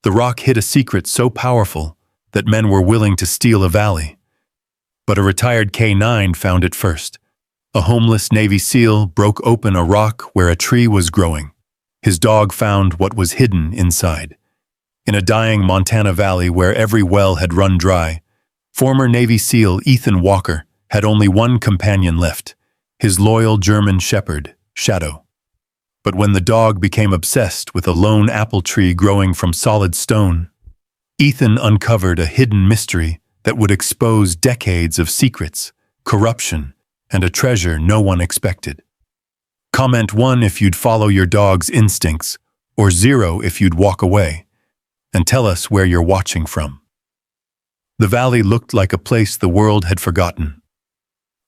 The rock hid a secret so powerful that men were willing to steal a valley. But a retired K9 found it first. A homeless Navy SEAL broke open a rock where a tree was growing. His dog found what was hidden inside. In a dying Montana valley where every well had run dry, former Navy SEAL Ethan Walker had only one companion left, his loyal German shepherd, Shadow. But when the dog became obsessed with a lone apple tree growing from solid stone, Ethan uncovered a hidden mystery that would expose decades of secrets, corruption, and a treasure no one expected. Comment 1 if you'd follow your dog's instincts, or 0 if you'd walk away, and tell us where you're watching from. The valley looked like a place the world had forgotten.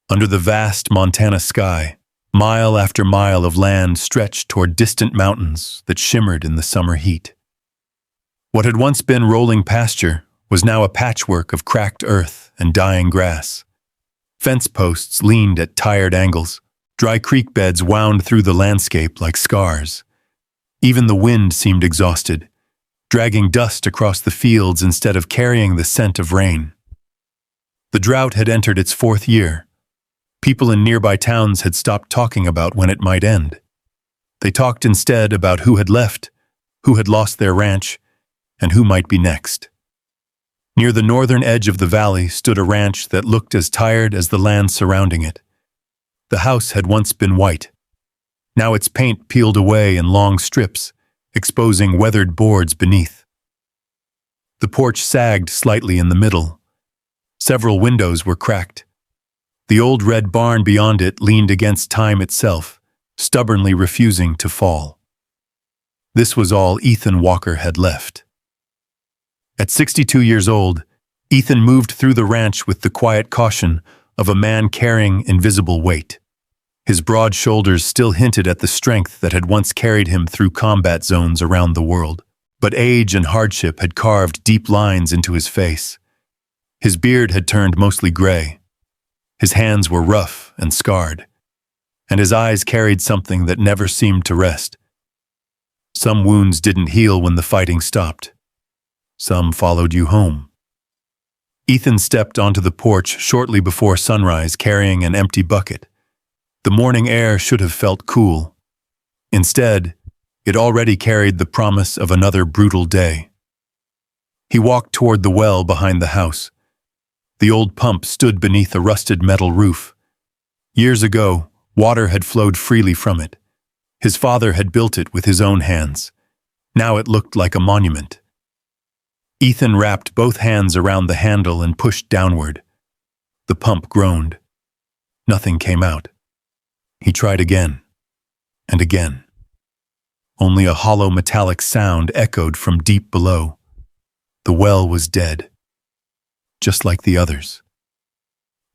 Under the vast Montana sky, mile after mile of land stretched toward distant mountains that shimmered in the summer heat. What had once been rolling pasture was now a patchwork of cracked earth and dying grass. Fence posts leaned at tired angles. Dry creek beds wound through the landscape like scars. Even the wind seemed exhausted, dragging dust across the fields instead of carrying the scent of rain. The drought had entered its 4th year. People in nearby towns had stopped talking about when it might end. They talked instead about who had left, who had lost their ranch, and who might be next. Near the northern edge of the valley stood a ranch that looked as tired as the land surrounding it. The house had once been white. Now its paint peeled away in long strips, exposing weathered boards beneath. The porch sagged slightly in the middle. Several windows were cracked. The old red barn beyond it leaned against time itself, stubbornly refusing to fall. This was all Ethan Walker had left. At 62 years old, Ethan moved through the ranch with the quiet caution of a man carrying invisible weight. His broad shoulders still hinted at the strength that had once carried him through combat zones around the world, but age and hardship had carved deep lines into his face. His beard had turned mostly gray. His hands were rough and scarred, and his eyes carried something that never seemed to rest. Some wounds didn't heal when the fighting stopped. Some followed you home. Ethan stepped onto the porch shortly before sunrise carrying an empty bucket. The morning air should have felt cool. Instead, it already carried the promise of another brutal day. He walked toward the well behind the house. The old pump stood beneath a rusted metal roof. Years ago, water had flowed freely from it. His father had built it with his own hands. Now it looked like a monument. Ethan wrapped both hands around the handle and pushed downward. The pump groaned. Nothing came out. He tried again, and again. Only a hollow metallic sound echoed from deep below. The well was dead, just like the others.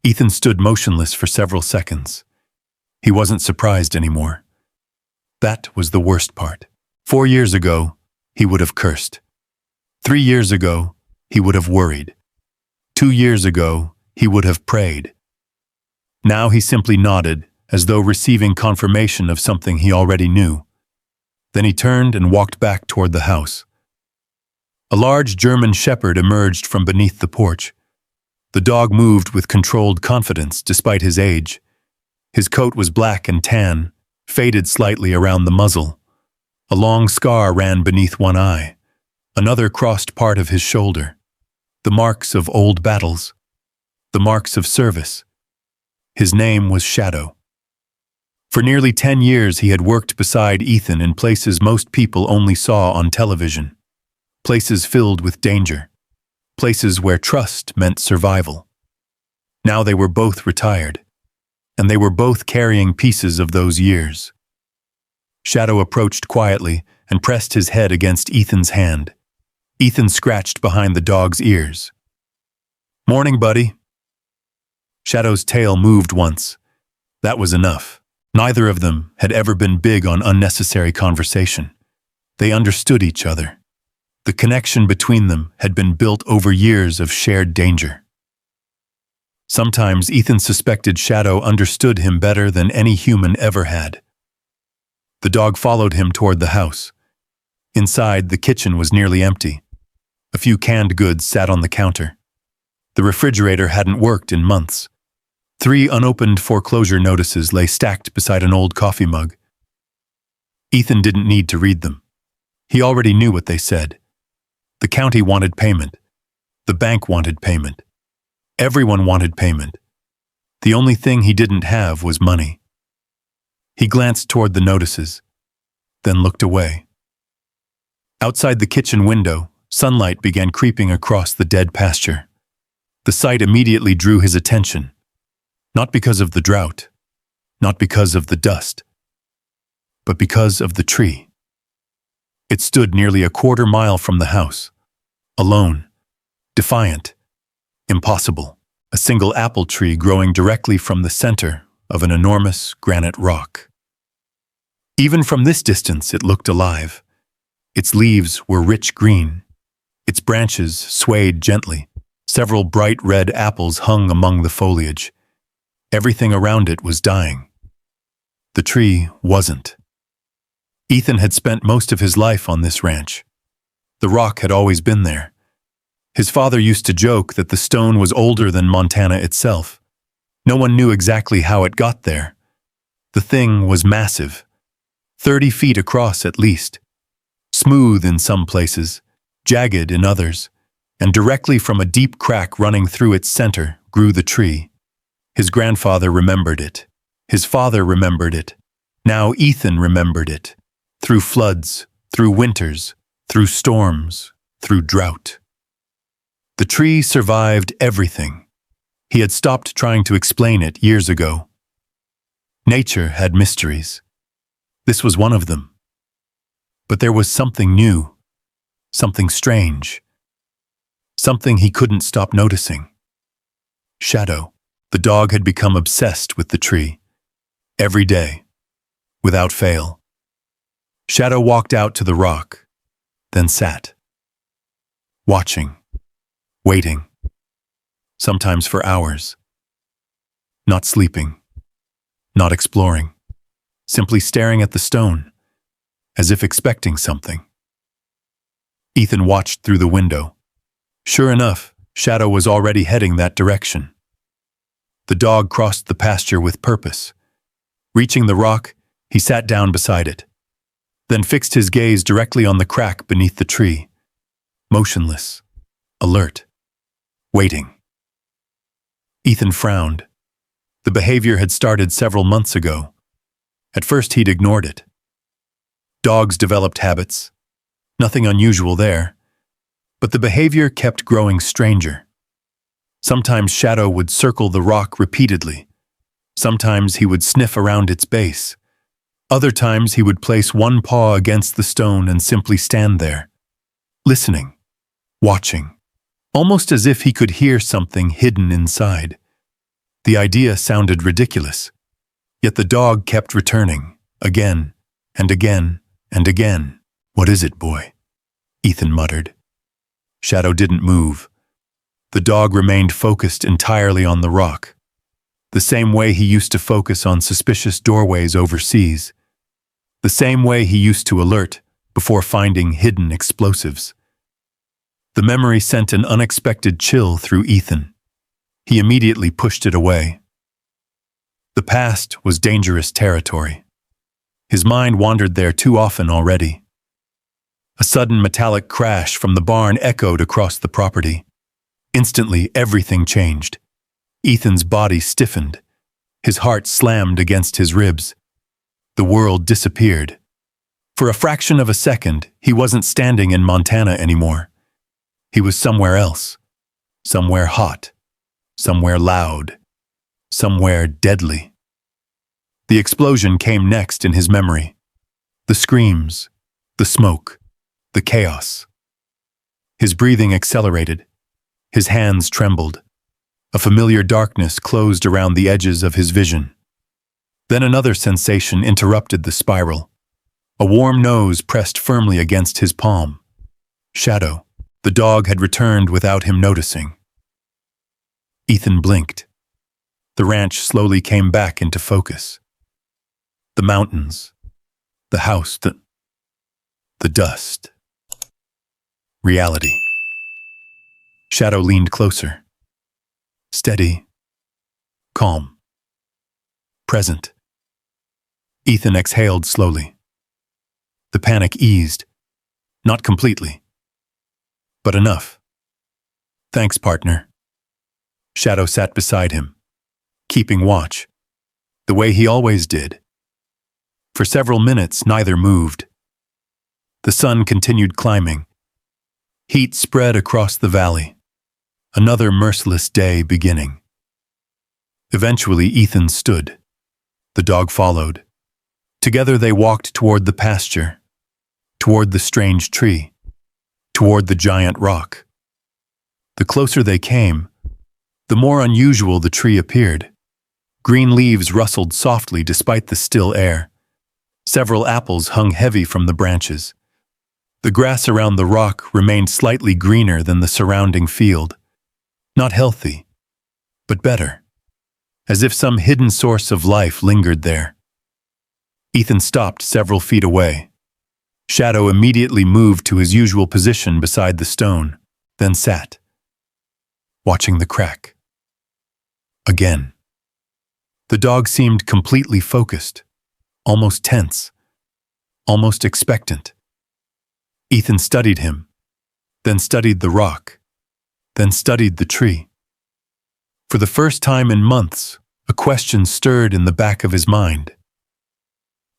Ethan stood motionless for several seconds. He wasn't surprised anymore. That was the worst part. 4 years ago, he would have cursed. 3 years ago, he would have worried. 2 years ago, he would have prayed. Now he simply nodded, as though receiving confirmation of something he already knew. Then he turned and walked back toward the house. A large German shepherd emerged from beneath the porch. The dog moved with controlled confidence despite his age. His coat was black and tan, faded slightly around the muzzle. A long scar ran beneath one eye. Another crossed part of his shoulder. The marks of old battles. The marks of service. His name was Shadow. For nearly 10 years he had worked beside Ethan in places most people only saw on television. Places filled with danger. Places where trust meant survival. Now they were both retired, and they were both carrying pieces of those years. Shadow approached quietly and pressed his head against Ethan's hand. Ethan scratched behind the dog's ears. "Morning, buddy." Shadow's tail moved once. That was enough. Neither of them had ever been big on unnecessary conversation. They understood each other. The connection between them had been built over years of shared danger. Sometimes Ethan suspected Shadow understood him better than any human ever had. The dog followed him toward the house. Inside, the kitchen was nearly empty. A few canned goods sat on the counter. The refrigerator hadn't worked in months. 3 unopened foreclosure notices lay stacked beside an old coffee mug. Ethan didn't need to read them. He already knew what they said. The county wanted payment. The bank wanted payment. Everyone wanted payment. The only thing he didn't have was money. He glanced toward the notices, then looked away. Outside the kitchen window, sunlight began creeping across the dead pasture. The sight immediately drew his attention. Not because of the drought, not because of the dust, but because of the tree. It stood nearly a quarter mile from the house, alone, defiant, impossible, a single apple tree growing directly from the center of an enormous granite rock. Even from this distance, it looked alive. Its leaves were rich green. Its branches swayed gently. Several bright red apples hung among the foliage. Everything around it was dying. The tree wasn't. Ethan had spent most of his life on this ranch. The rock had always been there. His father used to joke that the stone was older than Montana itself. No one knew exactly how it got there. The thing was massive, 30 feet across at least, smooth in some places, jagged in others, and directly from a deep crack running through its center grew the tree. His grandfather remembered it. His father remembered it. Now Ethan remembered it. Through floods, through winters, through storms, through drought. The tree survived everything. He had stopped trying to explain it years ago. Nature had mysteries. This was one of them. But there was something new, something strange, something he couldn't stop noticing. Shadow. The dog had become obsessed with the tree. Every day, without fail. Shadow walked out to the rock, then sat. Watching, waiting, sometimes for hours. Not sleeping, not exploring, simply staring at the stone, as if expecting something. Ethan watched through the window. Sure enough, Shadow was already heading that direction. The dog crossed the pasture with purpose. Reaching the rock, he sat down beside it, then fixed his gaze directly on the crack beneath the tree, motionless, alert, waiting. Ethan frowned. The behavior had started several months ago. At first he'd ignored it. Dogs developed habits. Nothing unusual there. But the behavior kept growing stranger. Sometimes Shadow would circle the rock repeatedly. Sometimes he would sniff around its base. Other times he would place one paw against the stone and simply stand there, listening, watching, almost as if he could hear something hidden inside. The idea sounded ridiculous, yet the dog kept returning, again and again and again. "What is it, boy?" Ethan muttered. Shadow didn't move. The dog remained focused entirely on the rock, the same way he used to focus on suspicious doorways overseas, the same way he used to alert before finding hidden explosives. The memory sent an unexpected chill through Ethan. He immediately pushed it away. The past was dangerous territory. His mind wandered there too often already. A sudden metallic crash from the barn echoed across the property. Instantly, everything changed. Ethan's body stiffened. His heart slammed against his ribs. The world disappeared. For a fraction of a second, he wasn't standing in Montana anymore. He was somewhere else. Somewhere hot. Somewhere loud. Somewhere deadly. The explosion came next in his memory. The screams, the smoke, the chaos. His breathing accelerated. His hands trembled. A familiar darkness closed around the edges of his vision. Then another sensation interrupted the spiral. A warm nose pressed firmly against his palm. Shadow. The dog had returned without him noticing. Ethan blinked. The ranch slowly came back into focus. The mountains. The house. The dust. Reality. Shadow leaned closer. Steady. Calm. Present. Ethan exhaled slowly. The panic eased. Not completely. But enough. Thanks, partner. Shadow sat beside him, keeping watch, the way he always did. For several minutes, neither moved. The sun continued climbing. Heat spread across the valley. Another merciless day beginning. Eventually, Ethan stood. The dog followed. Together they walked toward the pasture, toward the strange tree, toward the giant rock. The closer they came, the more unusual the tree appeared. Green leaves rustled softly despite the still air. Several apples hung heavy from the branches. The grass around the rock remained slightly greener than the surrounding field. Not healthy, but better, as if some hidden source of life lingered there. Ethan stopped several feet away. Shadow immediately moved to his usual position beside the stone, then sat, watching the crack. Again. The dog seemed completely focused, almost tense, almost expectant. Ethan studied him, then studied the rock, then studied the tree. For the first time in months, a question stirred in the back of his mind.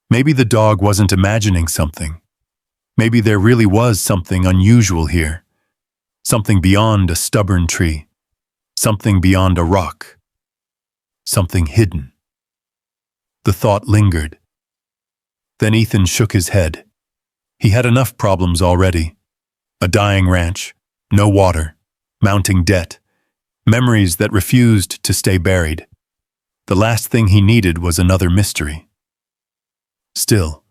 Maybe the dog wasn't imagining something. Maybe there really was something unusual here. Something beyond a stubborn tree. Something beyond a rock. Something hidden. The thought lingered. Then Ethan shook his head. He had enough problems already. A dying ranch, no water, mounting debt, memories that refused to stay buried. The last thing he needed was another mystery. Still,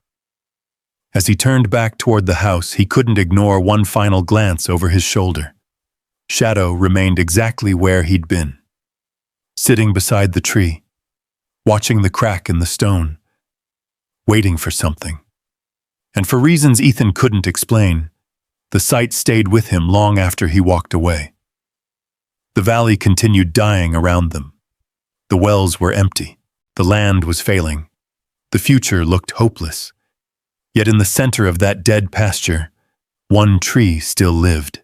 as he turned back toward the house, he couldn't ignore one final glance over his shoulder. Shadow remained exactly where he'd been, sitting beside the tree, watching the crack in the stone, waiting for something. And for reasons Ethan couldn't explain, the sight stayed with him long after he walked away. The valley continued dying around them. The wells were empty. The land was failing. The future looked hopeless. Yet in the center of that dead pasture, one tree still lived.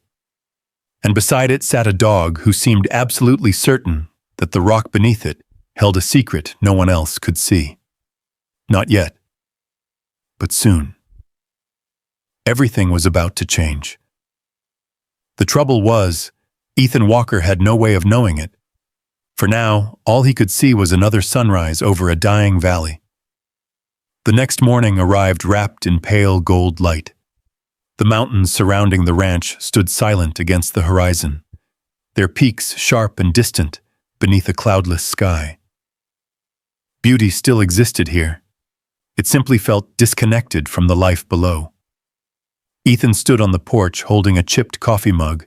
And beside it sat a dog who seemed absolutely certain that the rock beneath it held a secret no one else could see. Not yet, but soon. Everything was about to change. The trouble was, Ethan Walker had no way of knowing it. For now, all he could see was another sunrise over a dying valley. The next morning arrived wrapped in pale gold light. The mountains surrounding the ranch stood silent against the horizon, their peaks sharp and distant beneath a cloudless sky. Beauty still existed here. It simply felt disconnected from the life below. Ethan stood on the porch holding a chipped coffee mug.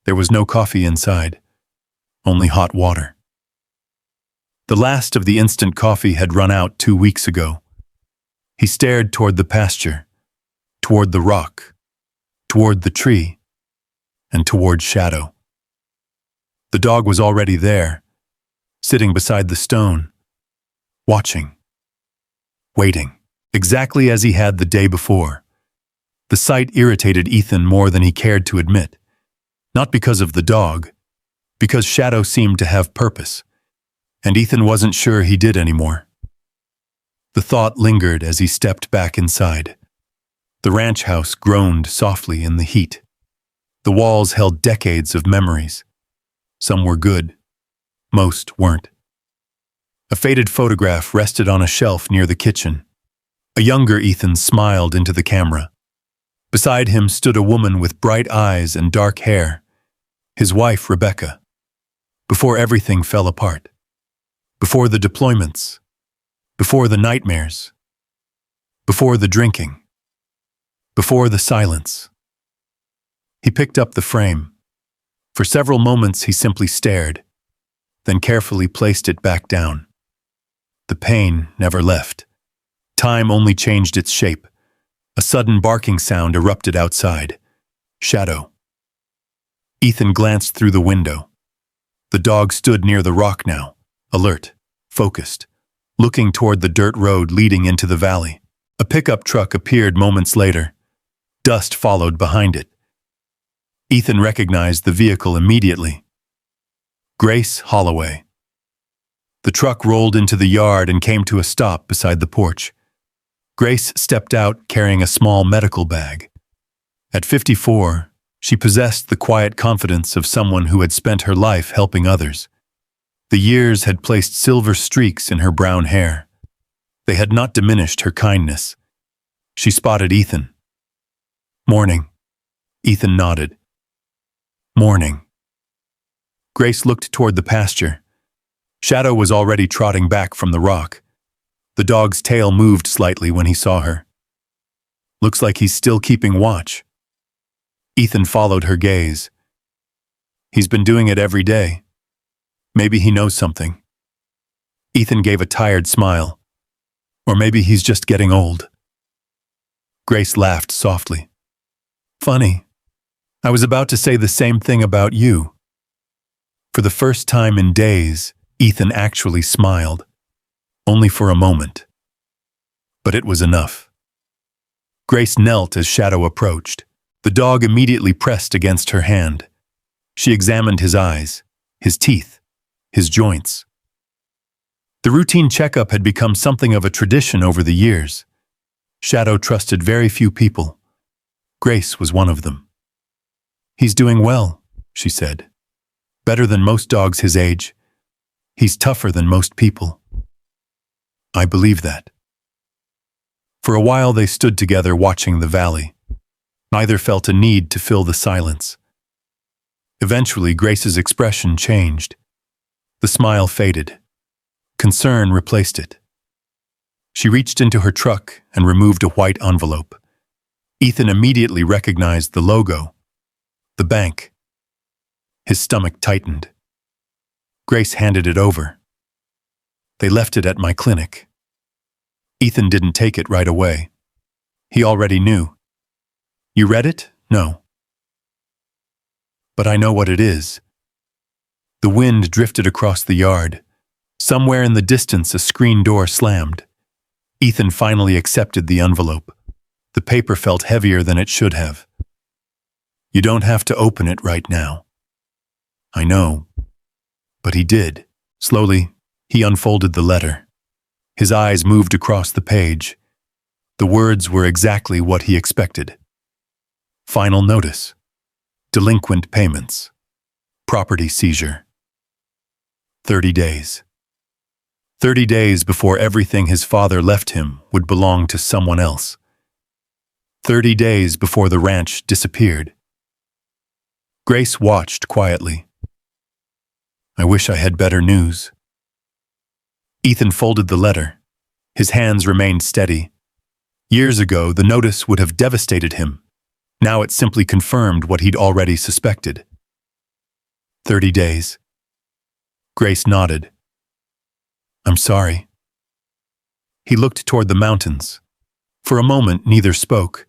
There was no coffee inside, only hot water. The last of the instant coffee had run out 2 weeks ago. He stared toward the pasture, toward the rock, toward the tree, and toward Shadow. The dog was already there, sitting beside the stone, watching, waiting, exactly as he had the day before. The sight irritated Ethan more than he cared to admit. Not because of the dog, because Shadow seemed to have purpose, and Ethan wasn't sure he did anymore. The thought lingered as he stepped back inside. The ranch house groaned softly in the heat. The walls held decades of memories. Some were good, most weren't. A faded photograph rested on a shelf near the kitchen. A younger Ethan smiled into the camera. Beside him stood a woman with bright eyes and dark hair, his wife, Rebecca. Before everything fell apart. Before the deployments. Before the nightmares. Before the drinking. Before the silence. He picked up the frame. For several moments he simply stared, then carefully placed it back down. The pain never left. Time only changed its shape. A sudden barking sound erupted outside. Shadow. Ethan glanced through the window. The dog stood near the rock now, alert, focused, looking toward the dirt road leading into the valley. A pickup truck appeared moments later. Dust followed behind it. Ethan recognized the vehicle immediately. Grace Holloway. The truck rolled into the yard and came to a stop beside the porch. Grace stepped out carrying a small medical bag. At 54, she possessed the quiet confidence of someone who had spent her life helping others. The years had placed silver streaks in her brown hair. They had not diminished her kindness. She spotted Ethan. "Morning." Ethan nodded. "Morning." Grace looked toward the pasture. Shadow was already trotting back from the rock. The dog's tail moved slightly when he saw her. "Looks like he's still keeping watch." Ethan followed her gaze. "He's been doing it every day. Maybe he knows something." Ethan gave a tired smile. "Or maybe he's just getting old." Grace laughed softly. "Funny. I was about to say the same thing about you." For the first time in days, Ethan actually smiled. Only for a moment. But it was enough. Grace knelt as Shadow approached. The dog immediately pressed against her hand. She examined his eyes, his teeth, his joints. The routine checkup had become something of a tradition over the years. Shadow trusted very few people. Grace was one of them. "He's doing well," she said. "Better than most dogs his age. He's tougher than most people." "I believe that." For a while they stood together watching the valley. Neither felt a need to fill the silence. Eventually, Grace's expression changed. The smile faded. Concern replaced it. She reached into her truck and removed a white envelope. Ethan immediately recognized the logo. The bank. His stomach tightened. Grace handed it over. "They left it at my clinic." Ethan didn't take it right away. He already knew. "You read it?" "No." "But I know what it is." The wind drifted across the yard. Somewhere in the distance, a screen door slammed. Ethan finally accepted the envelope. The paper felt heavier than it should have. "You don't have to open it right now." "I know." But he did. Slowly, he unfolded the letter. His eyes moved across the page. The words were exactly what he expected. Final notice. Delinquent payments. Property seizure. 30 days. 30 days before everything his father left him would belong to someone else. 30 days before the ranch disappeared. Grace watched quietly. "I wish I had better news." Ethan folded the letter. His hands remained steady. Years ago, the notice would have devastated him. Now it simply confirmed what he'd already suspected. 30 days. Grace nodded. "I'm sorry." He looked toward the mountains. For a moment, neither spoke.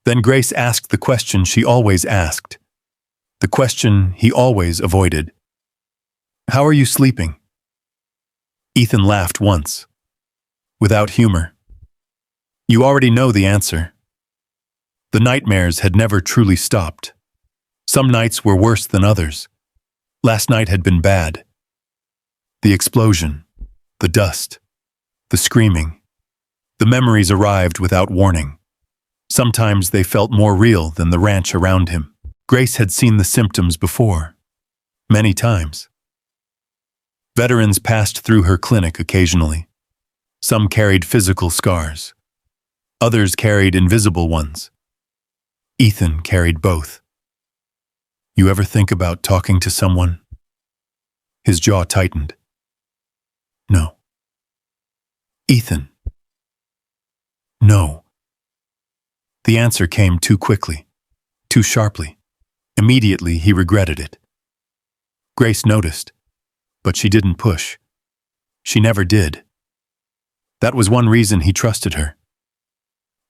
Then Grace asked the question she always asked. The question he always avoided. "How are you sleeping?" Ethan laughed once. Without humor. "You already know the answer." The nightmares had never truly stopped. Some nights were worse than others. Last night had been bad. The explosion, the dust, the screaming. The memories arrived without warning. Sometimes they felt more real than the ranch around him. Grace had seen the symptoms before. Many times. Veterans passed through her clinic occasionally. Some carried physical scars. Others carried invisible ones. Ethan carried both. "You ever think about talking to someone?" His jaw tightened. "No." "Ethan." "No." The answer came too quickly, too sharply. Immediately, he regretted it. Grace noticed, but she didn't push. She never did. That was one reason he trusted her.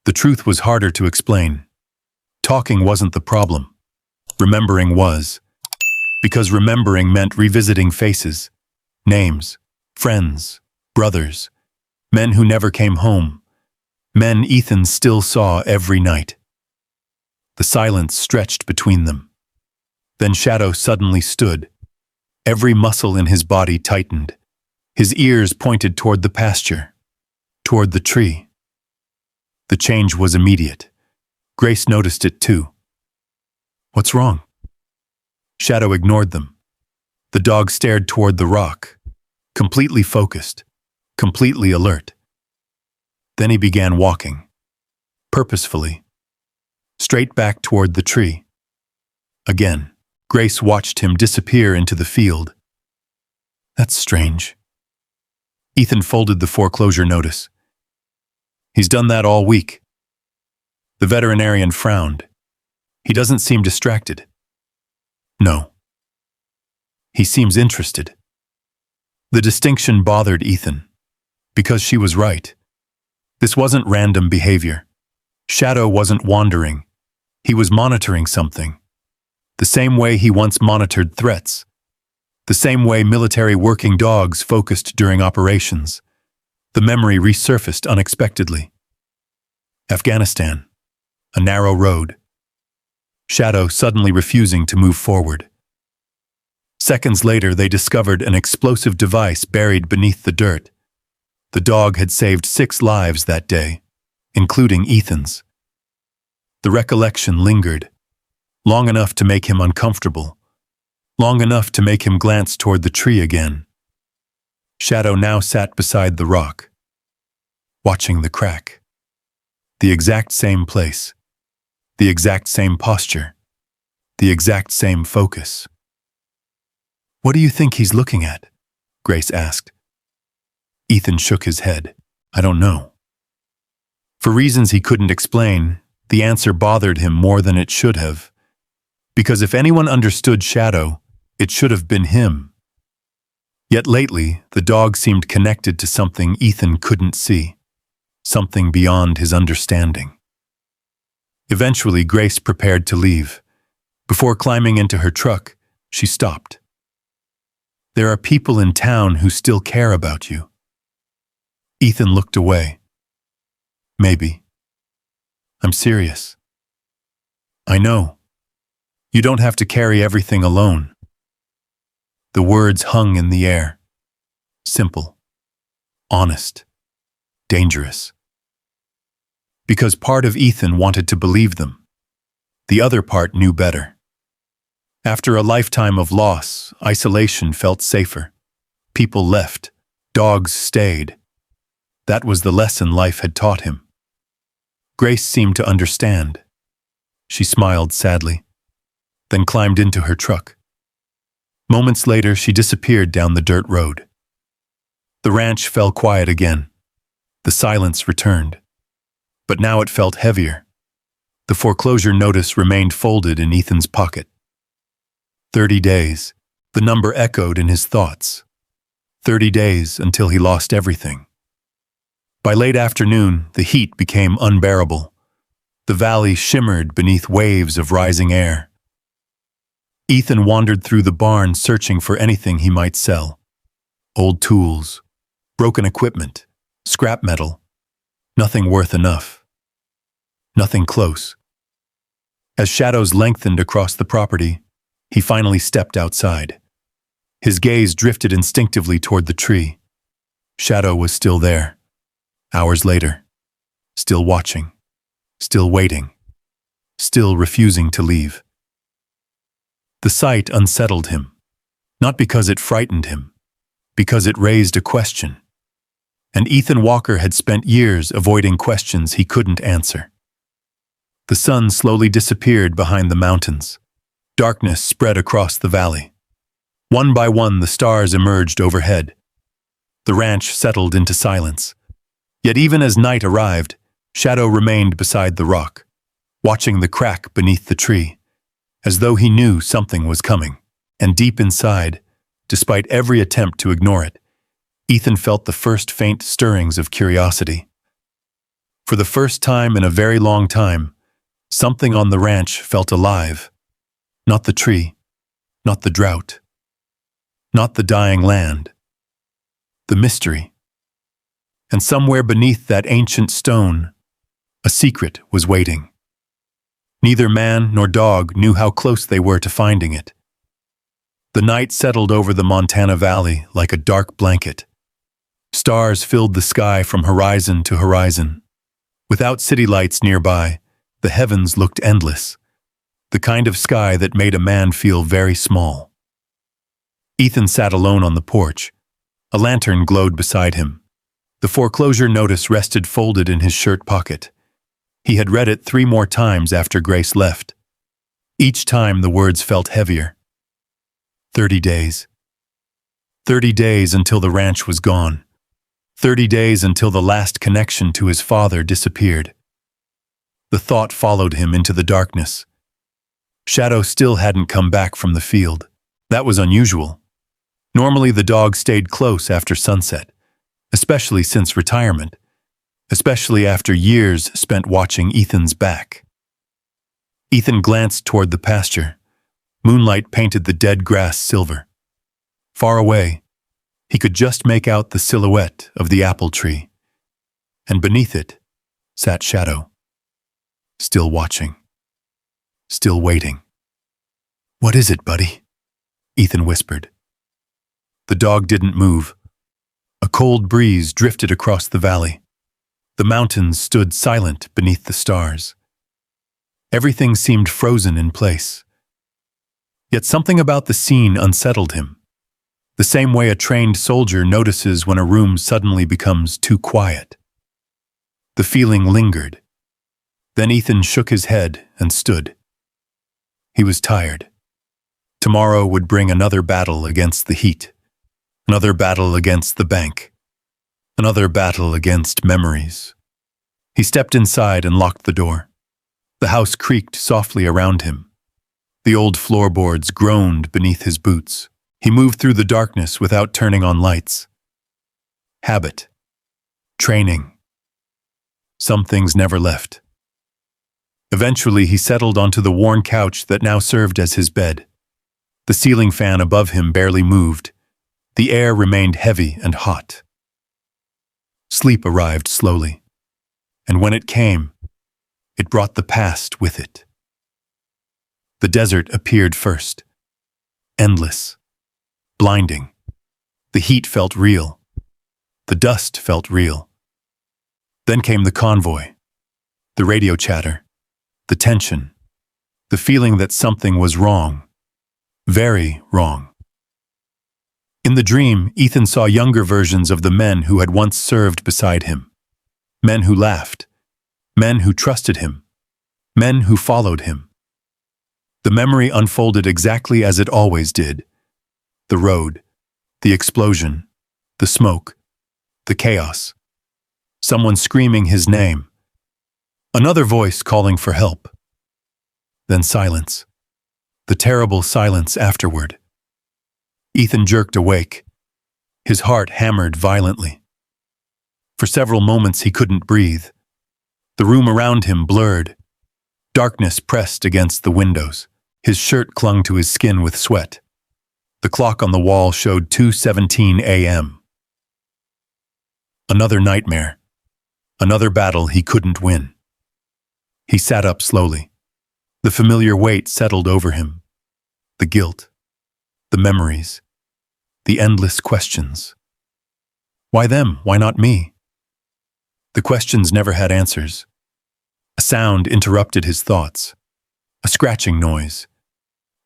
The truth was harder to explain. Talking wasn't the problem. Remembering was, because remembering meant revisiting faces, names, friends, brothers, men who never came home, men Ethan still saw every night. The silence stretched between them. Then Shadow suddenly stood. Every muscle in his body tightened. His ears pointed toward the pasture, toward the tree. The change was immediate. Grace noticed it too. "What's wrong?" Shadow ignored them. The dog stared toward the rock, completely focused, completely alert. Then he began walking, purposefully, straight back toward the tree. Again, Grace watched him disappear into the field. "That's strange." Ethan folded the foreclosure notice. "He's done that all week." The veterinarian frowned. "He doesn't seem distracted." "No. He seems interested." The distinction bothered Ethan, because she was right. This wasn't random behavior. Shadow wasn't wandering. He was monitoring something. The same way he once monitored threats. The same way military working dogs focused during operations. The memory resurfaced unexpectedly. Afghanistan. A narrow road. Shadow suddenly refusing to move forward. Seconds later, they discovered an explosive device buried beneath the dirt. The dog had saved 6 lives that day, including Ethan's. The recollection lingered, long enough to make him uncomfortable, long enough to make him glance toward the tree again. Shadow now sat beside the rock, watching the crack. The exact same place, the exact same posture, the exact same focus. "What do you think he's looking at?" Grace asked. Ethan shook his head. "I don't know." For reasons he couldn't explain, the answer bothered him more than it should have. Because if anyone understood Shadow, it should have been him. Yet lately, the dog seemed connected to something Ethan couldn't see, something beyond his understanding. Eventually, Grace prepared to leave. Before climbing into her truck, she stopped. "There are people in town who still care about you." Ethan looked away. "Maybe. I'm serious." "I know. You don't have to carry everything alone." The words hung in the air. Simple. Honest. Dangerous. Because part of Ethan wanted to believe them. The other part knew better. After a lifetime of loss, isolation felt safer. People left. Dogs stayed. That was the lesson life had taught him. Grace seemed to understand. She smiled sadly, then climbed into her truck. Moments later, she disappeared down the dirt road. The ranch fell quiet again. The silence returned. But now it felt heavier. The foreclosure notice remained folded in Ethan's pocket. 30 days. The number echoed in his thoughts. 30 days until he lost everything. By late afternoon, the heat became unbearable. The valley shimmered beneath waves of rising air. Ethan wandered through the barn searching for anything he might sell. Old tools, broken equipment, scrap metal. Nothing worth enough. Nothing close. As shadows lengthened across the property, he finally stepped outside. His gaze drifted instinctively toward the tree. Shadow was still there. Hours later, still watching, still waiting, still refusing to leave. The sight unsettled him, not because it frightened him, because it raised a question. And Ethan Walker had spent years avoiding questions he couldn't answer. The sun slowly disappeared behind the mountains. Darkness spread across the valley. One by one, the stars emerged overhead. The ranch settled into silence. Yet even as night arrived, Shadow remained beside the rock, watching the crack beneath the tree, as though he knew something was coming. And deep inside, despite every attempt to ignore it, Ethan felt the first faint stirrings of curiosity. For the first time in a very long time, something on the ranch felt alive. Not the tree, not the drought, not the dying land. The mystery. And somewhere beneath that ancient stone, a secret was waiting. Neither man nor dog knew how close they were to finding it. The night settled over the Montana Valley like a dark blanket. Stars filled the sky from horizon to horizon. Without city lights nearby, the heavens looked endless, the kind of sky that made a man feel very small. Ethan sat alone on the porch. A lantern glowed beside him. The foreclosure notice rested folded in his shirt pocket. He had read it 3 more times after Grace left. Each time the words felt heavier. 30 days. 30 days until the ranch was gone. 30 days until the last connection to his father disappeared. The thought followed him into the darkness. Shadow still hadn't come back from the field. That was unusual. Normally the dog stayed close after sunset, especially since retirement, especially after years spent watching Ethan's back. Ethan glanced toward the pasture. Moonlight painted the dead grass silver. Far away, he could just make out the silhouette of the apple tree, and beneath it sat Shadow, still watching, still waiting. "What is it, buddy?" Ethan whispered. The dog didn't move. A cold breeze drifted across the valley. The mountains stood silent beneath the stars. Everything seemed frozen in place. Yet something about the scene unsettled him, the same way a trained soldier notices when a room suddenly becomes too quiet. The feeling lingered. Then Ethan shook his head and stood. He was tired. Tomorrow would bring another battle against the heat, another battle against the bank, another battle against memories. He stepped inside and locked the door. The house creaked softly around him. The old floorboards groaned beneath his boots. He moved through the darkness without turning on lights. Habit. Training. Some things never left. Eventually, he settled onto the worn couch that now served as his bed. The ceiling fan above him barely moved. The air remained heavy and hot. Sleep arrived slowly, and when it came, it brought the past with it. The desert appeared first. Endless. Blinding. The heat felt real. The dust felt real. Then came the convoy. The radio chatter. The tension. The feeling that something was wrong. Very wrong. In the dream, Ethan saw younger versions of the men who had once served beside him. Men who laughed. Men who trusted him. Men who followed him. The memory unfolded exactly as it always did. The road, the explosion, the smoke, the chaos. Someone screaming his name. Another voice calling for help. Then silence. The terrible silence afterward. Ethan jerked awake. His heart hammered violently. For several moments he couldn't breathe. The room around him blurred. Darkness pressed against the windows. His shirt clung to his skin with sweat. The clock on the wall showed 2:17 a.m. Another nightmare. Another battle he couldn't win. He sat up slowly. The familiar weight settled over him. The guilt. The memories. The endless questions. Why them? Why not me? The questions never had answers. A sound interrupted his thoughts. A scratching noise.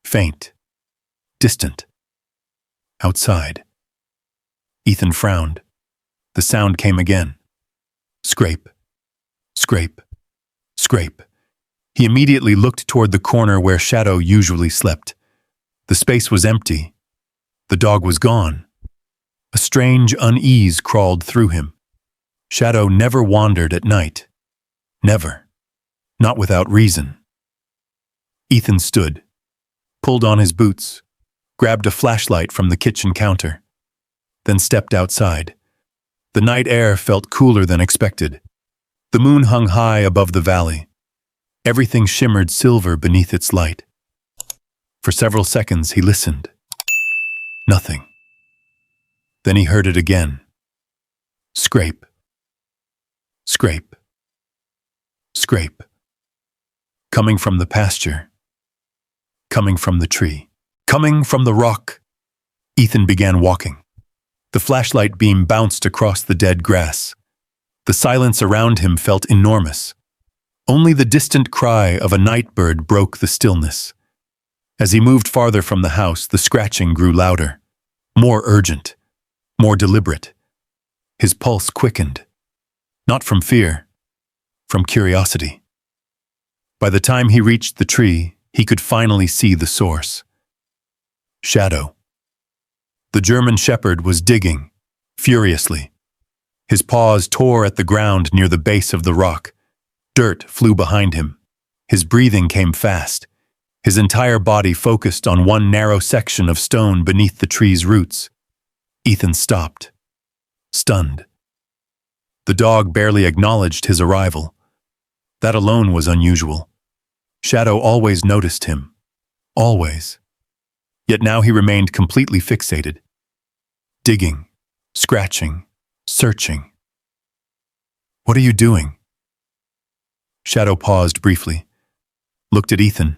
Faint. Distant. Outside. Ethan frowned. The sound came again. Scrape. Scrape. Scrape. He immediately looked toward the corner where Shadow usually slept. The space was empty. The dog was gone. A strange unease crawled through him. Shadow never wandered at night. Never. Not without reason. Ethan stood, pulled on his boots, grabbed a flashlight from the kitchen counter, then stepped outside. The night air felt cooler than expected. The moon hung high above the valley. Everything shimmered silver beneath its light. For several seconds he listened. Nothing. Then he heard it again. Scrape. Scrape. Scrape. Coming from the pasture. Coming from the tree. Coming from the rock. Ethan began walking. The flashlight beam bounced across the dead grass. The silence around him felt enormous. Only the distant cry of a night bird broke the stillness. As he moved farther from the house, the scratching grew louder, more urgent, more deliberate. His pulse quickened, not from fear, from curiosity. By the time he reached the tree, he could finally see the source. Shadow. The German shepherd was digging, furiously. His paws tore at the ground near the base of the rock. Dirt flew behind him. His breathing came fast. His entire body focused on one narrow section of stone beneath the tree's roots. Ethan stopped, stunned. The dog barely acknowledged his arrival. That alone was unusual. Shadow always noticed him. Always. Yet now he remained completely fixated. Digging, scratching, searching. What are you doing? Shadow paused briefly, looked at Ethan,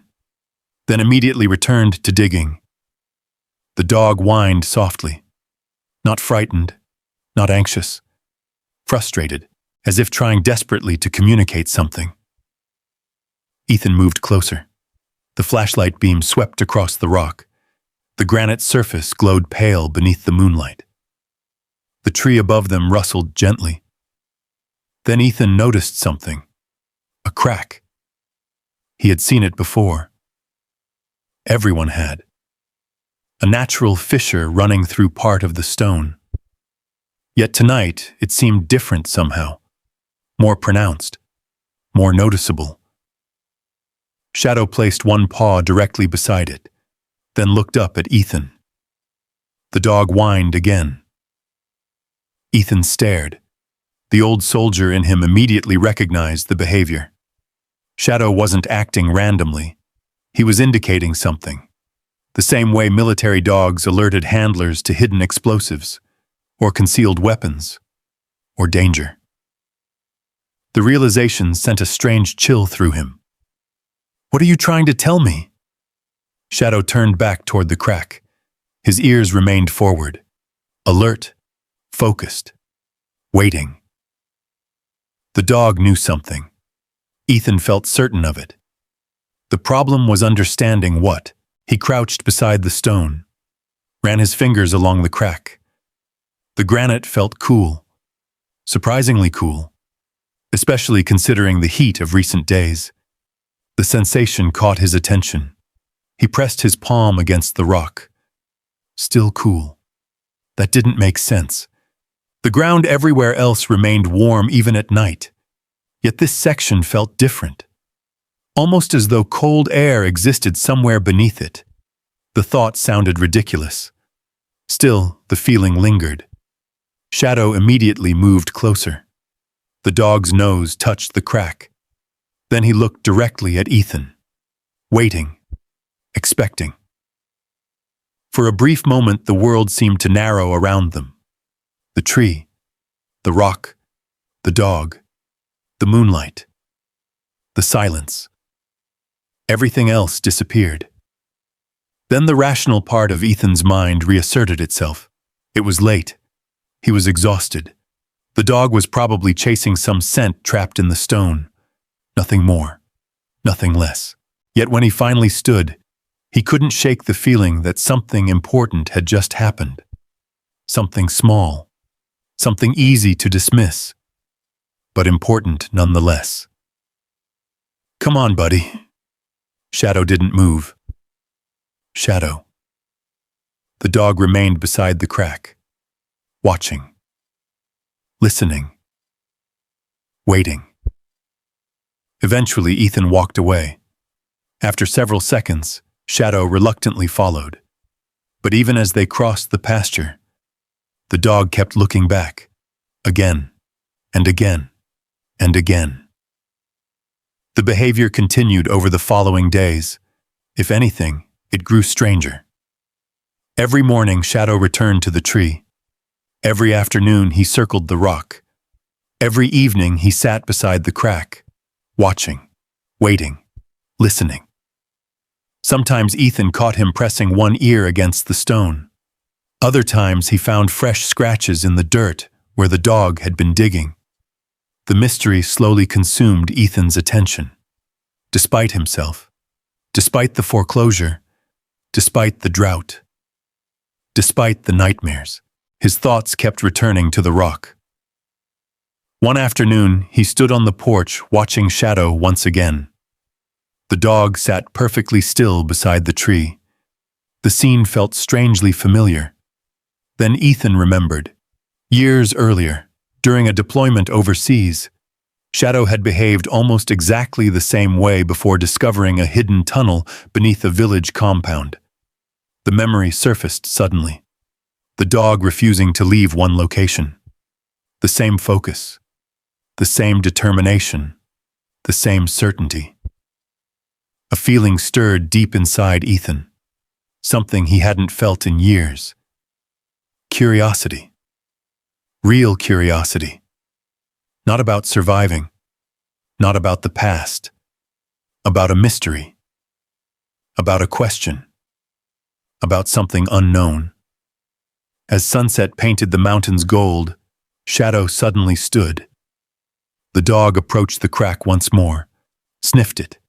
then immediately returned to digging. The dog whined softly, not frightened, not anxious, frustrated, as if trying desperately to communicate something. Ethan moved closer. The flashlight beam swept across the rock. The granite surface glowed pale beneath the moonlight. The tree above them rustled gently. Then Ethan noticed something. A crack. He had seen it before. Everyone had. A natural fissure running through part of the stone. Yet tonight it seemed different somehow. More pronounced. More noticeable. Shadow placed one paw directly beside it, then looked up at Ethan. The dog whined again. Ethan stared. The old soldier in him immediately recognized the behavior. Shadow wasn't acting randomly. He was indicating something. The same way military dogs alerted handlers to hidden explosives, or concealed weapons, or danger. The realization sent a strange chill through him. What are you trying to tell me? Shadow turned back toward the crack. His ears remained forward, alert, focused, waiting. The dog knew something. Ethan felt certain of it. The problem was understanding what. He crouched beside the stone, ran his fingers along the crack. The granite felt cool, surprisingly cool, especially considering the heat of recent days. The sensation caught his attention. He pressed his palm against the rock. Still cool. That didn't make sense. The ground everywhere else remained warm even at night. Yet this section felt different. Almost as though cold air existed somewhere beneath it. The thought sounded ridiculous. Still, the feeling lingered. Shadow immediately moved closer. The dog's nose touched the crack. Then he looked directly at Ethan, waiting, expecting. For a brief moment, the world seemed to narrow around them. The tree, the rock, the dog, the moonlight, the silence. Everything else disappeared. Then the rational part of Ethan's mind reasserted itself. It was late. He was exhausted. The dog was probably chasing some scent trapped in the stone. Nothing more, nothing less. Yet when he finally stood, he couldn't shake the feeling that something important had just happened. Something small, something easy to dismiss, but important nonetheless. Come on, buddy. Shadow didn't move. Shadow. The dog remained beside the crack, watching, listening, waiting. Eventually, Ethan walked away. After several seconds, Shadow reluctantly followed. But even as they crossed the pasture, the dog kept looking back, again, and again, and again. The behavior continued over the following days. If anything, It grew stranger. Every morning, Shadow returned to the tree. Every afternoon, he circled the rock. Every evening, he sat beside the crack, watching, waiting, listening. Sometimes Ethan caught him pressing one ear against the stone. Other times, he found fresh scratches in the dirt where the dog had been digging. The mystery slowly consumed Ethan's attention. Despite himself, despite the foreclosure, despite the drought, despite the nightmares, his thoughts kept returning to the rock. One afternoon, he stood on the porch watching Shadow once again. The dog sat perfectly still beside the tree. The scene felt strangely familiar. Then Ethan remembered. Years earlier, during a deployment overseas, Shadow had behaved almost exactly the same way before discovering a hidden tunnel beneath a village compound. The memory surfaced suddenly. The dog refusing to leave one location. The same focus. The same determination. The same certainty. A feeling stirred deep inside Ethan. Something he hadn't felt in years. Curiosity. Real curiosity. Not about surviving. Not about the past. About a mystery. About a question. About something unknown. As sunset painted the mountains gold, Shadow suddenly stood. The dog approached the crack once more, sniffed it,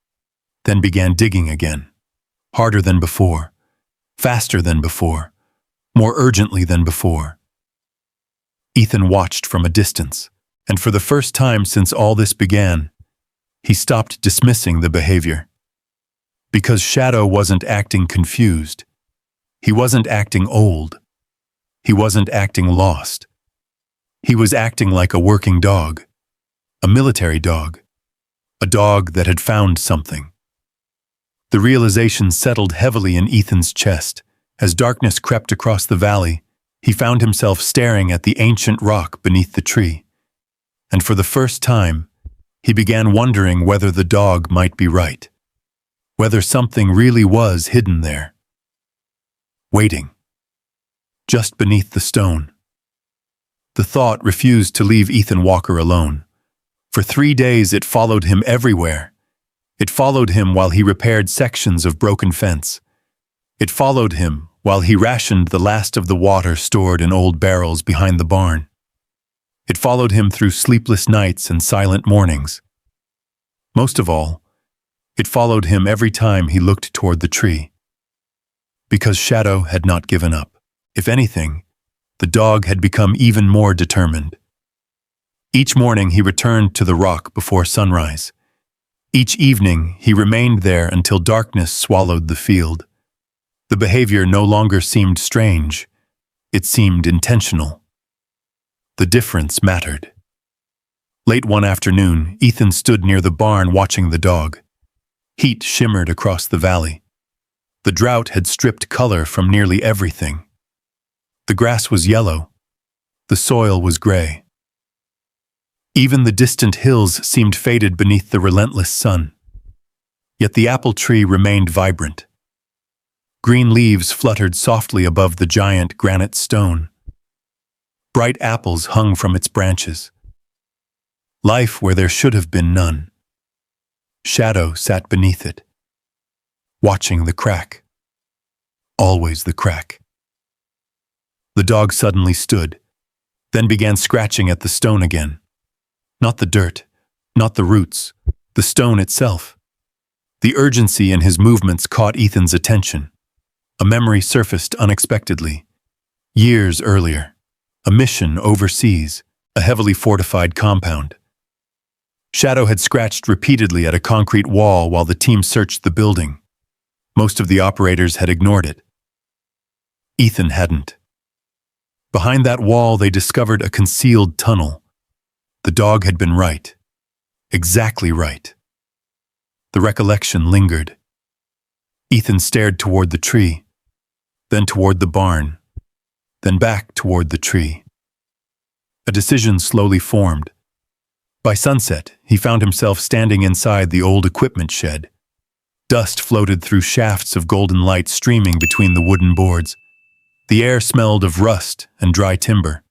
then began digging again, harder than before, faster than before, more urgently than before. Ethan watched from a distance, and for the first time since all this began, he stopped dismissing the behavior. Because Shadow wasn't acting confused. He wasn't acting old. He wasn't acting lost. He was acting like a working dog, a military dog, a dog that had found something. The realization settled heavily in Ethan's chest. As darkness crept across the valley, he found himself staring at the ancient rock beneath the tree. And for the first time, he began wondering whether the dog might be right, whether something really was hidden there, waiting, just beneath the stone. The thought refused to leave Ethan Walker alone. For 3 days it followed him everywhere. It followed him while he repaired sections of broken fence. It followed him while he rationed the last of the water stored in old barrels behind the barn. It followed him through sleepless nights and silent mornings. Most of all, it followed him every time he looked toward the tree. Because Shadow had not given up. If anything, the dog had become even more determined. Each morning he returned to the rock before sunrise. Each evening he remained there until darkness swallowed the field. The behavior no longer seemed strange. It seemed intentional. The difference mattered. Late one afternoon, Ethan stood near the barn watching the dog. Heat shimmered across the valley. The drought had stripped color from nearly everything. The grass was yellow. The soil was gray. Even the distant hills seemed faded beneath the relentless sun. Yet the apple tree remained vibrant. Green leaves fluttered softly above the giant granite stone. Bright apples hung from its branches. Life where there should have been none. Shadow sat beneath it, watching the crack. Always the crack. The dog suddenly stood, then began scratching at the stone again. Not the dirt, not the roots, the stone itself. The urgency in his movements caught Ethan's attention. A memory surfaced unexpectedly. Years earlier, a mission overseas, a heavily fortified compound. Shadow had scratched repeatedly at a concrete wall while the team searched the building. Most of the operators had ignored it. Ethan hadn't. Behind that wall, they discovered a concealed tunnel. The dog had been right. Exactly right. The recollection lingered. Ethan stared toward the tree, then toward the barn, then back toward the tree. A decision slowly formed. By sunset, he found himself standing inside the old equipment shed. Dust floated through shafts of golden light streaming between the wooden boards. The air smelled of rust and dry timber.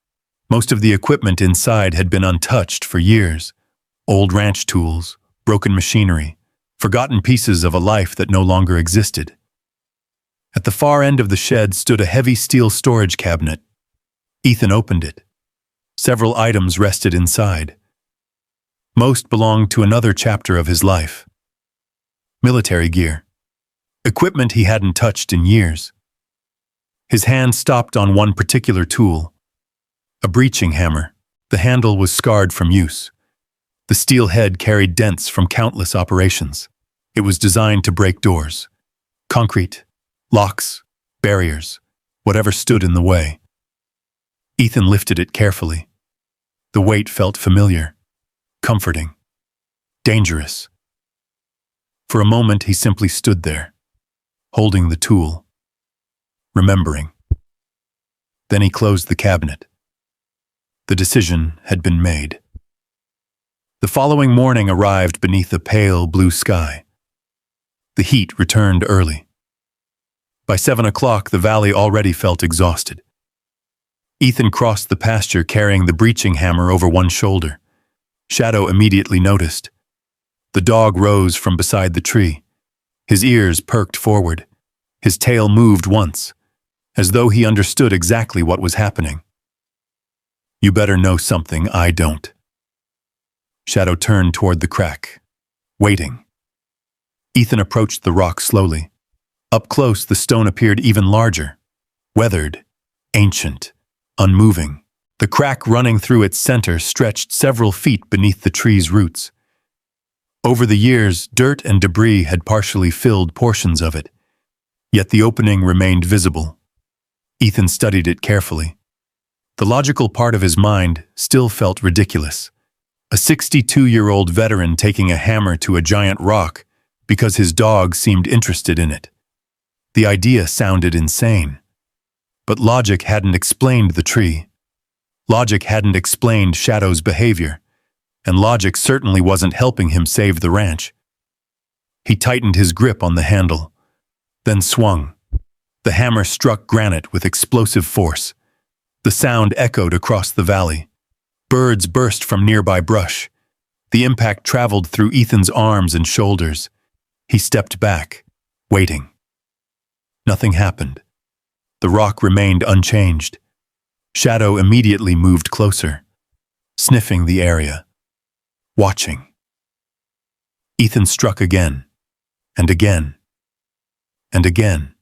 Most of the equipment inside had been untouched for years. Old ranch tools, broken machinery, forgotten pieces of a life that no longer existed. At the far end of the shed stood a heavy steel storage cabinet. Ethan opened it. Several items rested inside. Most belonged to another chapter of his life. Military gear. Equipment he hadn't touched in years. His hand stopped on one particular tool. A breeching hammer. The handle was scarred from use. The steel head carried dents from countless operations. It was designed to break doors. Concrete, locks, barriers, whatever stood in the way. Ethan lifted it carefully. The weight felt familiar, comforting, dangerous. For a moment he simply stood there, holding the tool, remembering. Then he closed the cabinet. The decision had been made. The following morning arrived beneath a pale blue sky. The heat returned early. By 7 o'clock, the valley already felt exhausted. Ethan crossed the pasture carrying the breeching hammer over one shoulder. Shadow immediately noticed. The dog rose from beside the tree. His ears perked forward. His tail moved once, as though he understood exactly what was happening. "You better know something I don't." Shadow turned toward the crack, waiting. Ethan approached the rock slowly. Up close, the stone appeared even larger, weathered, ancient, unmoving. The crack running through its center stretched several feet beneath the tree's roots. Over the years, dirt and debris had partially filled portions of it, yet the opening remained visible. Ethan studied it carefully. The logical part of his mind still felt ridiculous. A 62-year-old veteran taking a hammer to a giant rock because his dog seemed interested in it. The idea sounded insane. But logic hadn't explained the tree. Logic hadn't explained Shadow's behavior. And logic certainly wasn't helping him save the ranch. He tightened his grip on the handle, then swung. The hammer struck granite with explosive force. The sound echoed across the valley. Birds burst from nearby brush. The impact traveled through Ethan's arms and shoulders. He stepped back, waiting. Nothing happened. The rock remained unchanged. Shadow immediately moved closer, sniffing the area, watching. Ethan struck again, and again, and again.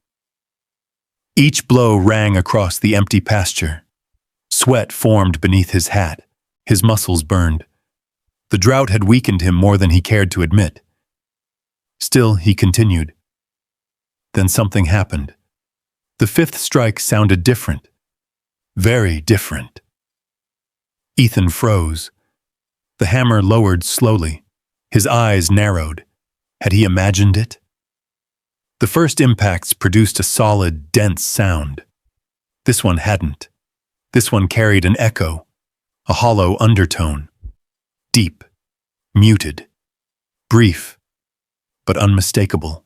Each blow rang across the empty pasture. Sweat formed beneath his hat. His muscles burned. The drought had weakened him more than he cared to admit. Still, he continued. Then something happened. The fifth strike sounded different. Very different. Ethan froze. The hammer lowered slowly. His eyes narrowed. Had he imagined it? The first impacts produced a solid, dense sound. This one hadn't. This one carried an echo, a hollow undertone. Deep, muted, brief, but unmistakable.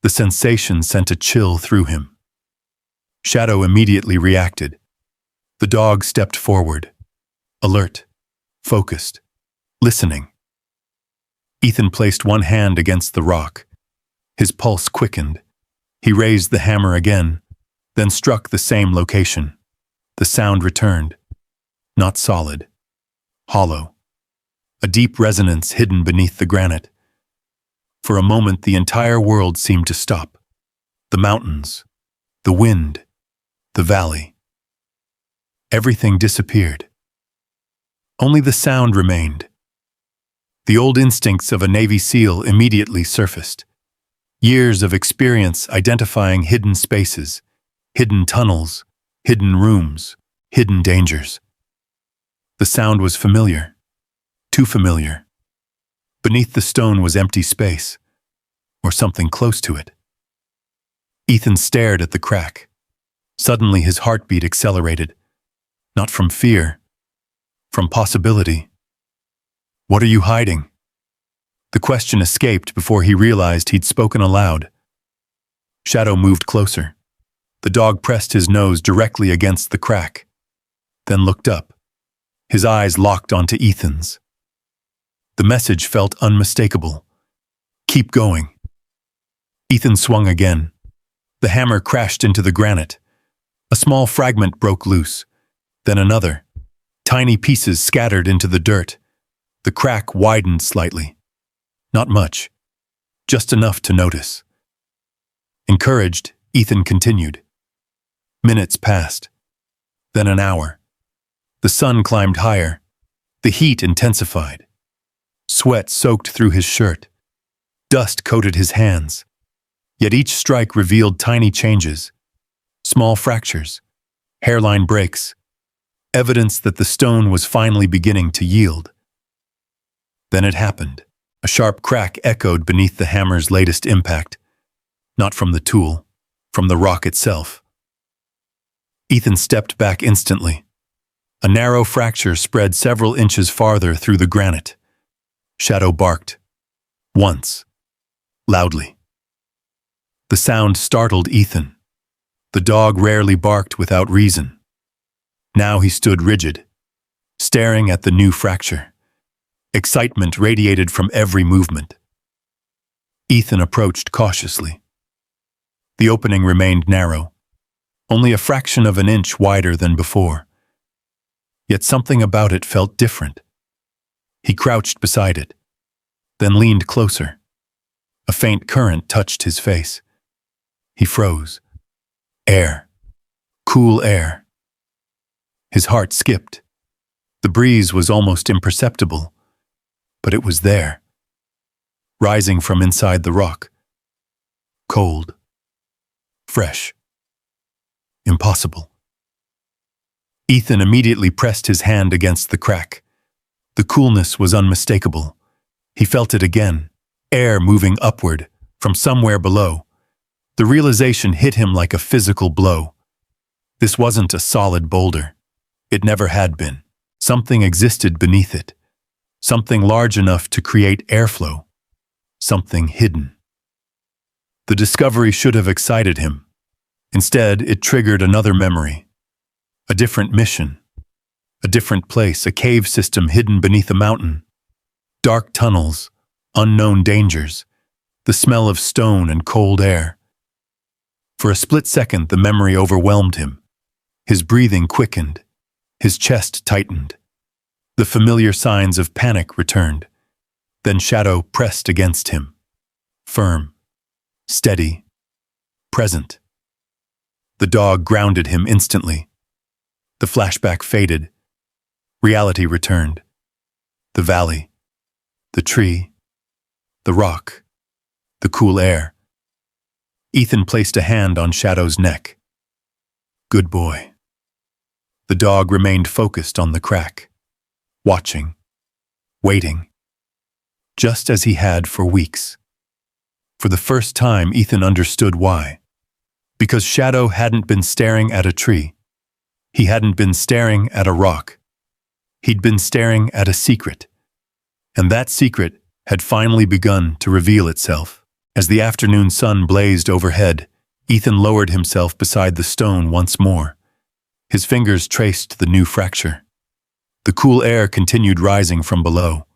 The sensation sent a chill through him. Shadow immediately reacted. The dog stepped forward, alert, focused, listening. Ethan placed one hand against the rock. His pulse quickened. He raised the hammer again, then struck the same location. The sound returned. Not solid. Hollow. A deep resonance hidden beneath the granite. For a moment, the entire world seemed to stop. The mountains, the wind, the valley. Everything disappeared. Only the sound remained. The old instincts of a Navy SEAL immediately surfaced. Years of experience identifying hidden spaces, hidden tunnels, hidden rooms, hidden dangers. The sound was familiar. Too familiar. Beneath the stone was empty space, or something close to it. Ethan stared at the crack. Suddenly his heartbeat accelerated. Not from fear, from possibility. "What are you hiding?" The question escaped before he realized he'd spoken aloud. Shadow moved closer. The dog pressed his nose directly against the crack, then looked up. His eyes locked onto Ethan's. The message felt unmistakable. Keep going. Ethan swung again. The hammer crashed into the granite. A small fragment broke loose, then another. Tiny pieces scattered into the dirt. The crack widened slightly. Not much, just enough to notice. Encouraged, Ethan continued. Minutes passed, then an hour. The sun climbed higher. The heat intensified. Sweat soaked through his shirt. Dust coated his hands. Yet each strike revealed tiny changes. Small fractures, hairline breaks, evidence that the stone was finally beginning to yield. Then it happened. A sharp crack echoed beneath the hammer's latest impact. Not from the tool, from the rock itself. Ethan stepped back instantly. A narrow fracture spread several inches farther through the granite. Shadow barked. Once. Loudly. The sound startled Ethan. The dog rarely barked without reason. Now he stood rigid, staring at the new fracture. Excitement radiated from every movement. Ethan approached cautiously. The opening remained narrow, only a fraction of an inch wider than before. Yet something about it felt different. He crouched beside it, then leaned closer. A faint current touched his face. He froze. Air. Cool air. His heart skipped. The breeze was almost imperceptible, but it was there, rising from inside the rock. Cold. Fresh. Impossible. Ethan immediately pressed his hand against the crack. The coolness was unmistakable. He felt it again, air moving upward from somewhere below. The realization hit him like a physical blow. This wasn't a solid boulder. It never had been. Something existed beneath it. Something large enough to create airflow. Something hidden. The discovery should have excited him. Instead, it triggered another memory. A different mission. A different place, a cave system hidden beneath a mountain. Dark tunnels, unknown dangers, the smell of stone and cold air. For a split second, the memory overwhelmed him. His breathing quickened. His chest tightened. The familiar signs of panic returned. Then Shadow pressed against him. Firm. Steady. Present. The dog grounded him instantly. The flashback faded. Reality returned. The valley. The tree. The rock. The cool air. Ethan placed a hand on Shadow's neck. Good boy. The dog remained focused on the crack, watching, waiting, just as he had for weeks. For the first time, Ethan understood why. Because Shadow hadn't been staring at a tree. He hadn't been staring at a rock. He'd been staring at a secret. And that secret had finally begun to reveal itself. As the afternoon sun blazed overhead, Ethan lowered himself beside the stone once more. His fingers traced the new fracture. The cool air continued rising from below.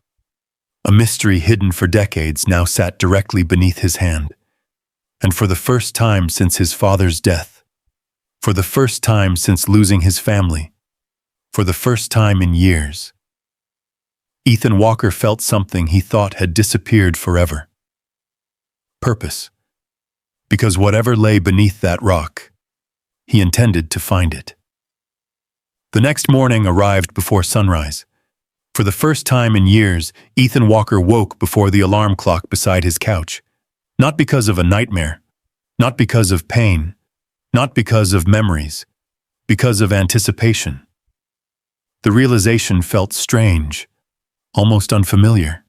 A mystery hidden for decades now sat directly beneath his hand. And for the first time since his father's death, for the first time since losing his family, for the first time in years, Ethan Walker felt something he thought had disappeared forever. Purpose. Because whatever lay beneath that rock, he intended to find it. The next morning arrived before sunrise. For the first time in years, Ethan Walker woke before the alarm clock beside his couch. Not because of a nightmare, not because of pain, not because of memories, because of anticipation. The realization felt strange, almost unfamiliar.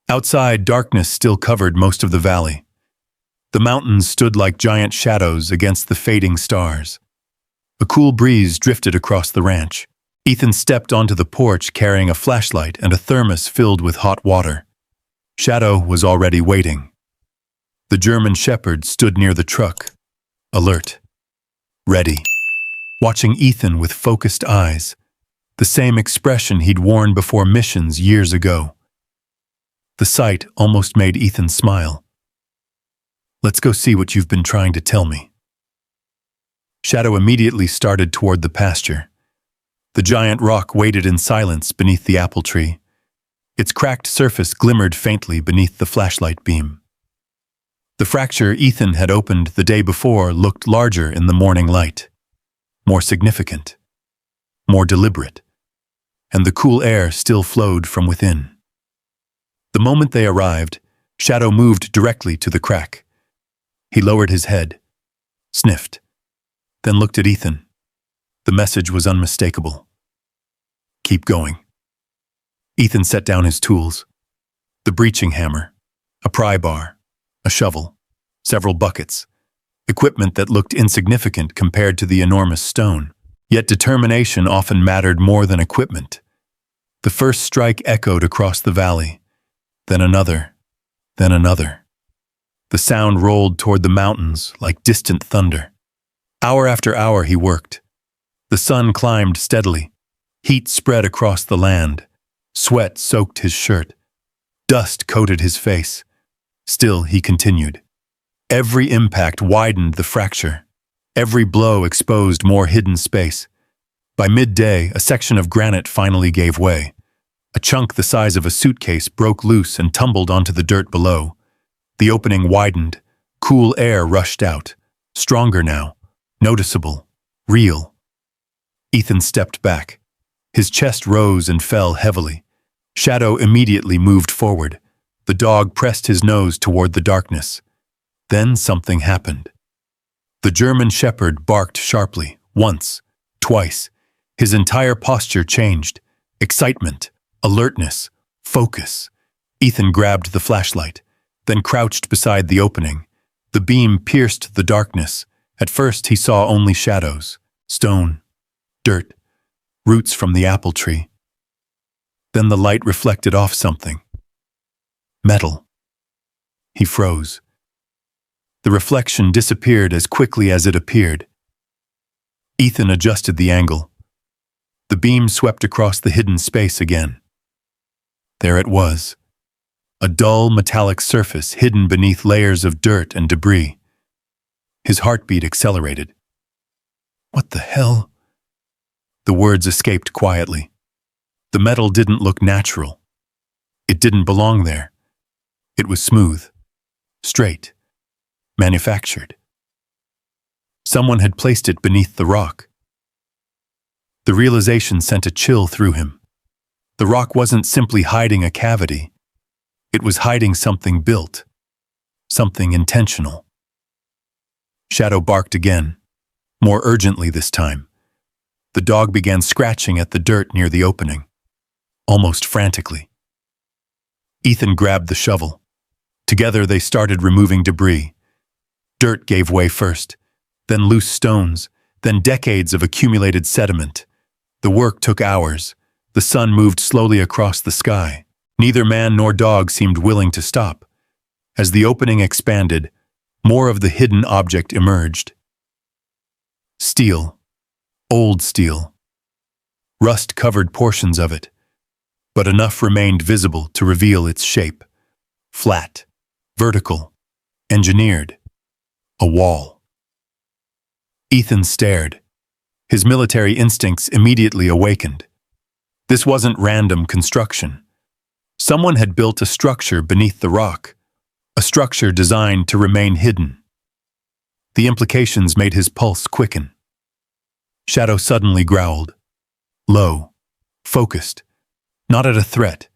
Outside, darkness still covered most of the valley. The mountains stood like giant shadows against the fading stars. A cool breeze drifted across the ranch. Ethan stepped onto the porch carrying a flashlight and a thermos filled with hot water. Shadow was already waiting. The German shepherd stood near the truck, alert, ready, watching Ethan with focused eyes, the same expression he'd worn before missions years ago. The sight almost made Ethan smile. "Let's go see what you've been trying to tell me." Shadow immediately started toward the pasture. The giant rock waited in silence beneath the apple tree. Its cracked surface glimmered faintly beneath the flashlight beam. The fracture Ethan had opened the day before looked larger in the morning light, more significant, more deliberate, and the cool air still flowed from within. The moment they arrived, Shadow moved directly to the crack. He lowered his head, sniffed, then looked at Ethan. The message was unmistakable. "Keep going." Ethan set down his tools. The breaching hammer, a pry bar, a shovel, several buckets, equipment that looked insignificant compared to the enormous stone. Yet determination often mattered more than equipment. The first strike echoed across the valley, then another, then another. The sound rolled toward the mountains like distant thunder. Hour after hour he worked. The sun climbed steadily. Heat spread across the land. Sweat soaked his shirt. Dust coated his face. Still he continued. Every impact widened the fracture. Every blow exposed more hidden space. By midday, a section of granite finally gave way. A chunk the size of a suitcase broke loose and tumbled onto the dirt below. The opening widened. Cool air rushed out. Stronger now. Noticeable. Real. Ethan stepped back. His chest rose and fell heavily. Shadow immediately moved forward. The dog pressed his nose toward the darkness. Then something happened. The German shepherd barked sharply, once, twice. His entire posture changed. Excitement, alertness, focus. Ethan grabbed the flashlight, then crouched beside the opening. The beam pierced the darkness. At first he saw only shadows, stone, dirt, roots from the apple tree. Then the light reflected off something. Metal. He froze. The reflection disappeared as quickly as it appeared. Ethan adjusted the angle. The beam swept across the hidden space again. There it was. A dull metallic surface hidden beneath layers of dirt and debris. His heartbeat accelerated. "What the hell?" The words escaped quietly. The metal didn't look natural. It didn't belong there. It was smooth, straight, manufactured. Someone had placed it beneath the rock. The realization sent a chill through him. The rock wasn't simply hiding a cavity. It was hiding something built, something intentional. Shadow barked again, more urgently this time. The dog began scratching at the dirt near the opening, almost frantically. Ethan grabbed the shovel. Together they started removing debris. Dirt gave way first, then loose stones, then decades of accumulated sediment. The work took hours. The sun moved slowly across the sky. Neither man nor dog seemed willing to stop. As the opening expanded, more of the hidden object emerged. Steel. Old steel. Rust covered portions of it, but enough remained visible to reveal its shape. Flat, vertical, engineered. A wall. Ethan stared. His military instincts immediately awakened. This wasn't random construction. Someone had built a structure beneath the rock, a structure designed to remain hidden. The implications made his pulse quicken. Shadow suddenly growled. Low, focused, not at a threat,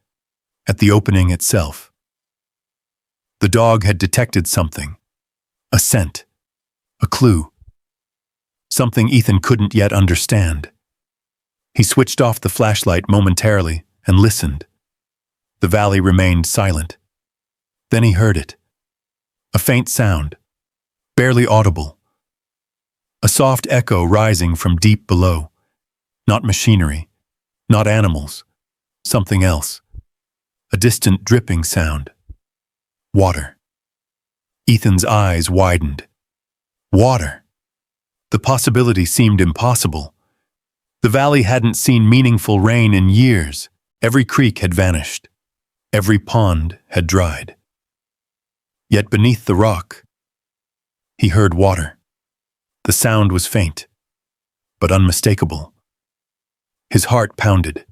at the opening itself. The dog had detected something, a scent, a clue, something Ethan couldn't yet understand. He switched off the flashlight momentarily and listened. The valley remained silent. Then he heard it. A faint sound, barely audible. A soft echo rising from deep below. Not machinery, not animals, something else. A distant dripping sound. Water. Ethan's eyes widened. Water. The possibility seemed impossible. The valley hadn't seen meaningful rain in years. Every creek had vanished. Every pond had dried. Yet beneath the rock, he heard water. The sound was faint, but unmistakable. His heart pounded.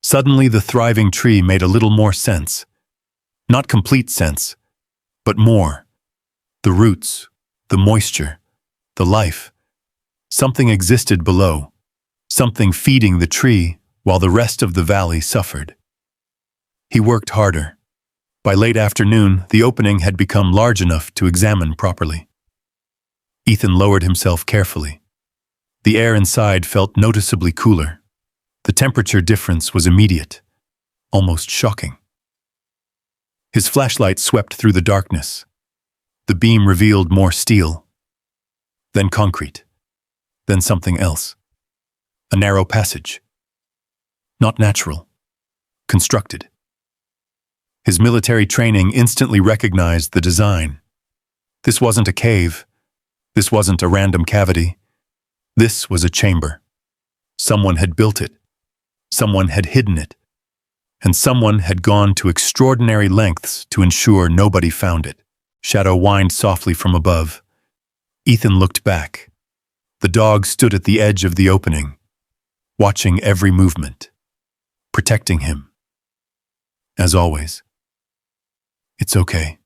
Suddenly the thriving tree made a little more sense. Not complete sense, but more. The roots, the moisture, the life. Something existed below, something feeding the tree while the rest of the valley suffered. He worked harder. By late afternoon, the opening had become large enough to examine properly. Ethan lowered himself carefully. The air inside felt noticeably cooler. The temperature difference was immediate, almost shocking. His flashlight swept through the darkness. The beam revealed more steel, then concrete, then something else. A narrow passage. Not natural. Constructed. His military training instantly recognized the design. This wasn't a cave. This wasn't a random cavity. This was a chamber. Someone had built it. Someone had hidden it. And someone had gone to extraordinary lengths to ensure nobody found it. Shadow whined softly from above. Ethan looked back. The dog stood at the edge of the opening, watching every movement, protecting him. As always. It's okay.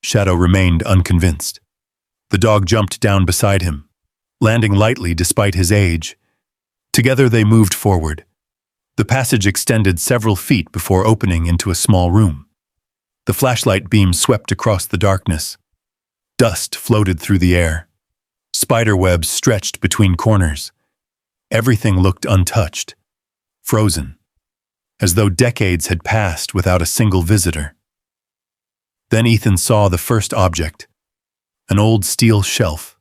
Shadow remained unconvinced. The dog jumped down beside him, landing lightly despite his age. Together they moved forward. The passage extended several feet before opening into a small room. The flashlight beam swept across the darkness. Dust floated through the air. Spider webs stretched between corners. Everything looked untouched, frozen, as though decades had passed without a single visitor. Then Ethan saw the first object, an old steel shelf.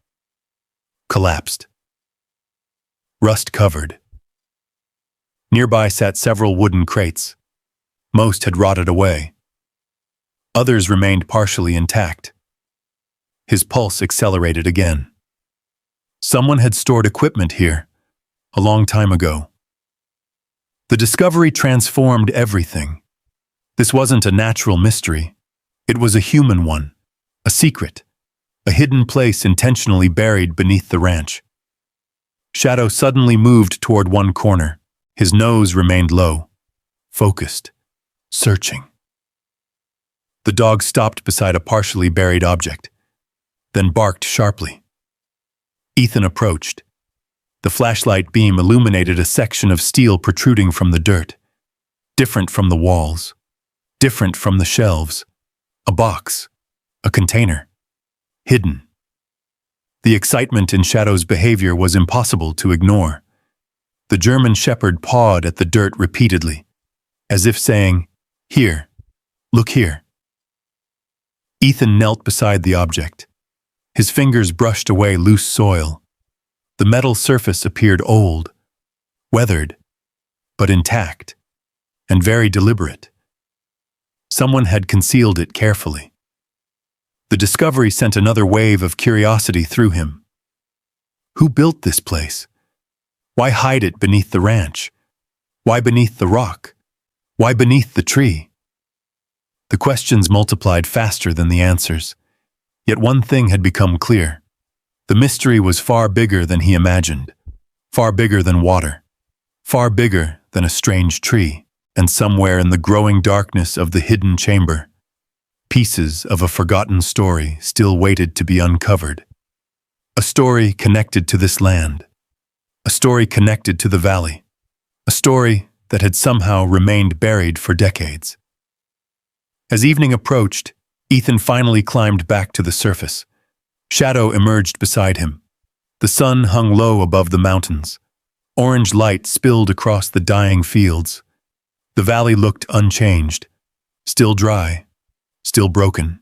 Collapsed. Rust covered. Nearby sat several wooden crates. Most had rotted away. Others remained partially intact. His pulse accelerated again. Someone had stored equipment here, a long time ago. The discovery transformed everything. This wasn't a natural mystery. It was a human one, a secret, a hidden place intentionally buried beneath the ranch. Shadow suddenly moved toward one corner. His nose remained low, focused, searching. The dog stopped beside a partially buried object, then barked sharply. Ethan approached. The flashlight beam illuminated a section of steel protruding from the dirt, different from the walls, different from the shelves, a box, a container, hidden. The excitement in Shadow's behavior was impossible to ignore. The German shepherd pawed at the dirt repeatedly, as if saying, "Here, look here." Ethan knelt beside the object. His fingers brushed away loose soil. The metal surface appeared old, weathered, but intact, and very deliberate. Someone had concealed it carefully. The discovery sent another wave of curiosity through him. Who built this place? Why hide it beneath the ranch? Why beneath the rock? Why beneath the tree? The questions multiplied faster than the answers. Yet one thing had become clear. The mystery was far bigger than he imagined, far bigger than water, far bigger than a strange tree, and somewhere in the growing darkness of the hidden chamber, pieces of a forgotten story still waited to be uncovered. A story connected to this land, a story connected to the valley, a story that had somehow remained buried for decades. As evening approached, Ethan finally climbed back to the surface. Shadow emerged beside him. The sun hung low above the mountains. Orange light spilled across the dying fields. The valley looked unchanged, still dry, still broken,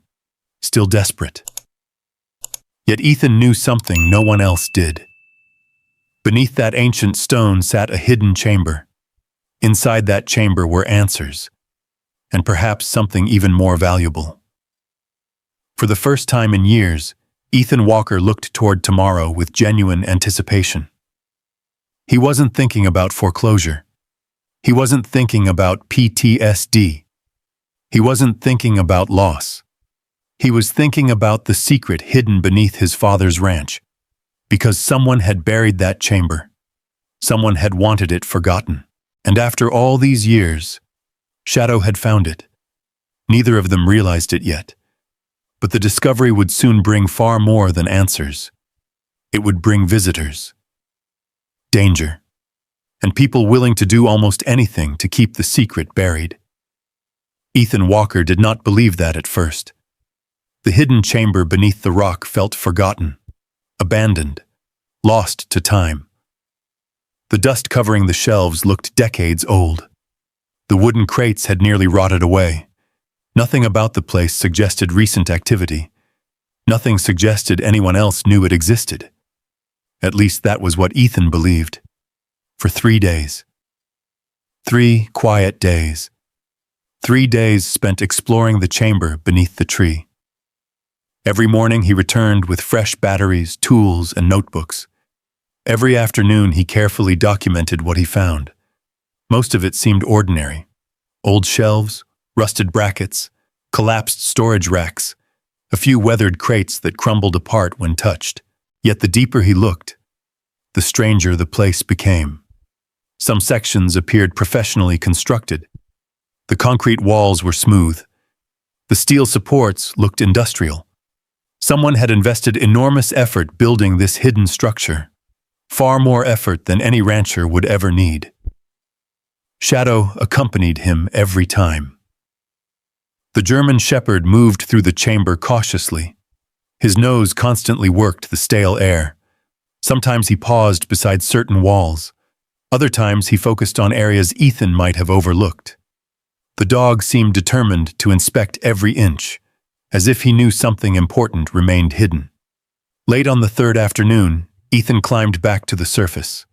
still desperate. Yet Ethan knew something no one else did. Beneath that ancient stone sat a hidden chamber. Inside that chamber were answers, and perhaps something even more valuable. For the first time in years, Ethan Walker looked toward tomorrow with genuine anticipation. He wasn't thinking about foreclosure. He wasn't thinking about PTSD. He wasn't thinking about loss. He was thinking about the secret hidden beneath his father's ranch, because someone had buried that chamber. Someone had wanted it forgotten. And after all these years, Shadow had found it. Neither of them realized it yet. But the discovery would soon bring far more than answers. It would bring visitors, danger, and people willing to do almost anything to keep the secret buried. Ethan Walker did not believe that at first. The hidden chamber beneath the rock felt forgotten, abandoned, lost to time. The dust covering the shelves looked decades old. The wooden crates had nearly rotted away. Nothing about the place suggested recent activity. Nothing suggested anyone else knew it existed. At least that was what Ethan believed. For 3 days. 3 quiet days. 3 days spent exploring the chamber beneath the tree. Every morning he returned with fresh batteries, tools, and notebooks. Every afternoon he carefully documented what he found. Most of it seemed ordinary. Old shelves, rusted brackets, collapsed storage racks, a few weathered crates that crumbled apart when touched. Yet the deeper he looked, the stranger the place became. Some sections appeared professionally constructed. The concrete walls were smooth. The steel supports looked industrial. Someone had invested enormous effort building this hidden structure, far more effort than any rancher would ever need. Shadow accompanied him every time. The German shepherd moved through the chamber cautiously. His nose constantly worked the stale air. Sometimes he paused beside certain walls. Other times he focused on areas Ethan might have overlooked. The dog seemed determined to inspect every inch, as if he knew something important remained hidden. Late on the third afternoon, Ethan climbed back to the surface.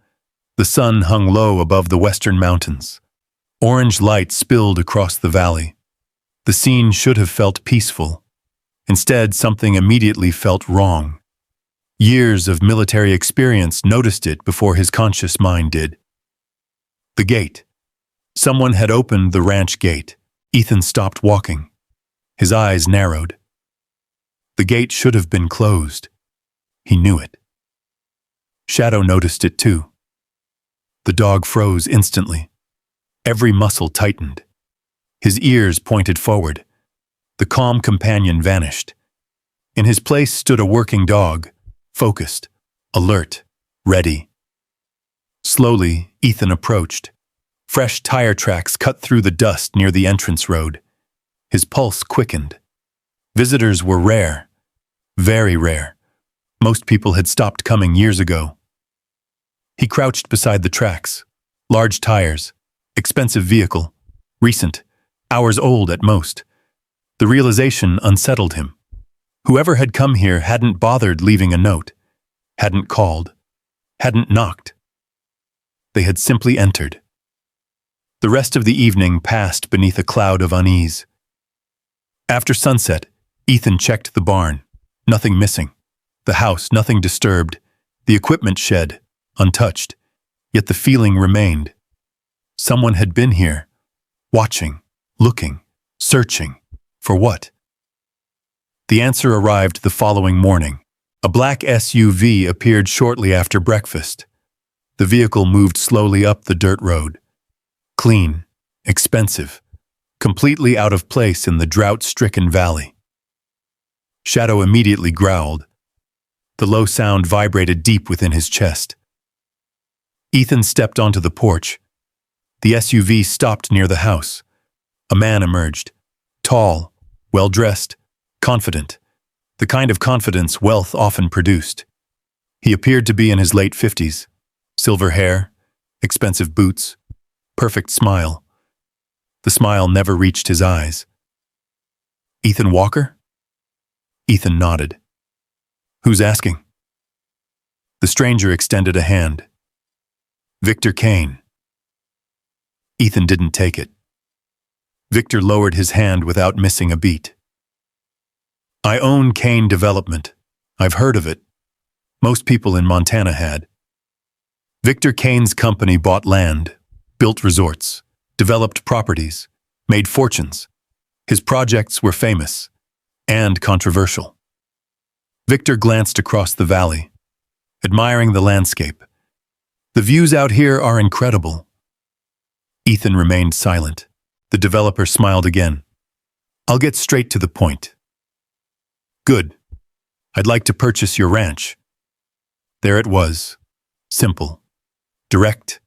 The sun hung low above the western mountains. Orange light spilled across the valley. The scene should have felt peaceful. Instead, something immediately felt wrong. Years of military experience noticed it before his conscious mind did. The gate. Someone had opened the ranch gate. Ethan stopped walking. His eyes narrowed. The gate should have been closed. He knew it. Shadow noticed it too. The dog froze instantly. Every muscle tightened. His ears pointed forward. The calm companion vanished. In his place stood a working dog, focused, alert, ready. Slowly, Ethan approached. Fresh tire tracks cut through the dust near the entrance road. His pulse quickened. Visitors were rare. Very rare. Most people had stopped coming years ago. He crouched beside the tracks. Large tires. Expensive vehicle. Recent. Hours old at most. The realization unsettled him. Whoever had come here hadn't bothered leaving a note. Hadn't called. Hadn't knocked. They had simply entered. The rest of the evening passed beneath a cloud of unease. After sunset, Ethan checked the barn. Nothing missing. The house, nothing disturbed. The equipment shed, untouched. Yet the feeling remained. Someone had been here, watching, looking, searching. For what? The answer arrived the following morning. A black SUV appeared shortly after breakfast. The vehicle moved slowly up the dirt road. Clean, expensive, completely out of place in the drought-stricken valley. Shadow immediately growled. The low sound vibrated deep within his chest. Ethan stepped onto the porch. The SUV stopped near the house. A man emerged. Tall, well-dressed, confident. The kind of confidence wealth often produced. He appeared to be in his late 50s. Silver hair, expensive boots, perfect smile. The smile never reached his eyes. Ethan Walker? Ethan nodded. Who's asking? The stranger extended a hand. Victor Kane. Ethan didn't take it. Victor lowered his hand without missing a beat. I own Kane Development. I've heard of it. Most people in Montana had. Victor Kane's company bought land, built resorts, developed properties, made fortunes. His projects were famous and controversial. Victor glanced across the valley, admiring the landscape. The views out here are incredible. Ethan remained silent. The developer smiled again. I'll get straight to the point. Good. I'd like to purchase your ranch. There it was. Simple. Direct.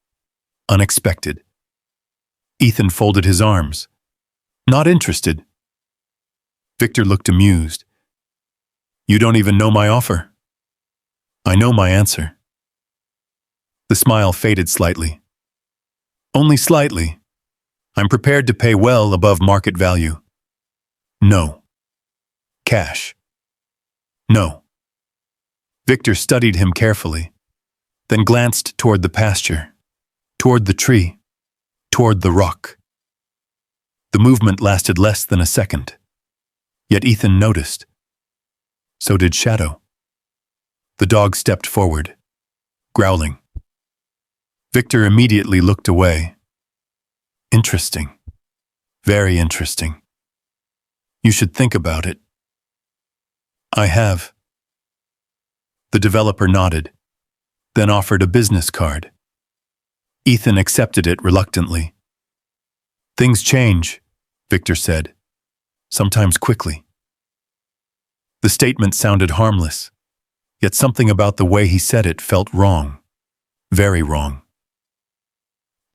Unexpected. Ethan folded his arms. Not interested. Victor looked amused. You don't even know my offer. I know my answer. The smile faded slightly. Only slightly. I'm prepared to pay well above market value. No. Cash. No. Victor studied him carefully, then glanced toward the pasture, toward the tree, toward the rock. The movement lasted less than a second, yet Ethan noticed. So did Shadow. The dog stepped forward, growling. Victor immediately looked away. Interesting. Very interesting. You should think about it. I have. The developer nodded, then offered a business card. Ethan accepted it reluctantly. Things change, Victor said, sometimes quickly. The statement sounded harmless, yet something about the way he said it felt wrong, very wrong.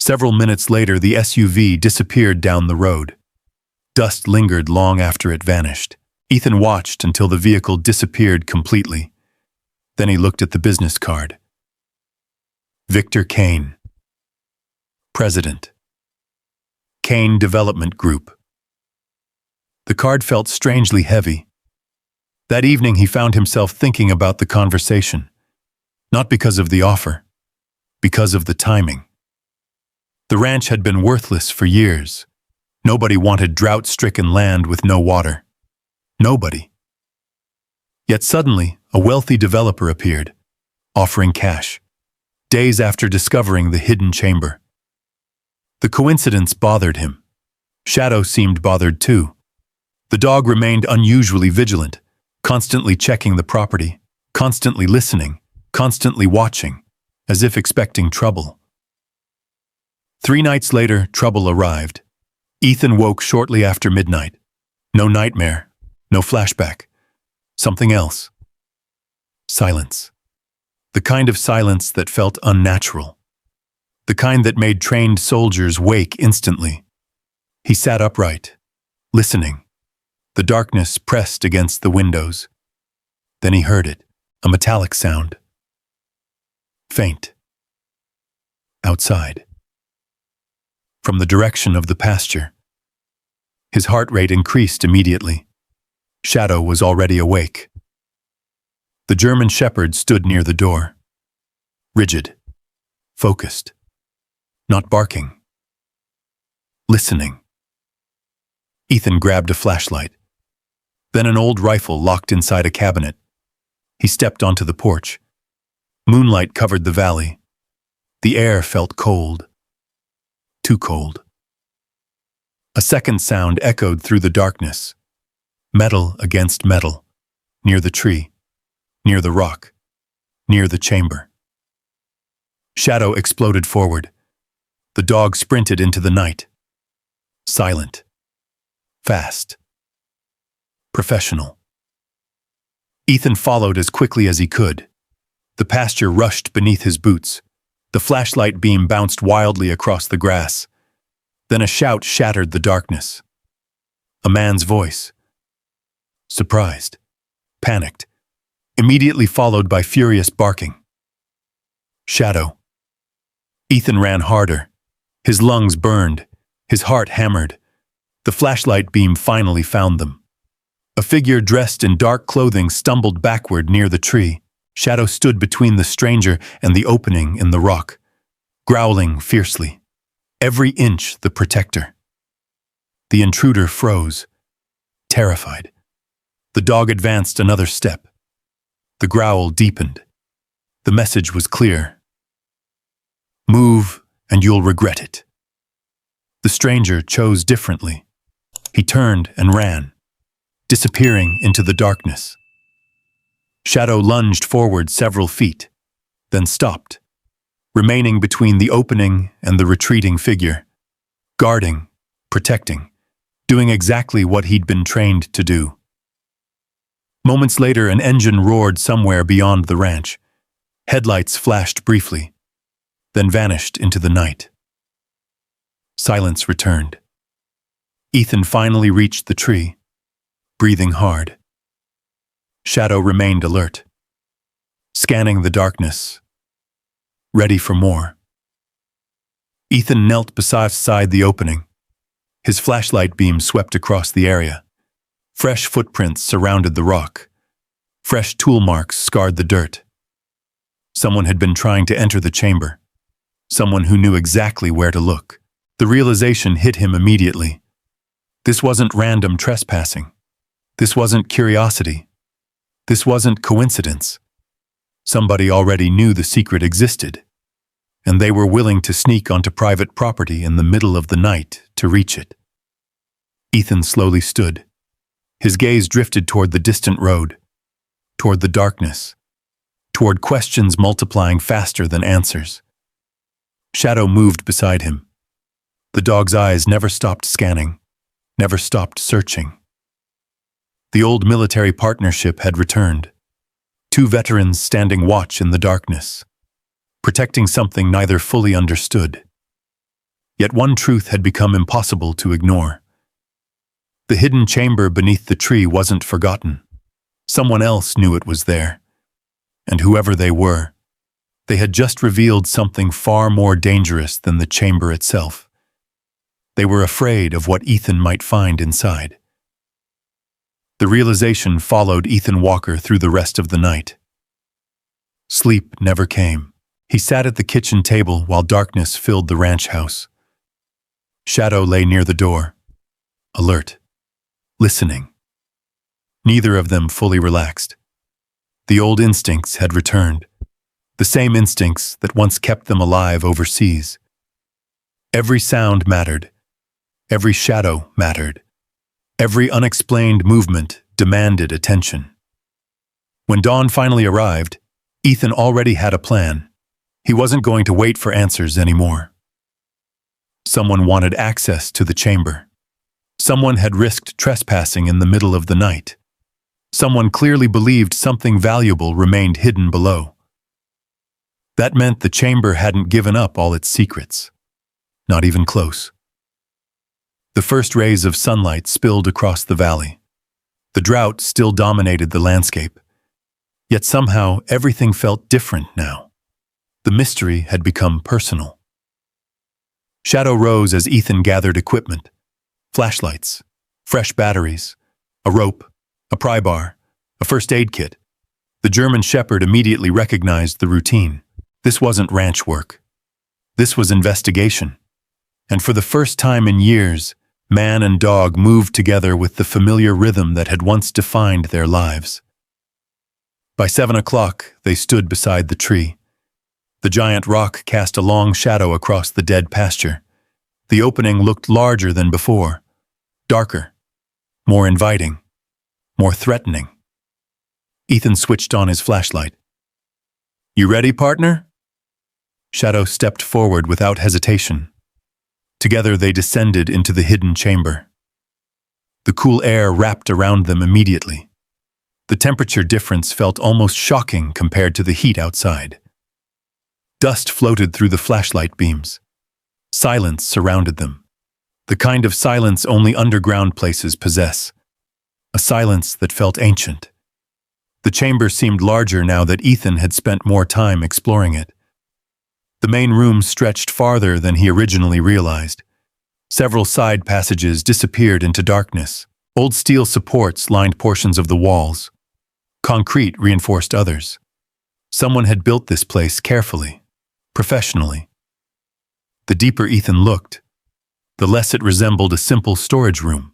Several minutes later, the SUV disappeared down the road. Dust lingered long after it vanished. Ethan watched until the vehicle disappeared completely. Then he looked at the business card. Victor Kane. President. Kane Development Group. The card felt strangely heavy. That evening he found himself thinking about the conversation. Not because of the offer, because of the timing. The ranch had been worthless for years. Nobody wanted drought-stricken land with no water. Nobody. Yet suddenly, a wealthy developer appeared, offering cash, days after discovering the hidden chamber. The coincidence bothered him. Shadow seemed bothered too. The dog remained unusually vigilant, constantly checking the property, constantly listening, constantly watching, as if expecting trouble. 3 nights later, trouble arrived. Ethan woke shortly after midnight. No nightmare, no flashback. Something else. Silence. The kind of silence that felt unnatural. The kind that made trained soldiers wake instantly. He sat upright, listening. The darkness pressed against the windows. Then he heard it, a metallic sound. Faint. Outside. From the direction of the pasture. His heart rate increased immediately. Shadow was already awake. The German shepherd stood near the door. Rigid. Focused. Not barking. Listening. Ethan grabbed a flashlight. Then an old rifle locked inside a cabinet. He stepped onto the porch. Moonlight covered the valley. The air felt cold. Too cold. A second sound echoed through the darkness. Metal against metal. Near the tree. Near the rock. Near the chamber. Shadow exploded forward. The dog sprinted into the night. Silent. Fast. Professional. Ethan followed as quickly as he could. The pasture rushed beneath his boots. The flashlight beam bounced wildly across the grass. Then a shout shattered the darkness. A man's voice. Surprised. Panicked. Immediately followed by furious barking. Shadow. Ethan ran harder. His lungs burned. His heart hammered. The flashlight beam finally found them. A figure dressed in dark clothing stumbled backward near the tree. Shadow stood between the stranger and the opening in the rock, growling fiercely. Every inch the protector. The intruder froze, terrified. The dog advanced another step. The growl deepened. The message was clear. Move, and you'll regret it. The stranger chose differently. He turned and ran, disappearing into the darkness. Shadow lunged forward several feet, then stopped, remaining between the opening and the retreating figure, guarding, protecting, doing exactly what he'd been trained to do. Moments later, an engine roared somewhere beyond the ranch. Headlights flashed briefly, then vanished into the night. Silence returned. Ethan finally reached the tree, breathing hard. Shadow remained alert, scanning the darkness, ready for more. Ethan knelt beside the opening. His flashlight beam swept across the area. Fresh footprints surrounded the rock. Fresh tool marks scarred the dirt. Someone had been trying to enter the chamber. Someone who knew exactly where to look. The realization hit him immediately. This wasn't random trespassing. This wasn't curiosity. This wasn't coincidence. Somebody already knew the secret existed, and they were willing to sneak onto private property in the middle of the night to reach it. Ethan slowly stood. His gaze drifted toward the distant road, toward the darkness, toward questions multiplying faster than answers. Shadow moved beside him. The dog's eyes never stopped scanning, never stopped searching. The old military partnership had returned. Two veterans standing watch in the darkness, protecting something neither fully understood. Yet one truth had become impossible to ignore. The hidden chamber beneath the tree wasn't forgotten. Someone else knew it was there. And whoever they were, they had just revealed something far more dangerous than the chamber itself. They were afraid of what Ethan might find inside. The realization followed Ethan Walker through the rest of the night. Sleep never came. He sat at the kitchen table while darkness filled the ranch house. Shadow lay near the door, alert, listening. Neither of them fully relaxed. The old instincts had returned, the same instincts that once kept them alive overseas. Every sound mattered. Every shadow mattered. Every unexplained movement demanded attention. When dawn finally arrived, Ethan already had a plan. He wasn't going to wait for answers anymore. Someone wanted access to the chamber. Someone had risked trespassing in the middle of the night. Someone clearly believed something valuable remained hidden below. That meant the chamber hadn't given up all its secrets. Not even close. The first rays of sunlight spilled across the valley. The drought still dominated the landscape. Yet somehow everything felt different now. The mystery had become personal. Shadow rose as Ethan gathered equipment. Flashlights, fresh batteries, a rope, a pry bar, a first aid kit. The German Shepherd immediately recognized the routine. This wasn't ranch work. This was investigation. And for the first time in years, man and dog moved together with the familiar rhythm that had once defined their lives. By 7 o'clock, they stood beside the tree. The giant rock cast a long shadow across the dead pasture. The opening looked larger than before, darker, more inviting, more threatening. Ethan switched on his flashlight. "You ready, partner?" Shadow stepped forward without hesitation. Together they descended into the hidden chamber. The cool air wrapped around them immediately. The temperature difference felt almost shocking compared to the heat outside. Dust floated through the flashlight beams. Silence surrounded them. The kind of silence only underground places possess. A silence that felt ancient. The chamber seemed larger now that Ethan had spent more time exploring it. The main room stretched farther than he originally realized. Several side passages disappeared into darkness. Old steel supports lined portions of the walls. Concrete reinforced others. Someone had built this place carefully, professionally. The deeper Ethan looked, the less it resembled a simple storage room.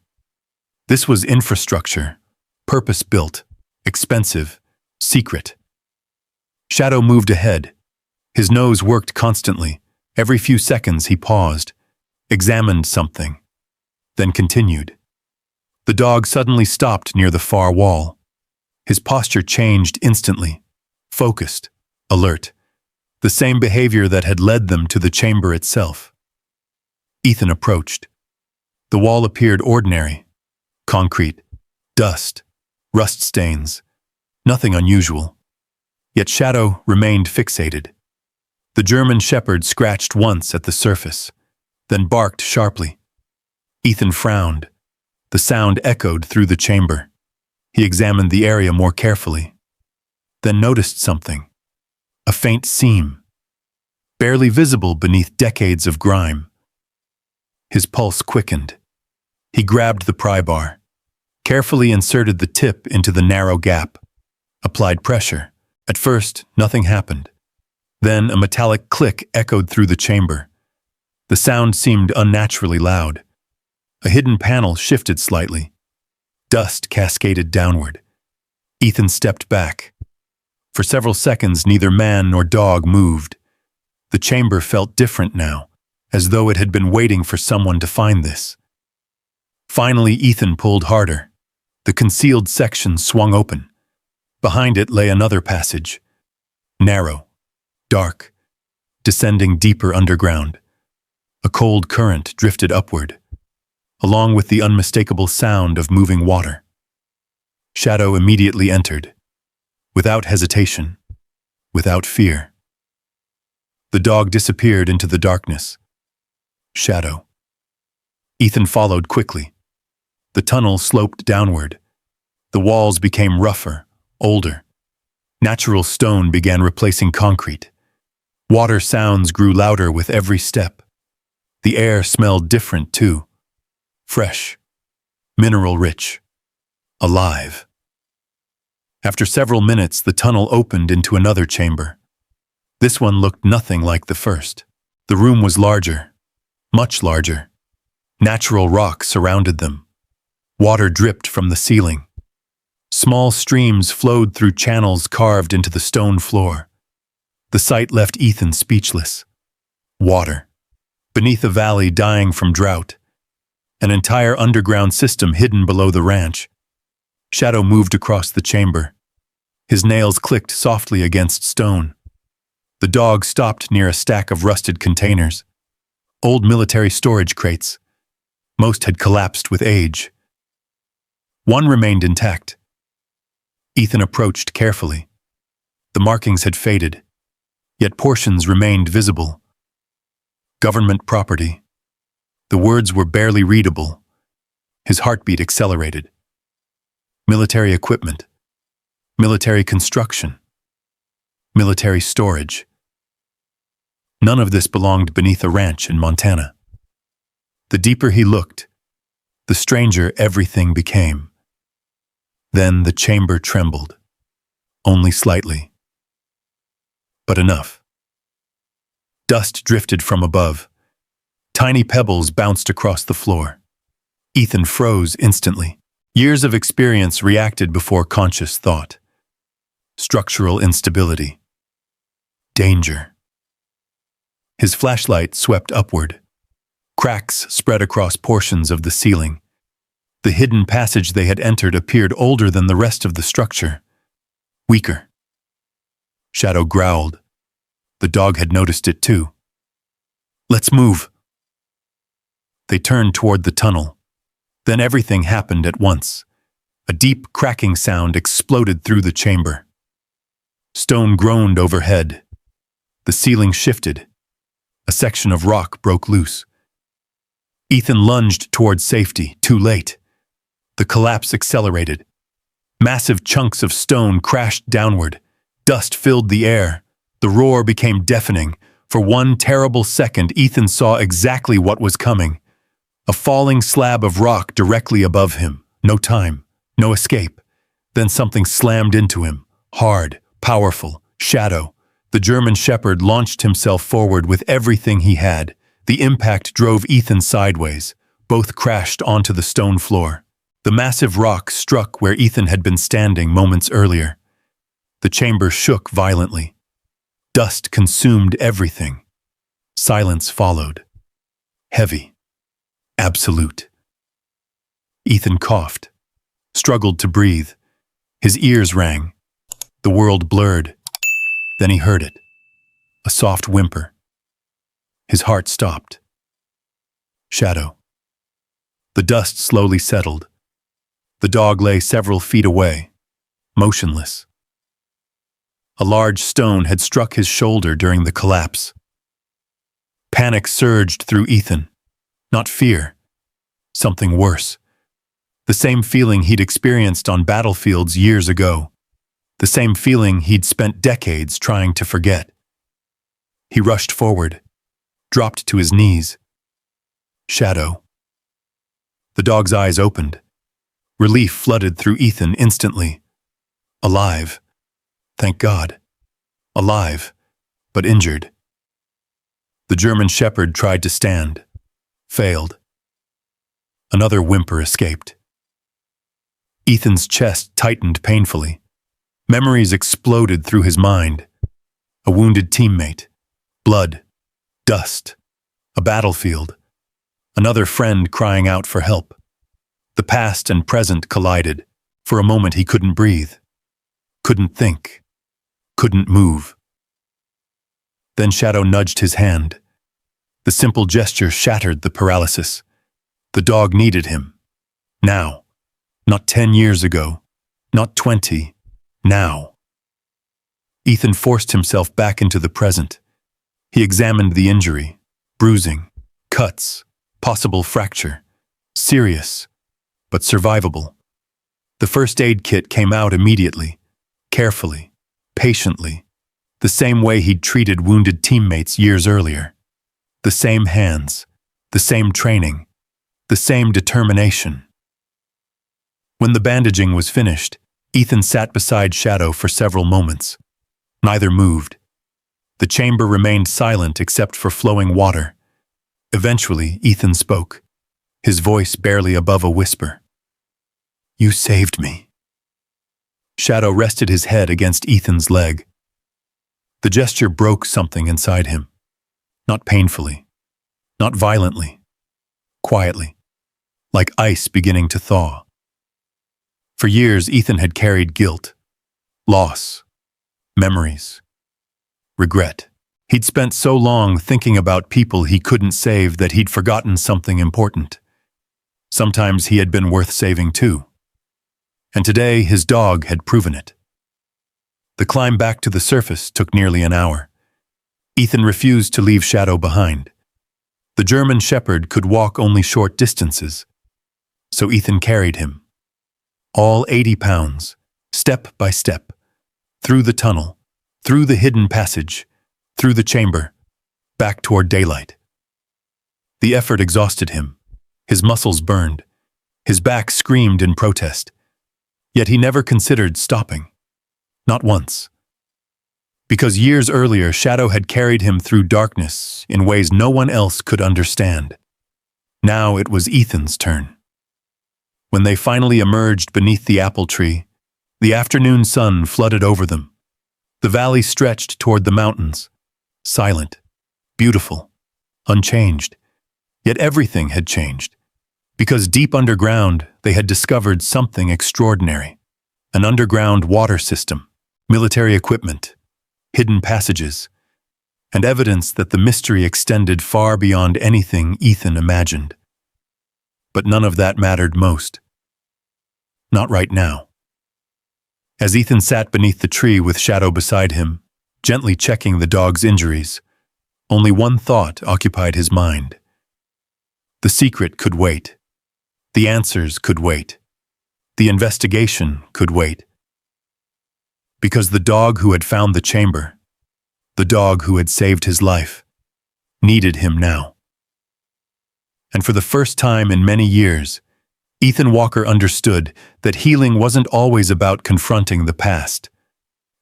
This was infrastructure, Purpose-built, expensive, secret. Shadow moved ahead. His nose worked constantly. Every few seconds he paused, examined something, then continued. The dog suddenly stopped near the far wall. His posture changed instantly, focused, alert, the same behavior that had led them to the chamber itself. Ethan approached. The wall appeared ordinary. Concrete, dust, rust stains, nothing unusual. Yet Shadow remained fixated. The German shepherd scratched once at the surface, then barked sharply. Ethan frowned. The sound echoed through the chamber. He examined the area more carefully, then noticed something. A faint seam, barely visible beneath decades of grime. His pulse quickened. He grabbed the pry bar, carefully inserted the tip into the narrow gap, applied pressure. At first, nothing happened. Then a metallic click echoed through the chamber. The sound seemed unnaturally loud. A hidden panel shifted slightly. Dust cascaded downward. Ethan stepped back. For several seconds, neither man nor dog moved. The chamber felt different now, as though it had been waiting for someone to find this. Finally, Ethan pulled harder. The concealed section swung open. Behind it lay another passage. Narrow, dark, descending deeper underground. A cold current drifted upward, along with the unmistakable sound of moving water. Shadow immediately entered, without hesitation, without fear. The dog disappeared into the darkness. Shadow. Ethan followed quickly. The tunnel sloped downward. The walls became rougher, older. Natural stone began replacing concrete. Water sounds grew louder with every step. The air smelled different too. Fresh, mineral-rich, alive. After several minutes, the tunnel opened into another chamber. This one looked nothing like the first. The room was larger, much larger. Natural rock surrounded them. Water dripped from the ceiling. Small streams flowed through channels carved into the stone floor. The sight left Ethan speechless. Water. Beneath a valley dying from drought. An entire underground system hidden below the ranch. Shadow moved across the chamber. His nails clicked softly against stone. The dog stopped near a stack of rusted containers. Old military storage crates. Most had collapsed with age. One remained intact. Ethan approached carefully. The markings had faded, yet portions remained visible. Government property. The words were barely readable. His heartbeat accelerated. Military equipment. Military construction. Military storage. None of this belonged beneath a ranch in Montana. The deeper he looked, the stranger everything became. Then the chamber trembled, only slightly. But enough. Dust drifted from above. Tiny pebbles bounced across the floor. Ethan froze instantly. Years of experience reacted before conscious thought. Structural instability. Danger. His flashlight swept upward. Cracks spread across portions of the ceiling. The hidden passage they had entered appeared older than the rest of the structure. Weaker. Shadow growled. The dog had noticed it too. "Let's move." They turned toward the tunnel. Then everything happened at once. A deep cracking sound exploded through the chamber. Stone groaned overhead. The ceiling shifted. A section of rock broke loose. Ethan lunged toward safety, too late. The collapse accelerated. Massive chunks of stone crashed downward. Dust filled the air. The roar became deafening. For one terrible second, Ethan saw exactly what was coming. A falling slab of rock directly above him. No time, no escape. Then something slammed into him. Hard, powerful, Shadow. The German shepherd launched himself forward with everything he had. The impact drove Ethan sideways. Both crashed onto the stone floor. The massive rock struck where Ethan had been standing moments earlier. The chamber shook violently. Dust consumed everything. Silence followed. Heavy. Absolute. Ethan coughed, struggled to breathe. His ears rang. The world blurred. Then he heard it. A soft whimper. His heart stopped. Shadow. The dust slowly settled. The dog lay several feet away, motionless. A large stone had struck his shoulder during the collapse. Panic surged through Ethan. Not fear. Something worse. The same feeling he'd experienced on battlefields years ago. The same feeling he'd spent decades trying to forget. He rushed forward, dropped to his knees. Shadow. The dog's eyes opened. Relief flooded through Ethan instantly. Alive. Thank God. Alive, but injured. The German shepherd tried to stand. Failed. Another whimper escaped. Ethan's chest tightened painfully. Memories exploded through his mind. A wounded teammate. Blood. Dust. A battlefield. Another friend crying out for help. The past and present collided. For a moment he couldn't breathe. Couldn't think. Couldn't move. Then Shadow nudged his hand. The simple gesture shattered the paralysis. The dog needed him. Now. Not 10 years ago. Not 20. Now. Ethan forced himself back into the present. He examined the injury. Bruising. Cuts. Possible fracture. Serious, but survivable. The first aid kit came out immediately. Carefully. Patiently. The same way he'd treated wounded teammates years earlier. The same hands. The same training. The same determination. When the bandaging was finished, Ethan sat beside Shadow for several moments. Neither moved. The chamber remained silent except for flowing water. Eventually, Ethan spoke, his voice barely above a whisper. "You saved me." Shadow rested his head against Ethan's leg. The gesture broke something inside him. Not painfully. Not violently. Quietly. Like ice beginning to thaw. For years, Ethan had carried guilt, loss, memories, regret. He'd spent so long thinking about people he couldn't save that he'd forgotten something important. Sometimes he had been worth saving too. And today, his dog had proven it. The climb back to the surface took nearly an hour. Ethan refused to leave Shadow behind. The German shepherd could walk only short distances, so Ethan carried him. All 80 pounds, step by step, through the tunnel, through the hidden passage, through the chamber, back toward daylight. The effort exhausted him. His muscles burned. His back screamed in protest. Yet he never considered stopping. Not once. Because years earlier, Shadow had carried him through darkness in ways no one else could understand. Now it was Ethan's turn. When they finally emerged beneath the apple tree, the afternoon sun flooded over them. The valley stretched toward the mountains, silent, beautiful, unchanged. Yet everything had changed, because deep underground they had discovered something extraordinary. An underground water system, military equipment, hidden passages, and evidence that the mystery extended far beyond anything Ethan imagined. But none of that mattered most. Not right now. As Ethan sat beneath the tree with Shadow beside him, gently checking the dog's injuries, only one thought occupied his mind. The secret could wait. The answers could wait. The investigation could wait. Because the dog who had found the chamber, the dog who had saved his life, needed him now. And for the first time in many years, Ethan Walker understood that healing wasn't always about confronting the past.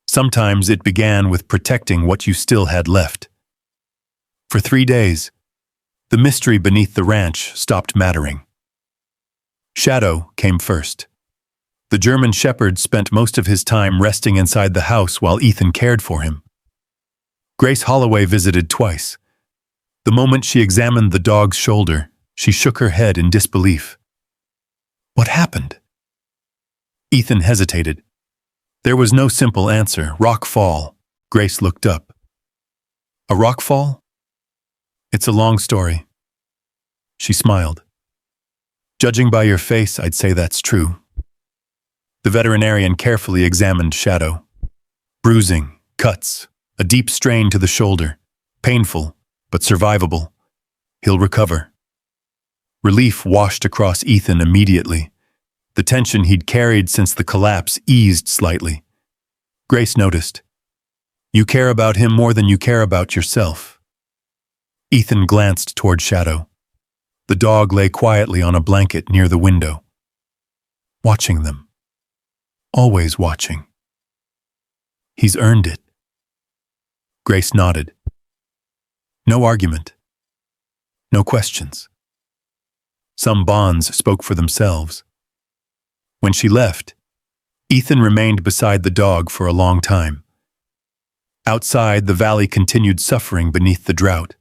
Sometimes it began with protecting what you still had left. For 3 days, the mystery beneath the ranch stopped mattering. Shadow came first. The German Shepherd spent most of his time resting inside the house while Ethan cared for him. Grace Holloway visited twice. The moment she examined the dog's shoulder, she shook her head in disbelief. What happened? Ethan hesitated. There was no simple answer. Rock fall. Grace looked up. A rock fall? It's a long story. She smiled. Judging by your face, I'd say that's true. The veterinarian carefully examined Shadow. Bruising, cuts, a deep strain to the shoulder. Painful, but survivable. He'll recover. Relief washed across Ethan immediately. The tension he'd carried since the collapse eased slightly. Grace noticed. You care about him more than you care about yourself. Ethan glanced toward Shadow. The dog lay quietly on a blanket near the window. Watching them. Always watching. He's earned it. Grace nodded. No argument. No questions. Some bonds spoke for themselves. When she left, Ethan remained beside the dog for a long time. Outside, the valley continued suffering beneath the drought.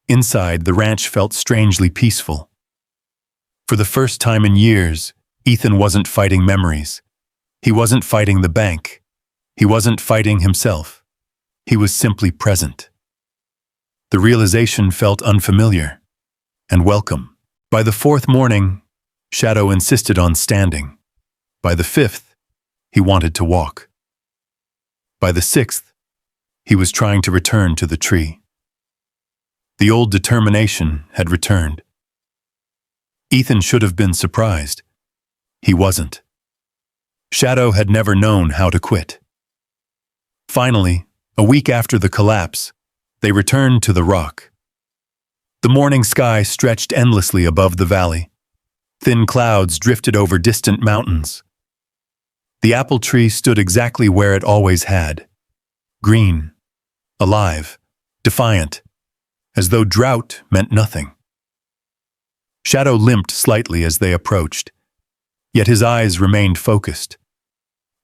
Inside, the ranch felt strangely peaceful. For the first time in years, Ethan wasn't fighting memories. He wasn't fighting the bank. He wasn't fighting himself. He was simply present. The realization felt unfamiliar and welcome. By the fourth morning, Shadow insisted on standing. By the fifth, he wanted to walk. By the sixth, he was trying to return to the tree. The old determination had returned. Ethan should have been surprised. He wasn't. Shadow had never known how to quit. Finally, a week after the collapse, they returned to the rock. The morning sky stretched endlessly above the valley. Thin clouds drifted over distant mountains. The apple tree stood exactly where it always had. Green, alive, defiant, as though drought meant nothing. Shadow limped slightly as they approached, yet his eyes remained focused.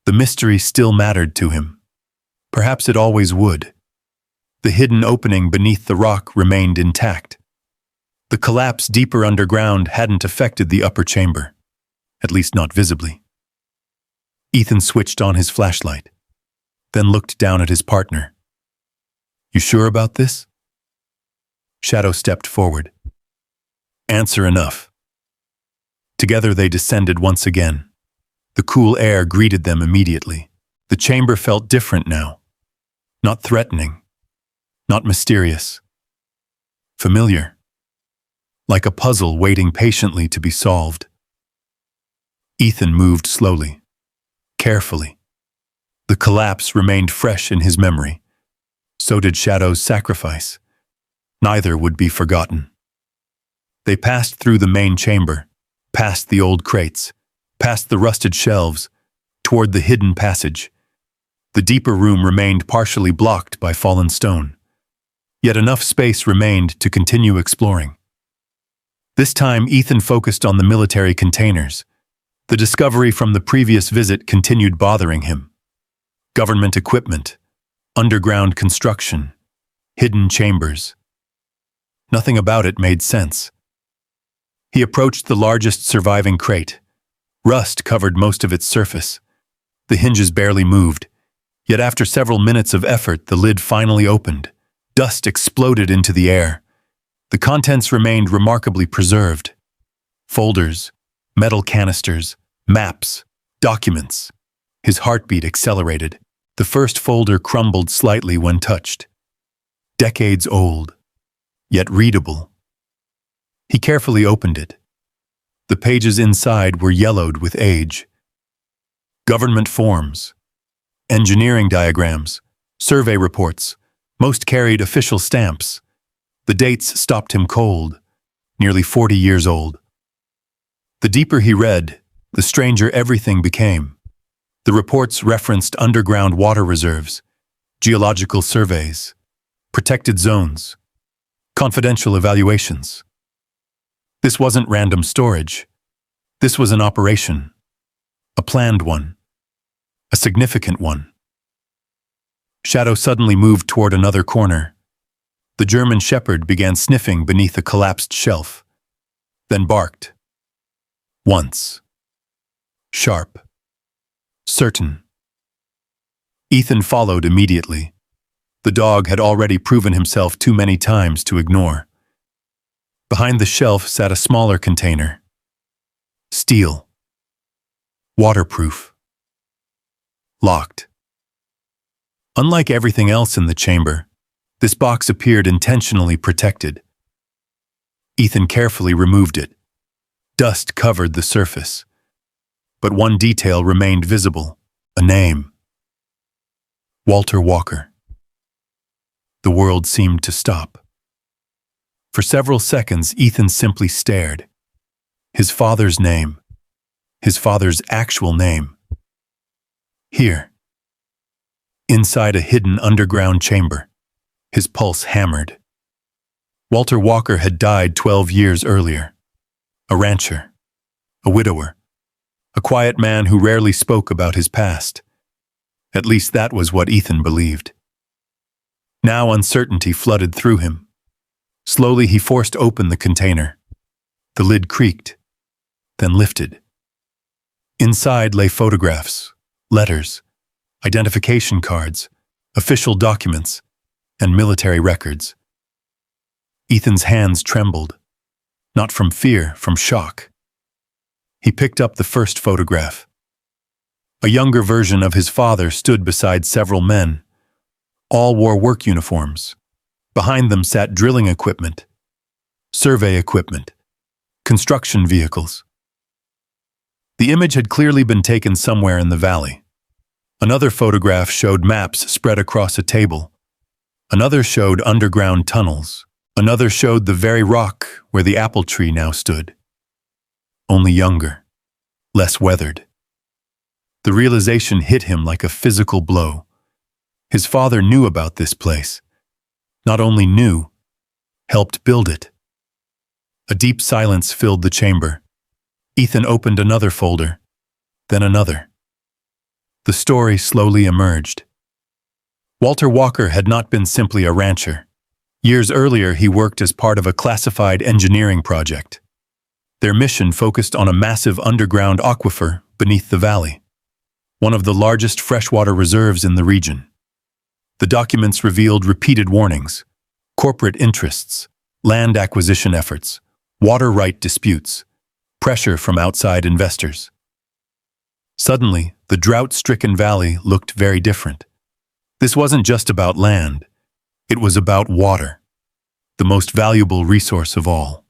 The mystery still mattered to him. Perhaps it always would. The hidden opening beneath the rock remained intact. The collapse deeper underground hadn't affected the upper chamber, at least not visibly. Ethan switched on his flashlight, then looked down at his partner. You sure about this? Shadow stepped forward. Answer enough. Together they descended once again. The cool air greeted them immediately. The chamber felt different now. Not threatening. Not mysterious. Familiar. Like a puzzle waiting patiently to be solved. Ethan moved slowly, carefully. The collapse remained fresh in his memory. So did Shadow's sacrifice. Neither would be forgotten. They passed through the main chamber, past the old crates, past the rusted shelves, toward the hidden passage. The deeper room remained partially blocked by fallen stone. Yet enough space remained to continue exploring. This time, Ethan focused on the military containers. The discovery from the previous visit continued bothering him. Government equipment, underground construction, hidden chambers. Nothing about it made sense. He approached the largest surviving crate. Rust covered most of its surface. The hinges barely moved. Yet after several minutes of effort, the lid finally opened. Dust exploded into the air. The contents remained remarkably preserved. Folders, metal canisters, maps, documents. His heartbeat accelerated. The first folder crumbled slightly when touched. Decades old, yet readable. He carefully opened it. The pages inside were yellowed with age. Government forms, engineering diagrams, survey reports, most carried official stamps. The dates stopped him cold, nearly 40 years old. The deeper he read, the stranger everything became. The reports referenced underground water reserves, geological surveys, protected zones, confidential evaluations. This wasn't random storage. This was an operation, a planned one, a significant one. Shadow suddenly moved toward another corner. The German shepherd began sniffing beneath a collapsed shelf, then barked. Once. Sharp. Certain. Ethan followed immediately. The dog had already proven himself too many times to ignore. Behind the shelf sat a smaller container. Steel. Waterproof. Locked. Unlike everything else in the chamber, this box appeared intentionally protected. Ethan carefully removed it. Dust covered the surface. But one detail remained visible, a name. Walter Walker. The world seemed to stop. For several seconds, Ethan simply stared. His father's name. His father's actual name. Here. Inside a hidden underground chamber. His pulse hammered. Walter Walker had died 12 years earlier. A rancher. A widower. A quiet man who rarely spoke about his past. At least that was what Ethan believed. Now uncertainty flooded through him. Slowly he forced open the container. The lid creaked, then lifted. Inside lay photographs, letters, identification cards, official documents, and military records. Ethan's hands trembled, not from fear, from shock. He picked up the first photograph. A younger version of his father stood beside several men. All wore work uniforms. Behind them sat drilling equipment, survey equipment, construction vehicles. The image had clearly been taken somewhere in the valley. Another photograph showed maps spread across a table. Another showed underground tunnels. Another showed the very rock where the apple tree now stood. Only younger, less weathered. The realization hit him like a physical blow. His father knew about this place. Not only knew, helped build it. A deep silence filled the chamber. Ethan opened another folder, then another. The story slowly emerged. Walter Walker had not been simply a rancher. Years earlier, he worked as part of a classified engineering project. Their mission focused on a massive underground aquifer beneath the valley, one of the largest freshwater reserves in the region. The documents revealed repeated warnings, corporate interests, land acquisition efforts, water right disputes, pressure from outside investors. Suddenly, the drought-stricken valley looked very different. This wasn't just about land. It was about water, the most valuable resource of all.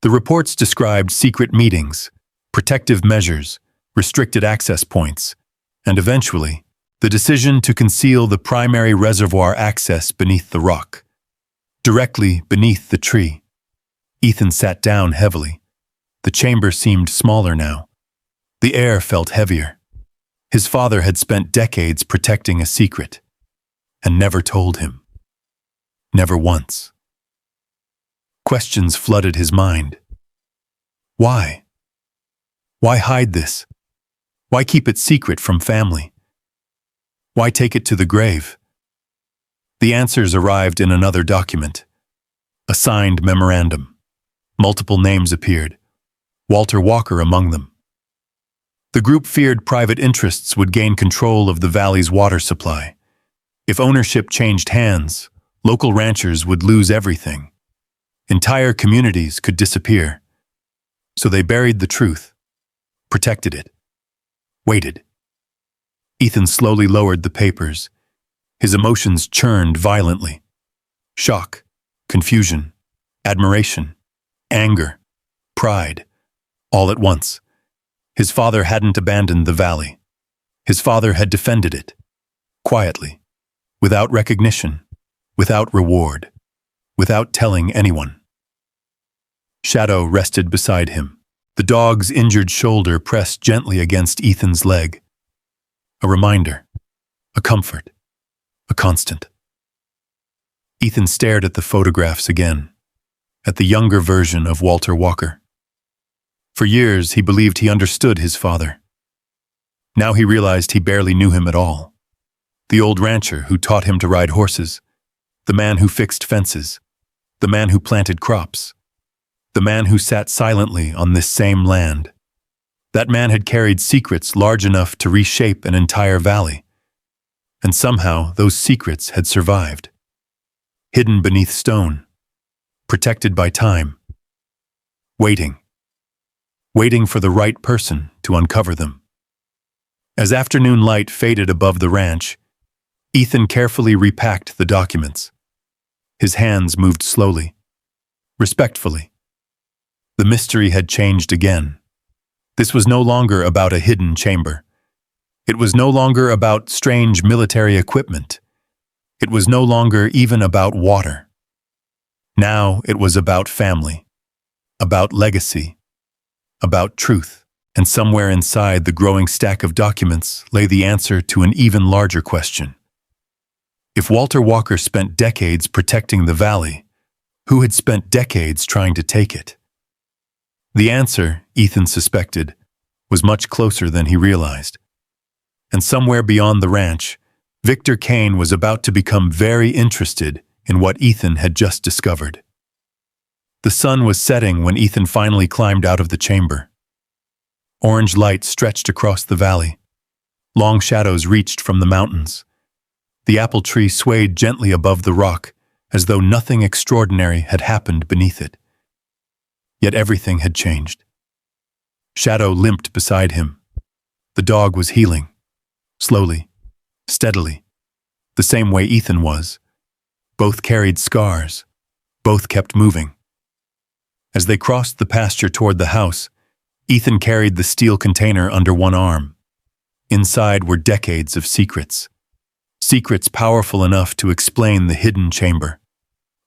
The reports described secret meetings, protective measures, restricted access points, and eventually, the decision to conceal the primary reservoir access beneath the rock, directly beneath the tree. Ethan sat down heavily. The chamber seemed smaller now. The air felt heavier. His father had spent decades protecting a secret, and never told him. Never once. Questions flooded his mind. Why? Why hide this? Why keep it secret from family? Why take it to the grave? The answers arrived in another document. A signed memorandum. Multiple names appeared, Walter Walker among them. The group feared private interests would gain control of the valley's water supply. If ownership changed hands, local ranchers would lose everything. Entire communities could disappear. So they buried the truth, protected it, waited. Ethan slowly lowered the papers. His emotions churned violently. Shock, confusion, admiration, anger, pride, all at once. His father hadn't abandoned the valley. His father had defended it, quietly, without recognition, without reward, without telling anyone. Shadow rested beside him. The dog's injured shoulder pressed gently against Ethan's leg. A reminder, a comfort, a constant. Ethan stared at the photographs again, at the younger version of Walter Walker. For years, he believed he understood his father. Now he realized he barely knew him at all. The old rancher who taught him to ride horses, the man who fixed fences, the man who planted crops, the man who sat silently on this same land. That man had carried secrets large enough to reshape an entire valley. And somehow those secrets had survived. Hidden beneath stone, protected by time, waiting for the right person to uncover them. As afternoon light faded above the ranch, Ethan carefully repacked the documents. His hands moved slowly, respectfully. The mystery had changed again. This was no longer about a hidden chamber. It was no longer about strange military equipment. It was no longer even about water. Now it was about family, about legacy, about truth. And somewhere inside the growing stack of documents lay the answer to an even larger question. If Walter Walker spent decades protecting the valley, who had spent decades trying to take it? The answer, Ethan suspected, was much closer than he realized. And somewhere beyond the ranch, Victor Kane was about to become very interested in what Ethan had just discovered. The sun was setting when Ethan finally climbed out of the chamber. Orange light stretched across the valley. Long shadows reached from the mountains. The apple tree swayed gently above the rock, as though nothing extraordinary had happened beneath it. Yet everything had changed. Shadow limped beside him. The dog was healing, slowly, steadily, the same way Ethan was. Both carried scars. Both kept moving. As they crossed the pasture toward the house, Ethan carried the steel container under one arm. Inside were decades of secrets. Secrets powerful enough to explain the hidden chamber.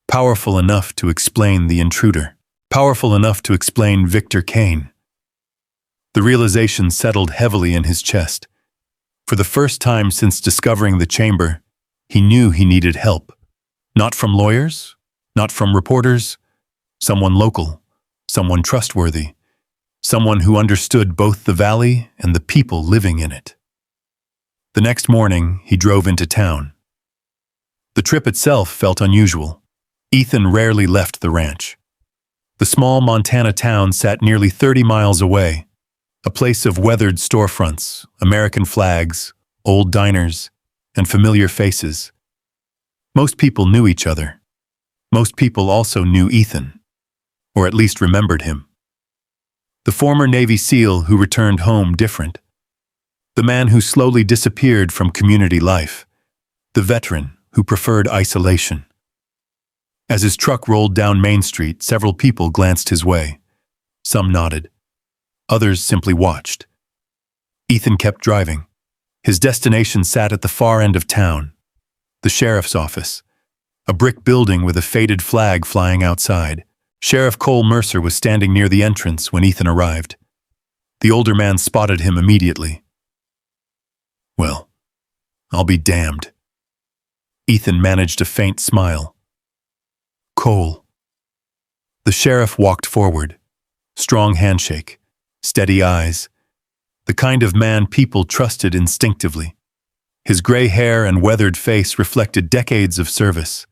Powerful enough to explain the intruder. Powerful enough to explain Victor Kane. The realization settled heavily in his chest. For the first time since discovering the chamber, he knew he needed help. Not from lawyers, not from reporters, someone local, someone trustworthy. Someone who understood both the valley and the people living in it. The next morning, he drove into town. The trip itself felt unusual. Ethan rarely left the ranch. The small Montana town sat nearly 30 miles away, a place of weathered storefronts, American flags, old diners, and familiar faces. Most people knew each other. Most people also knew Ethan, or at least remembered him. The former Navy SEAL who returned home different. The man who slowly disappeared from community life. The veteran who preferred isolation. As his truck rolled down Main Street, several people glanced his way. Some nodded. Others simply watched. Ethan kept driving. His destination sat at the far end of town. The sheriff's office. A brick building with a faded flag flying outside. Sheriff Cole Mercer was standing near the entrance when Ethan arrived. The older man spotted him immediately. Well, I'll be damned. Ethan managed a faint smile. Cole. The sheriff walked forward. Strong handshake, steady eyes. The kind of man people trusted instinctively. His gray hair and weathered face reflected decades of service.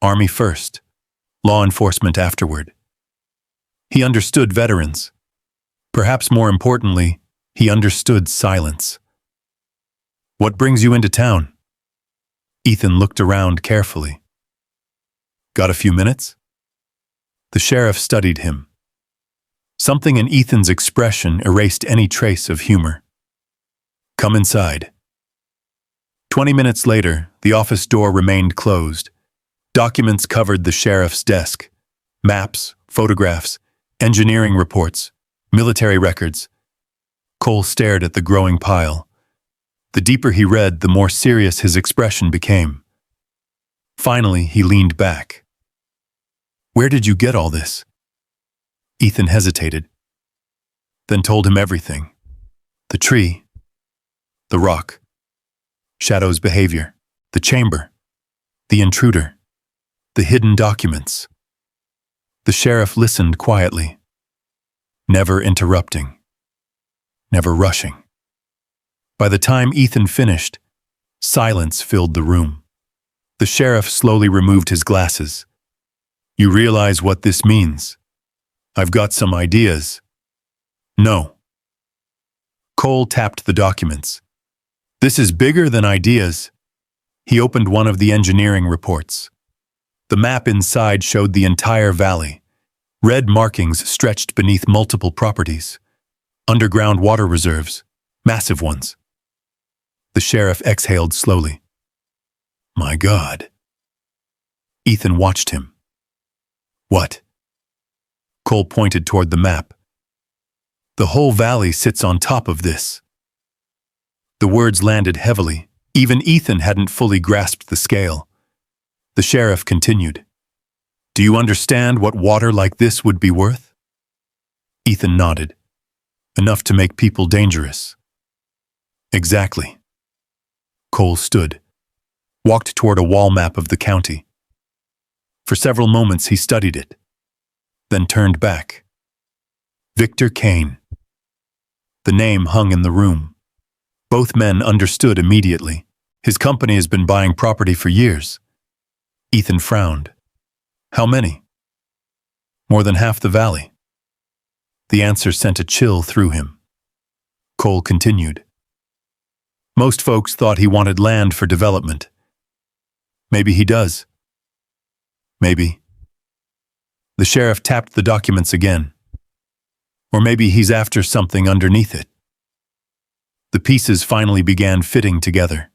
Army first. Law enforcement afterward. He understood veterans. Perhaps more importantly, he understood silence. What brings you into town? Ethan looked around carefully. Got a few minutes? The sheriff studied him. Something in Ethan's expression erased any trace of humor. Come inside. 20 minutes later, the office door remained closed. Documents covered the sheriff's desk. Maps, photographs, engineering reports, military records. Cole stared at the growing pile. The deeper he read, the more serious his expression became. Finally, he leaned back. Where did you get all this? Ethan hesitated, then told him everything. The tree, the rock, Shadow's behavior, the chamber, the intruder, the hidden documents. The sheriff listened quietly. never interrupting, never rushing. By the time Ethan finished, silence filled the room. The sheriff slowly removed his glasses. "You realize what this means? I've got some ideas." "No." Cole tapped the documents. "This is bigger than ideas." He opened one of the engineering reports. The map inside showed the entire valley. Red markings stretched beneath multiple properties. Underground water reserves, massive ones. The sheriff exhaled slowly. "My God." Ethan watched him. "What?" Cole pointed toward the map. "The whole valley sits on top of this." The words landed heavily. Even Ethan hadn't fully grasped the scale. The sheriff continued. "Do you understand what water like this would be worth?" Ethan nodded. "Enough to make people dangerous." "Exactly." Cole stood, walked toward a wall map of the county. For several moments he studied it, then turned back. Victor Kane. The name hung in the room. Both men understood immediately. His company has been buying property for years. Ethan frowned. "How many?" "More than half the valley." The answer sent a chill through him. Cole continued. "Most folks thought he wanted land for development. Maybe he does. Maybe." The sheriff tapped the documents again. "Or maybe he's after something underneath it." The pieces finally began fitting together.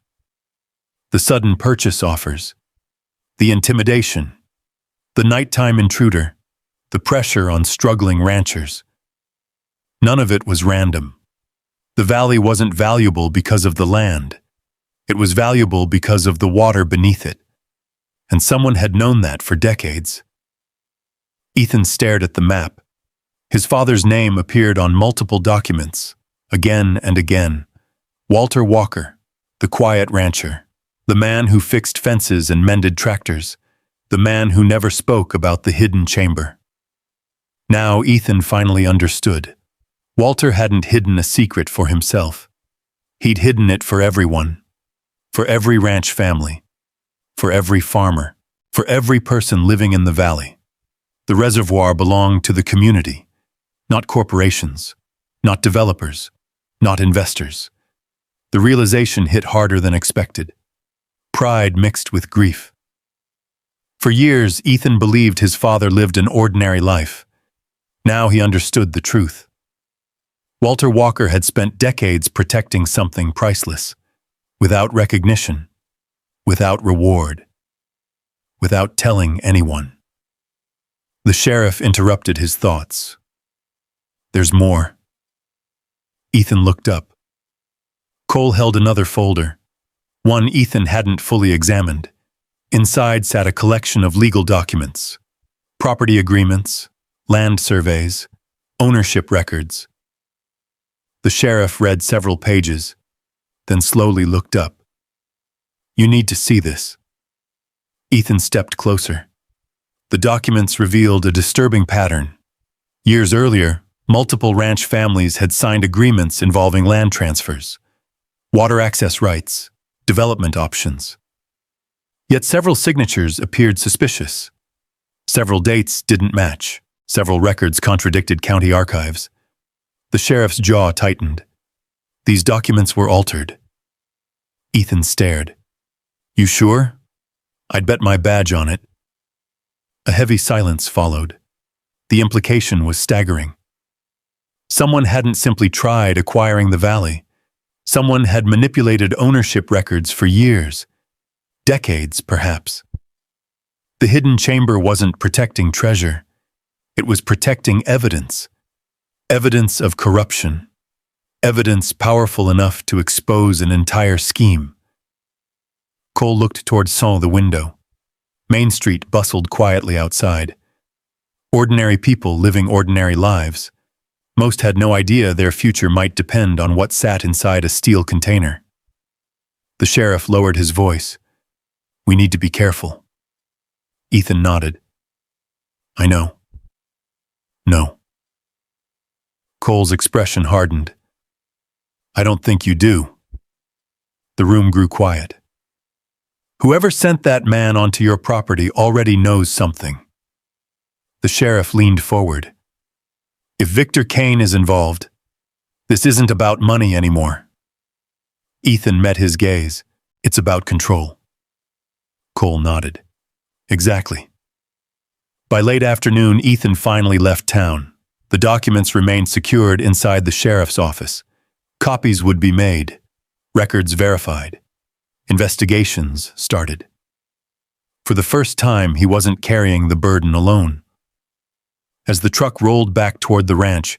The sudden purchase offers, the intimidation, the nighttime intruder, the pressure on struggling ranchers. None of it was random. The valley wasn't valuable because of the land. It was valuable because of the water beneath it. And someone had known that for decades. Ethan stared at the map. His father's name appeared on multiple documents, again and again. Walter Walker, the quiet rancher, the man who fixed fences and mended tractors, the man who never spoke about the hidden chamber. Now Ethan finally understood. Walter hadn't hidden a secret for himself. He'd hidden it for everyone, for every ranch family, for every farmer, for every person living in the valley. The reservoir belonged to the community, not corporations, not developers, not investors. The realization hit harder than expected. Pride mixed with grief. For years, Ethan believed his father lived an ordinary life. Now he understood the truth. Walter Walker had spent decades protecting something priceless, without recognition, without reward, without telling anyone. The sheriff interrupted his thoughts. "There's more." Ethan looked up. Cole held another folder, one Ethan hadn't fully examined. Inside sat a collection of legal documents, property agreements, land surveys, ownership records. The sheriff read several pages, then slowly looked up. "You need to see this." Ethan stepped closer. The documents revealed a disturbing pattern. Years earlier, multiple ranch families had signed agreements involving land transfers, water access rights, development options. Yet several signatures appeared suspicious. Several dates didn't match. Several records contradicted county archives. The sheriff's jaw tightened. These documents were altered. Ethan stared. "You sure? I'd bet my badge on it." A heavy silence followed. The implication was staggering. Someone hadn't simply tried acquiring the valley. Someone had manipulated ownership records for years. Decades, perhaps. The hidden chamber wasn't protecting treasure. It was protecting evidence. Evidence of corruption. Evidence powerful enough to expose an entire scheme. Cole looked toward the window. Main Street bustled quietly outside. Ordinary people living ordinary lives. Most had no idea their future might depend on what sat inside a steel container. The sheriff lowered his voice. "We need to be careful." Ethan nodded. "I know." "No." Cole's expression hardened. I don't think you do. The room grew quiet. Whoever sent that man onto your property already knows something. The sheriff leaned forward. If Victor Kane is involved, this isn't about money anymore. Ethan met his gaze. It's about control. Cole nodded. Exactly. By late afternoon, Ethan finally left town. The documents remained secured inside the sheriff's office. Copies would be made, records verified. Investigations started. For the first time, he wasn't carrying the burden alone. As the truck rolled back toward the ranch,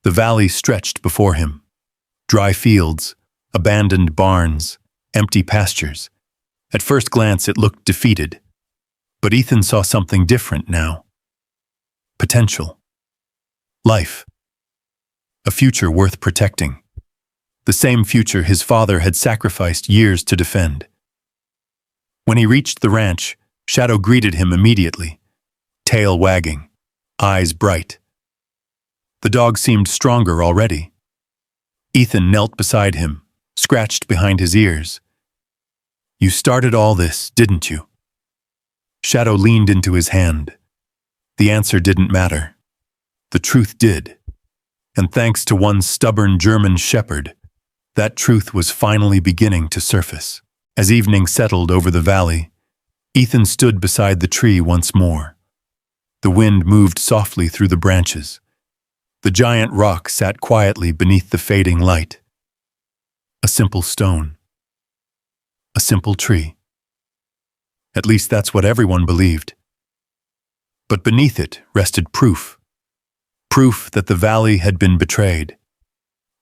the valley stretched before him. Dry fields, abandoned barns, empty pastures. At first glance, it looked defeated. But Ethan saw something different now. Potential. Life. A future worth protecting. The same future his father had sacrificed years to defend. When he reached the ranch, Shadow greeted him immediately, tail wagging, eyes bright. The dog seemed stronger already. Ethan knelt beside him, scratched behind his ears. You started all this, didn't you? Shadow leaned into his hand. The answer didn't matter. The truth did. And thanks to one stubborn German shepherd, that truth was finally beginning to surface. As evening settled over the valley, Ethan stood beside the tree once more. The wind moved softly through the branches. The giant rock sat quietly beneath the fading light. A simple stone. A simple tree. At least that's what everyone believed. But beneath it rested proof. Proof that the valley had been betrayed.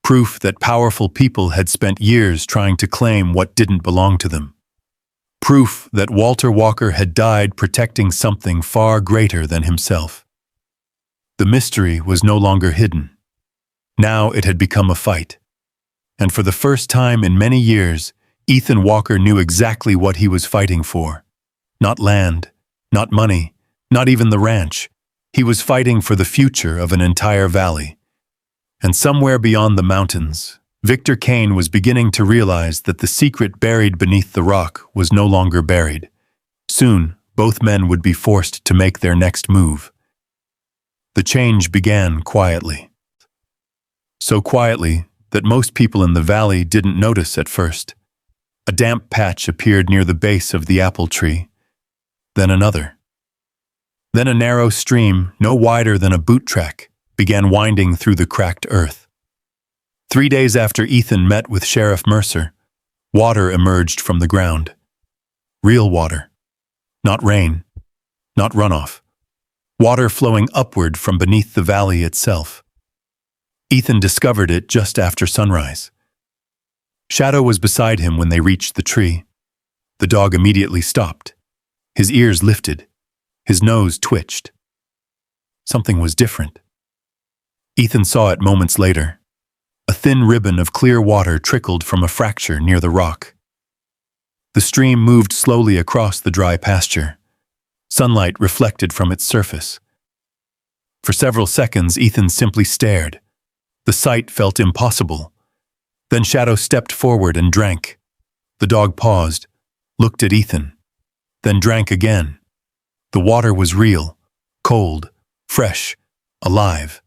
Proof that powerful people had spent years trying to claim what didn't belong to them. Proof that Walter Walker had died protecting something far greater than himself. The mystery was no longer hidden. Now it had become a fight. And for the first time in many years, Ethan Walker knew exactly what he was fighting for. Not land, not money, not even the ranch. He was fighting for the future of an entire valley. And somewhere beyond the mountains, Victor Kane was beginning to realize that the secret buried beneath the rock was no longer buried. Soon, both men would be forced to make their next move. The change began quietly. So quietly that most people in the valley didn't notice at first. A damp patch appeared near the base of the apple tree. Then another. Then a narrow stream, no wider than a boot track, began winding through the cracked earth. 3 days after Ethan met with Sheriff Mercer, water emerged from the ground. Real water. Not rain. Not runoff. Water flowing upward from beneath the valley itself. Ethan discovered it just after sunrise. Shadow was beside him when they reached the tree. The dog immediately stopped. His ears lifted. His nose twitched. Something was different. Ethan saw it moments later. A thin ribbon of clear water trickled from a fracture near the rock. The stream moved slowly across the dry pasture. Sunlight reflected from its surface. For several seconds, Ethan simply stared. The sight felt impossible. Then Shadow stepped forward and drank. The dog paused, looked at Ethan, then drank again. The water was real, cold, fresh, alive.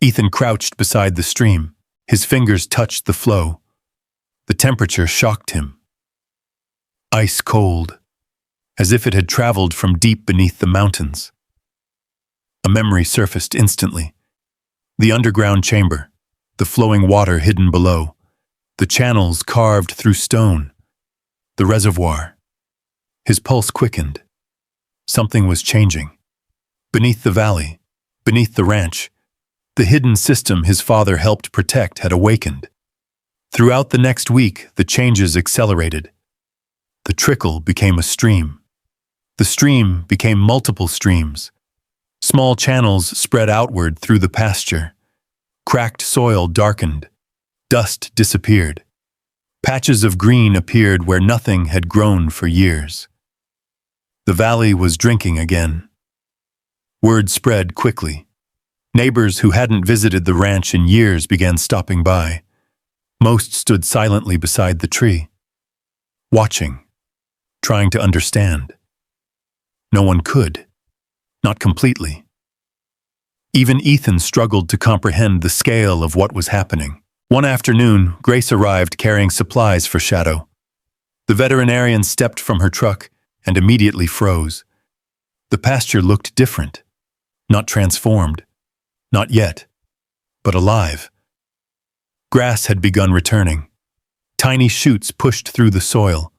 Ethan crouched beside the stream. His fingers touched the flow. The temperature shocked him. Ice cold, as if it had traveled from deep beneath the mountains. A memory surfaced instantly. The underground chamber, the flowing water hidden below, the channels carved through stone, the reservoir. His pulse quickened. Something was changing. Beneath the valley, beneath the ranch, the hidden system his father helped protect had awakened. Throughout the next week, the changes accelerated. The trickle became a stream. The stream became multiple streams. Small channels spread outward through the pasture. Cracked soil darkened. Dust disappeared. Patches of green appeared where nothing had grown for years. The valley was drinking again. Word spread quickly. Neighbors who hadn't visited the ranch in years began stopping by. Most stood silently beside the tree, watching, trying to understand. No one could, not completely. Even Ethan struggled to comprehend the scale of what was happening. One afternoon, Grace arrived carrying supplies for Shadow. The veterinarian stepped from her truck and immediately froze. The pasture looked different, not transformed, not yet, but alive. Grass had begun returning. Tiny shoots pushed through the soil.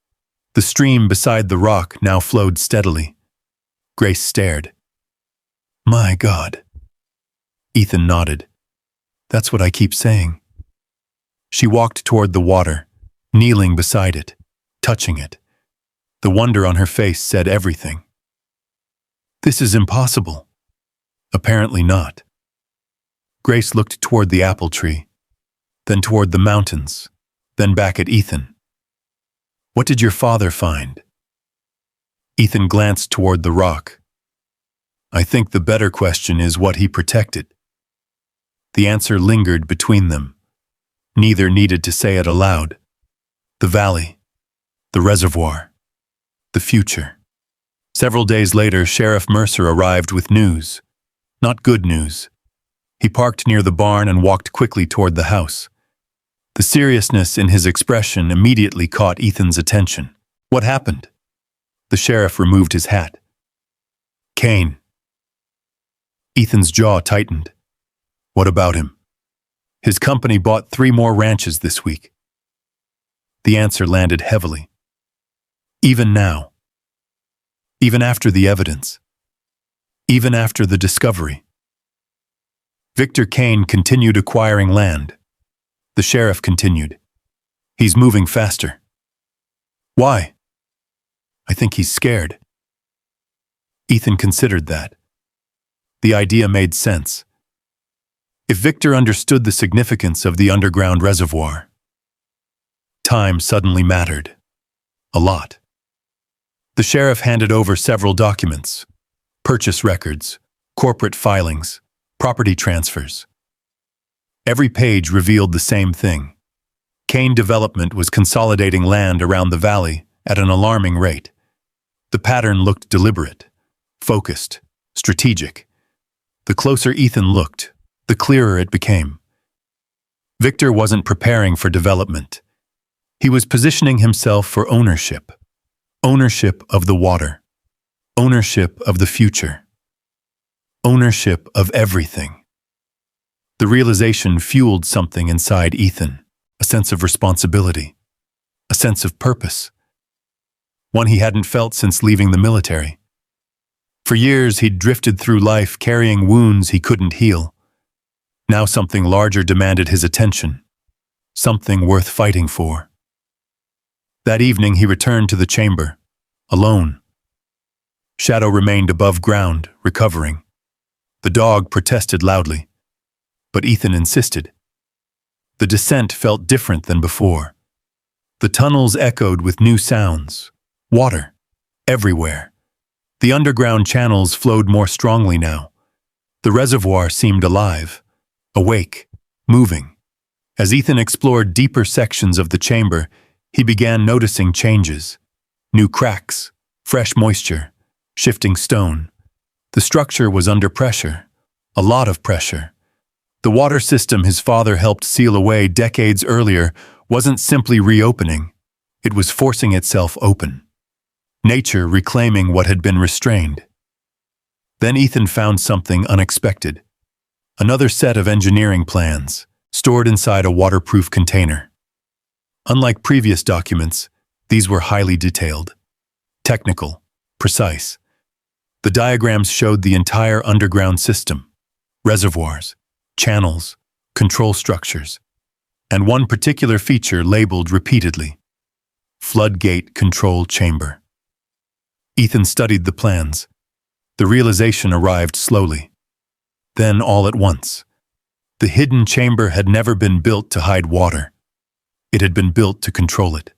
The stream beside the rock now flowed steadily. Grace stared. "My God." Ethan nodded. "That's what I keep saying." She walked toward the water, kneeling beside it, touching it. The wonder on her face said everything. "This is impossible." Apparently not. Grace looked toward the apple tree, then toward the mountains, then back at Ethan. "What did your father find?" Ethan glanced toward the rock. "I think the better question is what he protected." The answer lingered between them. Neither needed to say it aloud. The valley, the reservoir, the future. Several days later, Sheriff Mercer arrived with news. Not good news. He parked near the barn and walked quickly toward the house. The seriousness in his expression immediately caught Ethan's attention. "What happened?" The sheriff removed his hat. "Kane." Ethan's jaw tightened. "What about him?" "His company bought 3 more ranches this week." The answer landed heavily. Even now. Even after the evidence. Even after the discovery. Victor Kane continued acquiring land. The sheriff continued. "He's moving faster." "Why?" "I think he's scared." Ethan considered that. The idea made sense. If Victor understood the significance of the underground reservoir, time suddenly mattered. A lot. The sheriff handed over several documents: purchase records, corporate filings, property transfers. Every page revealed the same thing. Kane Development was consolidating land around the valley at an alarming rate. The pattern looked deliberate, focused, strategic. The closer Ethan looked, the clearer it became. Victor wasn't preparing for development. He was positioning himself for ownership. Ownership of the water. Ownership of the future. Ownership of everything. The realization fueled something inside Ethan, a sense of responsibility, a sense of purpose, one he hadn't felt since leaving the military. For years, he'd drifted through life carrying wounds he couldn't heal. Now something larger demanded his attention, something worth fighting for. That evening, he returned to the chamber, alone. Shadow remained above ground, recovering. The dog protested loudly, but Ethan insisted. The descent felt different than before. The tunnels echoed with new sounds, water, everywhere. The underground channels flowed more strongly now. The reservoir seemed alive, awake, moving. As Ethan explored deeper sections of the chamber, he began noticing changes. New cracks, fresh moisture, shifting stone. The structure was under pressure, a lot of pressure. The water system his father helped seal away decades earlier wasn't simply reopening, it was forcing itself open. Nature reclaiming what had been restrained. Then Ethan found something unexpected. Another set of engineering plans, stored inside a waterproof container. Unlike previous documents, these were highly detailed, technical, precise. The diagrams showed the entire underground system, reservoirs, channels, control structures, and one particular feature labeled repeatedly: floodgate control chamber. Ethan studied the plans. The realization arrived slowly. Then all at once. The hidden chamber had never been built to hide water. It had been built to control it.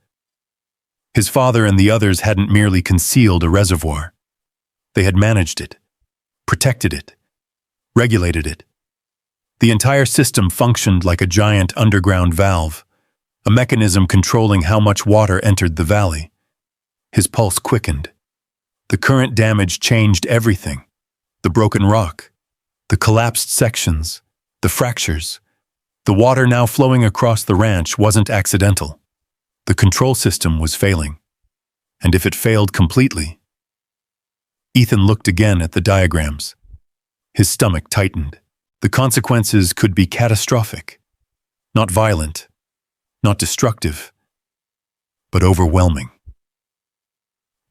His father and the others hadn't merely concealed a reservoir. They had managed it, protected it, regulated it. The entire system functioned like a giant underground valve, a mechanism controlling how much water entered the valley. His pulse quickened. The current damage changed everything. The broken rock, the collapsed sections, the fractures. The water now flowing across the ranch wasn't accidental. The control system was failing. And if it failed completely... Ethan looked again at the diagrams. His stomach tightened. The consequences could be catastrophic. Not violent, not destructive, but overwhelming.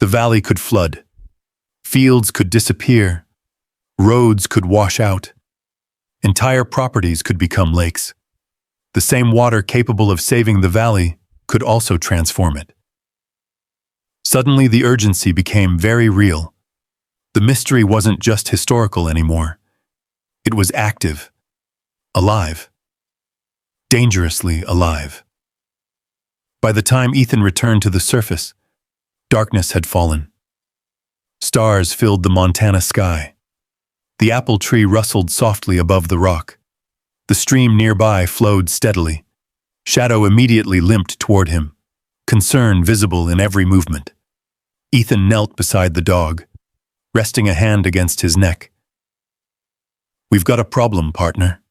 The valley could flood. Fields could disappear. Roads could wash out. Entire properties could become lakes. The same water capable of saving the valley could also transform it. Suddenly, the urgency became very real. The mystery wasn't just historical anymore. It was active, alive, dangerously alive. By the time Ethan returned to the surface, darkness had fallen. Stars filled the Montana sky. The apple tree rustled softly above the rock. The stream nearby flowed steadily. Shadow immediately limped toward him, concern visible in every movement. Ethan knelt beside the dog, resting a hand against his neck. "We've got a problem, partner."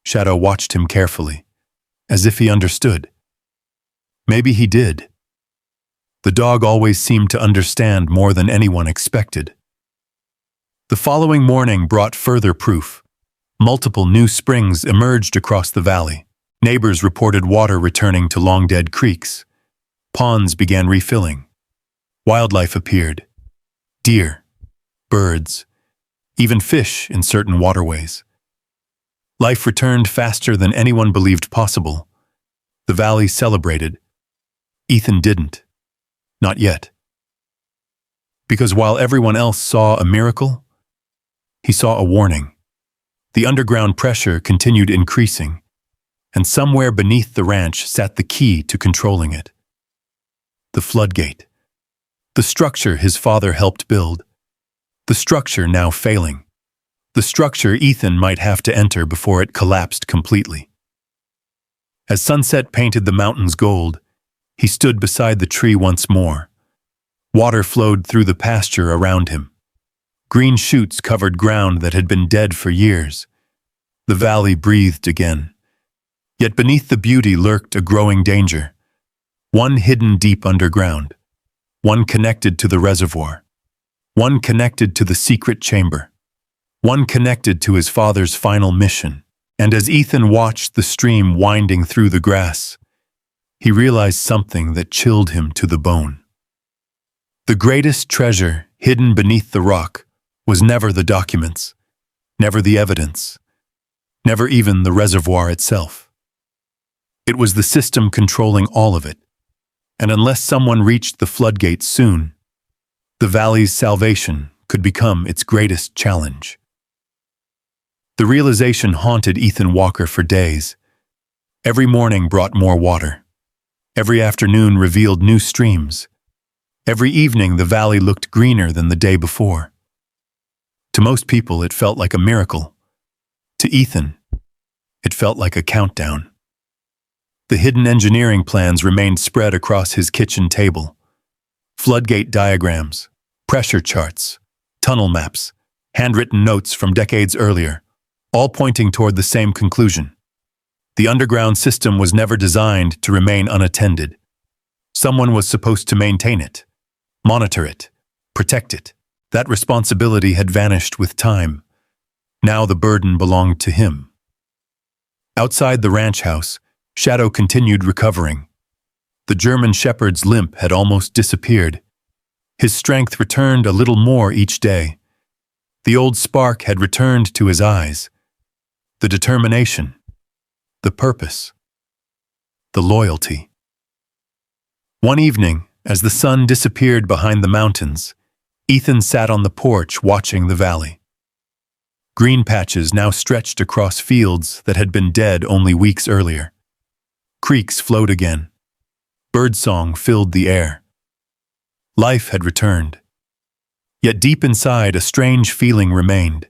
Shadow watched him carefully, as if he understood. Maybe he did. The dog always seemed to understand more than anyone expected. The following morning brought further proof. Multiple new springs emerged across the valley. Neighbors reported water returning to long-dead creeks. Ponds began refilling. Wildlife appeared. Deer, birds, even fish in certain waterways. Life returned faster than anyone believed possible. The valley celebrated. Ethan didn't. Not yet. Because while everyone else saw a miracle, he saw a warning. The underground pressure continued increasing, and somewhere beneath the ranch sat the key to controlling it. The floodgate. The structure his father helped build. The structure now failing. The structure Ethan might have to enter before it collapsed completely. As sunset painted the mountains gold, he stood beside the tree once more. Water flowed through the pasture around him. Green shoots covered ground that had been dead for years. The valley breathed again. Yet beneath the beauty lurked a growing danger. One hidden deep underground. One connected to the reservoir. One connected to the secret chamber. One connected to his father's final mission. And as Ethan watched the stream winding through the grass, he realized something that chilled him to the bone. The greatest treasure hidden beneath the rock was never the documents, never the evidence, never even the reservoir itself. It was the system controlling all of it, and unless someone reached the floodgates soon, the valley's salvation could become its greatest challenge. The realization haunted Ethan Walker for days. Every morning brought more water. Every afternoon revealed new streams. Every evening the valley looked greener than the day before. To most people it felt like a miracle. To Ethan, it felt like a countdown. The hidden engineering plans remained spread across his kitchen table. Floodgate diagrams, pressure charts, tunnel maps, handwritten notes from decades earlier, all pointing toward the same conclusion. The underground system was never designed to remain unattended. Someone was supposed to maintain it, monitor it, protect it. That responsibility had vanished with time. Now the burden belonged to him. Outside the ranch house, Shadow continued recovering. The German shepherd's limp had almost disappeared. His strength returned a little more each day. The old spark had returned to his eyes. The determination, the purpose, the loyalty. One evening, as the sun disappeared behind the mountains, Ethan sat on the porch watching the valley. Green patches now stretched across fields that had been dead only weeks earlier. Creeks flowed again. Birdsong filled the air. Life had returned. Yet deep inside, a strange feeling remained.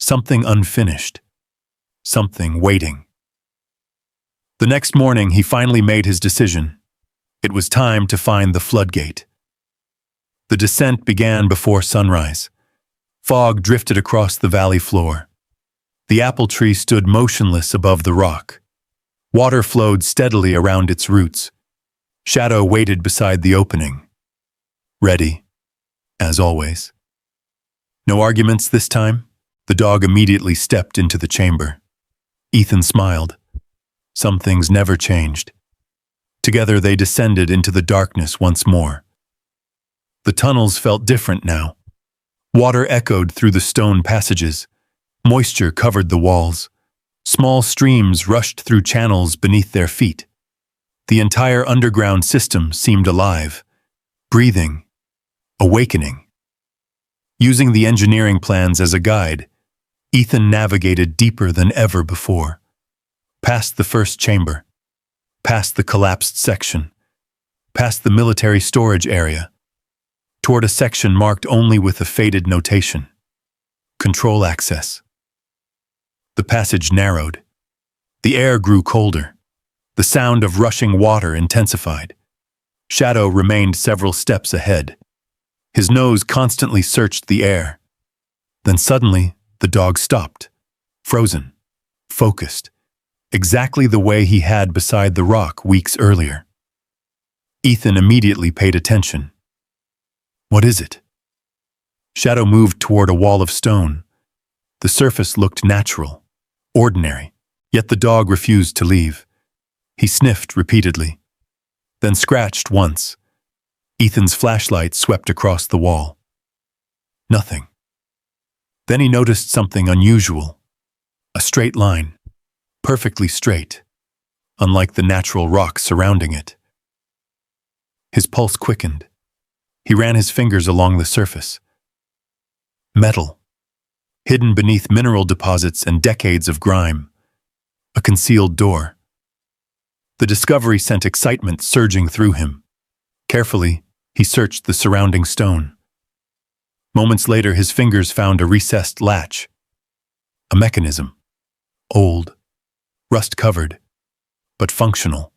Something unfinished. something waiting. The next morning, he finally made his decision. It was time to find the floodgate. The descent began before sunrise. Fog drifted across the valley floor. The apple tree stood motionless above the rock. Water flowed steadily around its roots. Shadow waited beside the opening. Ready, as always. No arguments this time? The dog immediately stepped into the chamber. Ethan smiled. Some things never changed. Together they descended into the darkness once more. The tunnels felt different now. Water echoed through the stone passages. Moisture covered the walls. Small streams rushed through channels beneath their feet. The entire underground system seemed alive, breathing, awakening. Using the engineering plans as a guide, Ethan navigated deeper than ever before. Past the first chamber, past the collapsed section, past the military storage area, toward a section marked only with a faded notation. Control access. The passage narrowed. The air grew colder. The sound of rushing water intensified. Shadow remained several steps ahead. His nose constantly searched the air. Then suddenly, the dog stopped, frozen, focused, exactly the way he had beside the rock weeks earlier. Ethan immediately paid attention. What is it? Shadow moved toward a wall of stone. The surface looked natural, ordinary, yet the dog refused to leave. He sniffed repeatedly, then scratched once. Ethan's flashlight swept across the wall. Nothing. Then he noticed something unusual. A straight line, perfectly straight, unlike the natural rock surrounding it. His pulse quickened. He ran his fingers along the surface. Metal, hidden beneath mineral deposits and decades of grime. A concealed door. The discovery sent excitement surging through him. Carefully, he searched the surrounding stone. Moments later, his fingers found a recessed latch. A mechanism. Old, rust-covered, but functional.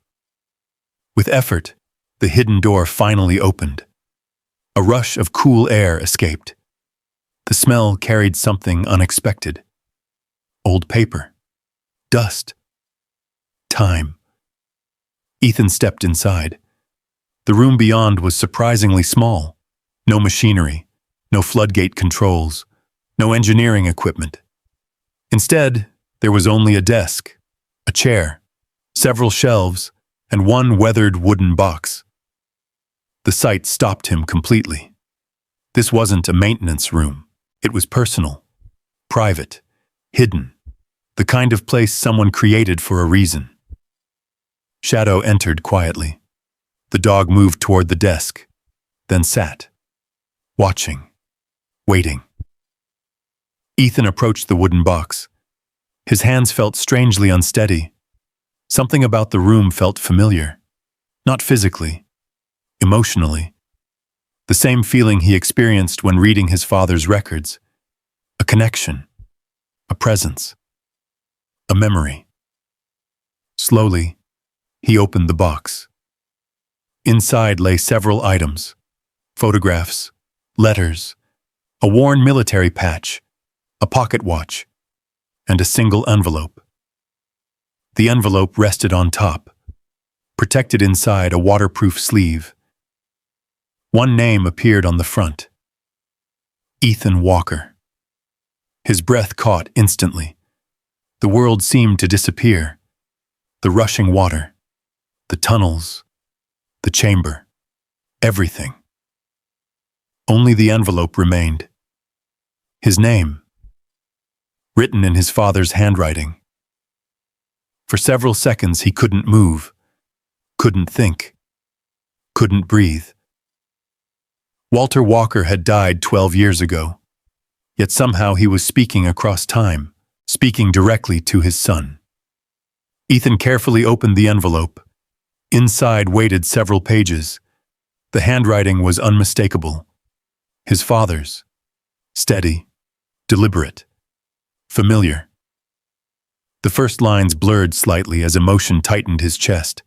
With effort, the hidden door finally opened. A rush of cool air escaped. The smell carried something unexpected. Old paper. Dust. Time. Ethan stepped inside. The room beyond was surprisingly small. No machinery, no floodgate controls, no engineering equipment. Instead, there was only a desk, a chair, several shelves, and one weathered wooden box. The sight stopped him completely. This wasn't a maintenance room. It was personal, private, hidden, the kind of place someone created for a reason. Shadow entered quietly. The dog moved toward the desk, then sat, watching, waiting. Ethan approached the wooden box. His hands felt strangely unsteady. Something about the room felt familiar. Not physically, emotionally. The same feeling he experienced when reading his father's records. A connection, a presence, a memory. Slowly, he opened the box. Inside lay several items: photographs, letters, a worn military patch, a pocket watch, and a single envelope. The envelope rested on top, protected inside a waterproof sleeve. One name appeared on the front: Ethan Walker. His breath caught instantly. The world seemed to disappear. The rushing water, the tunnels, the chamber, everything. Only the envelope remained. His name, written in his father's handwriting. For several seconds he couldn't move, couldn't think, couldn't breathe. Walter Walker had died 12 years ago, yet somehow he was speaking across time, speaking directly to his son. Ethan carefully opened the envelope. Inside waited several pages. The handwriting was unmistakable. His father's. Steady, deliberate, familiar. The first lines blurred slightly as emotion tightened his chest.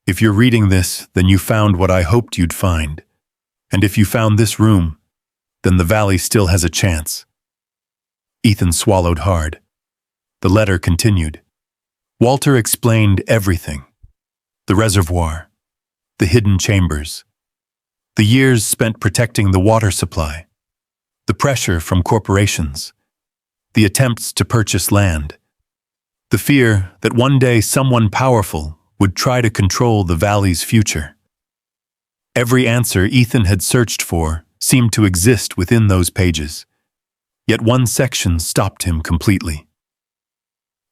If you're reading this, then you found what I hoped you'd find. And if you found this room, then the valley still has a chance. Ethan swallowed hard. The letter continued. Walter explained everything. The reservoir, the hidden chambers, the years spent protecting the water supply, the pressure from corporations, the attempts to purchase land, the fear that one day someone powerful would try to control the valley's future. Every answer Ethan had searched for seemed to exist within those pages, yet one section stopped him completely.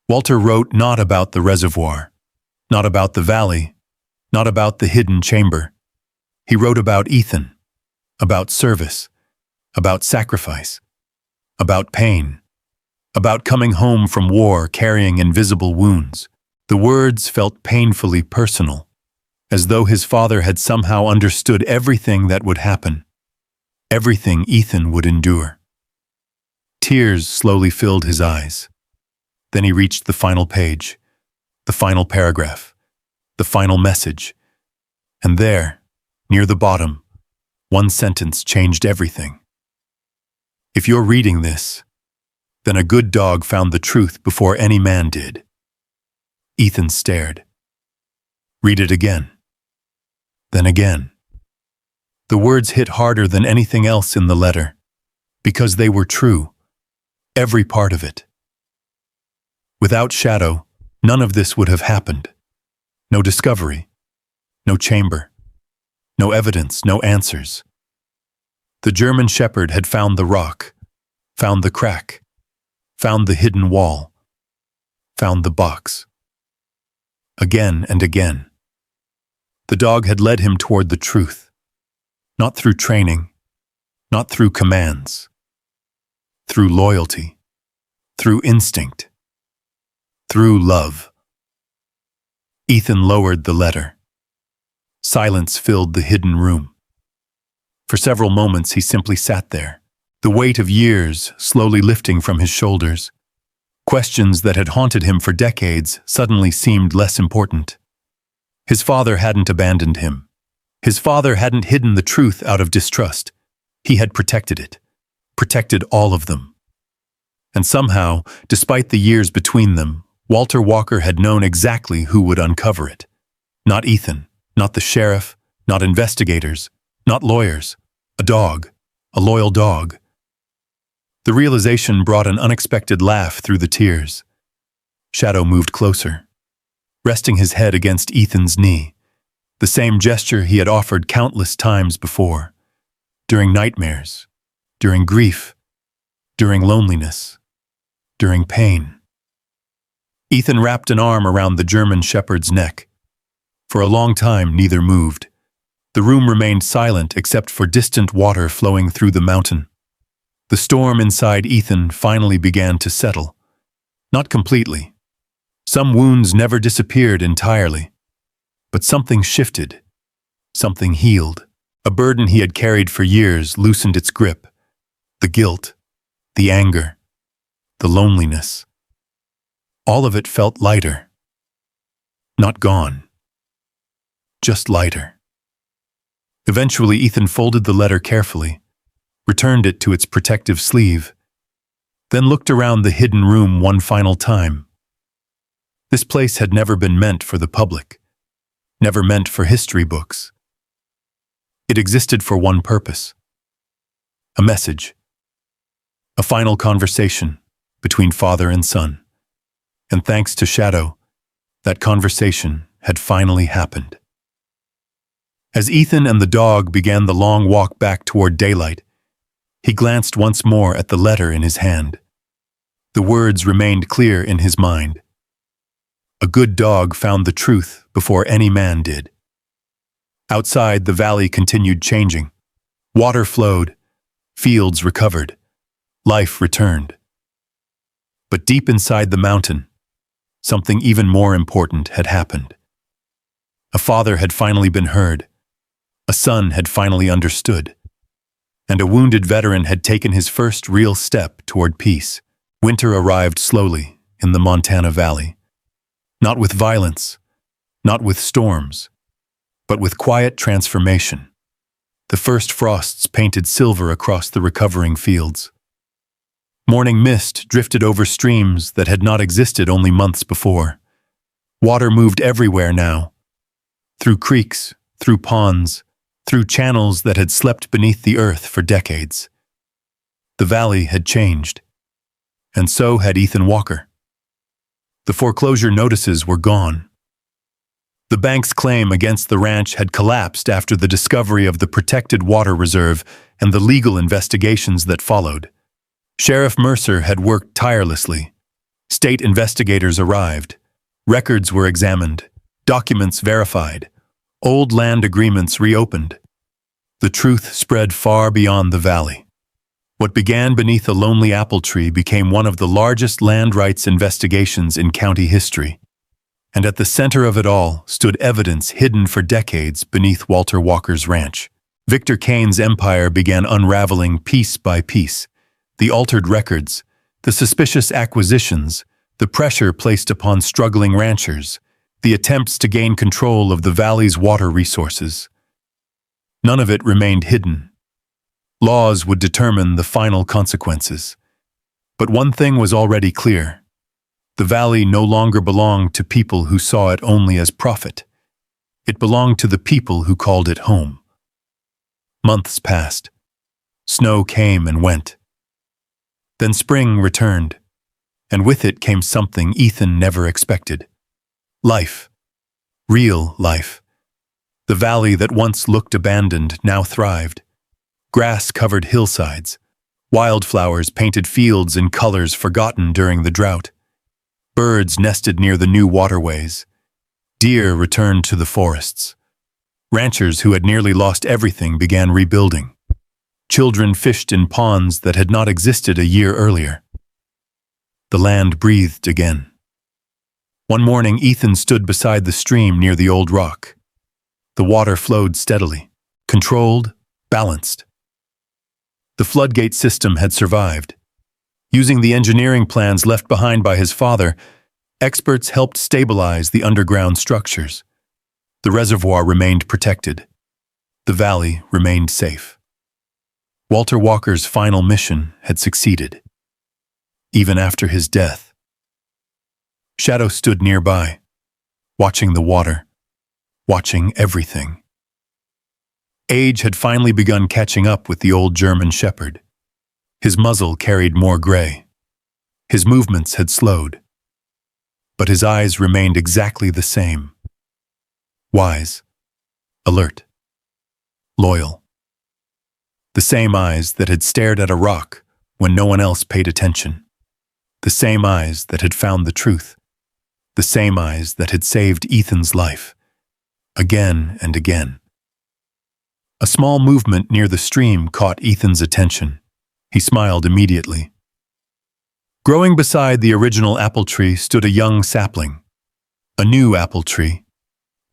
Walter wrote not about the reservoir, not about the valley, not about the hidden chamber. He wrote about Ethan, about service, about sacrifice, about pain, about coming home from war carrying invisible wounds. The words felt painfully personal, as though his father had somehow understood everything that would happen, everything Ethan would endure. Tears slowly filled his eyes. Then he reached the final page, the final paragraph, the final message. And there, near the bottom, one sentence changed everything. If you're reading this, then a good dog found the truth before any man did. Ethan stared. Read it again. Then again. The words hit harder than anything else in the letter, because they were true, every part of it. Without Shadow, none of this would have happened. No discovery, no chamber, no evidence, no answers. The German shepherd had found the rock, found the crack, found the hidden wall, found the box. Again and again. The dog had led him toward the truth, not through training, not through commands, through loyalty, through instinct, through love. Ethan lowered the letter. Silence filled the hidden room. For several moments he simply sat there, the weight of years slowly lifting from his shoulders. Questions that had haunted him for decades suddenly seemed less important. His father hadn't abandoned him. His father hadn't hidden the truth out of distrust. He had protected it, protected all of them. And somehow, despite the years between them, Walter Walker had known exactly who would uncover it. Not Ethan, not the sheriff, not investigators, not lawyers. A dog, a loyal dog. The realization brought an unexpected laugh through the tears. Shadow moved closer, resting his head against Ethan's knee, the same gesture he had offered countless times before, during nightmares, during grief, during loneliness, during pain. Ethan wrapped an arm around the German shepherd's neck. For a long time, neither moved. The room remained silent except for distant water flowing through the mountain. The storm inside Ethan finally began to settle. Not completely. Some wounds never disappeared entirely. But something shifted. Something healed. A burden he had carried for years loosened its grip. The guilt, the anger, the loneliness. All of it felt lighter. Not gone. Just lighter. Eventually, Ethan folded the letter carefully, returned it to its protective sleeve, then looked around the hidden room one final time. This place had never been meant for the public, never meant for history books. It existed for one purpose. A message. A final conversation between father and son. And thanks to Shadow, that conversation had finally happened. As Ethan and the dog began the long walk back toward daylight, he glanced once more at the letter in his hand. The words remained clear in his mind. A good dog found the truth before any man did. Outside, the valley continued changing. Water flowed, fields recovered, life returned. But deep inside the mountain, something even more important had happened. A father had finally been heard. A son had finally understood. And a wounded veteran had taken his first real step toward peace. Winter arrived slowly, in the Montana Valley. Not with violence, not with storms, but with quiet transformation. The first frosts painted silver across the recovering fields. Morning mist drifted over streams that had not existed only months before. Water moved everywhere now, through creeks, through ponds, through channels that had slept beneath the earth for decades. The valley had changed, and so had Ethan Walker. The foreclosure notices were gone. The bank's claim against the ranch had collapsed after the discovery of the protected water reserve and the legal investigations that followed. Sheriff Mercer had worked tirelessly. State investigators arrived. Records were examined, documents verified, old land agreements reopened. The truth spread far beyond the valley. What began beneath a lonely apple tree became one of the largest land rights investigations in county history. And at the center of it all stood evidence hidden for decades beneath Walter Walker's ranch. Victor Kane's empire began unraveling piece by piece. The altered records, the suspicious acquisitions, the pressure placed upon struggling ranchers, the attempts to gain control of the valley's water resources. None of it remained hidden. Laws would determine the final consequences. But one thing was already clear. The valley no longer belonged to people who saw it only as profit. It belonged to the people who called it home. Months passed. Snow came and went. Then spring returned, and with it came something Ethan never expected. Life. Real life. The valley that once looked abandoned now thrived. Grass covered hillsides. Wildflowers painted fields in colors forgotten during the drought. Birds nested near the new waterways. Deer returned to the forests. Ranchers who had nearly lost everything began rebuilding. Children fished in ponds that had not existed a year earlier. The land breathed again. One morning, Ethan stood beside the stream near the old rock. The water flowed steadily, controlled, balanced. The floodgate system had survived. Using the engineering plans left behind by his father, experts helped stabilize the underground structures. The reservoir remained protected. The valley remained safe. Walter Walker's final mission had succeeded. Even after his death. Shadow stood nearby, watching the water, watching everything. Age had finally begun catching up with the old German shepherd. His muzzle carried more gray. His movements had slowed. But his eyes remained exactly the same. Wise, alert, loyal. The same eyes that had stared at a rock when no one else paid attention. The same eyes that had found the truth. The same eyes that had saved Ethan's life. Again and again. A small movement near the stream caught Ethan's attention. He smiled immediately. Growing beside the original apple tree stood a young sapling. A new apple tree.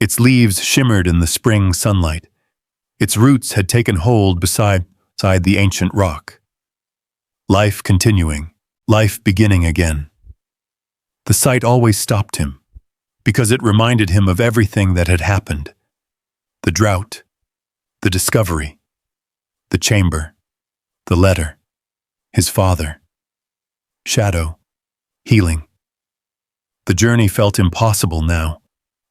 Its leaves shimmered in the spring sunlight. Its roots had taken hold beside the ancient rock. Life continuing, life beginning again. The sight always stopped him, because it reminded him of everything that had happened. The drought, the discovery, the chamber, the letter, his father, Shadow, healing. The journey felt impossible now,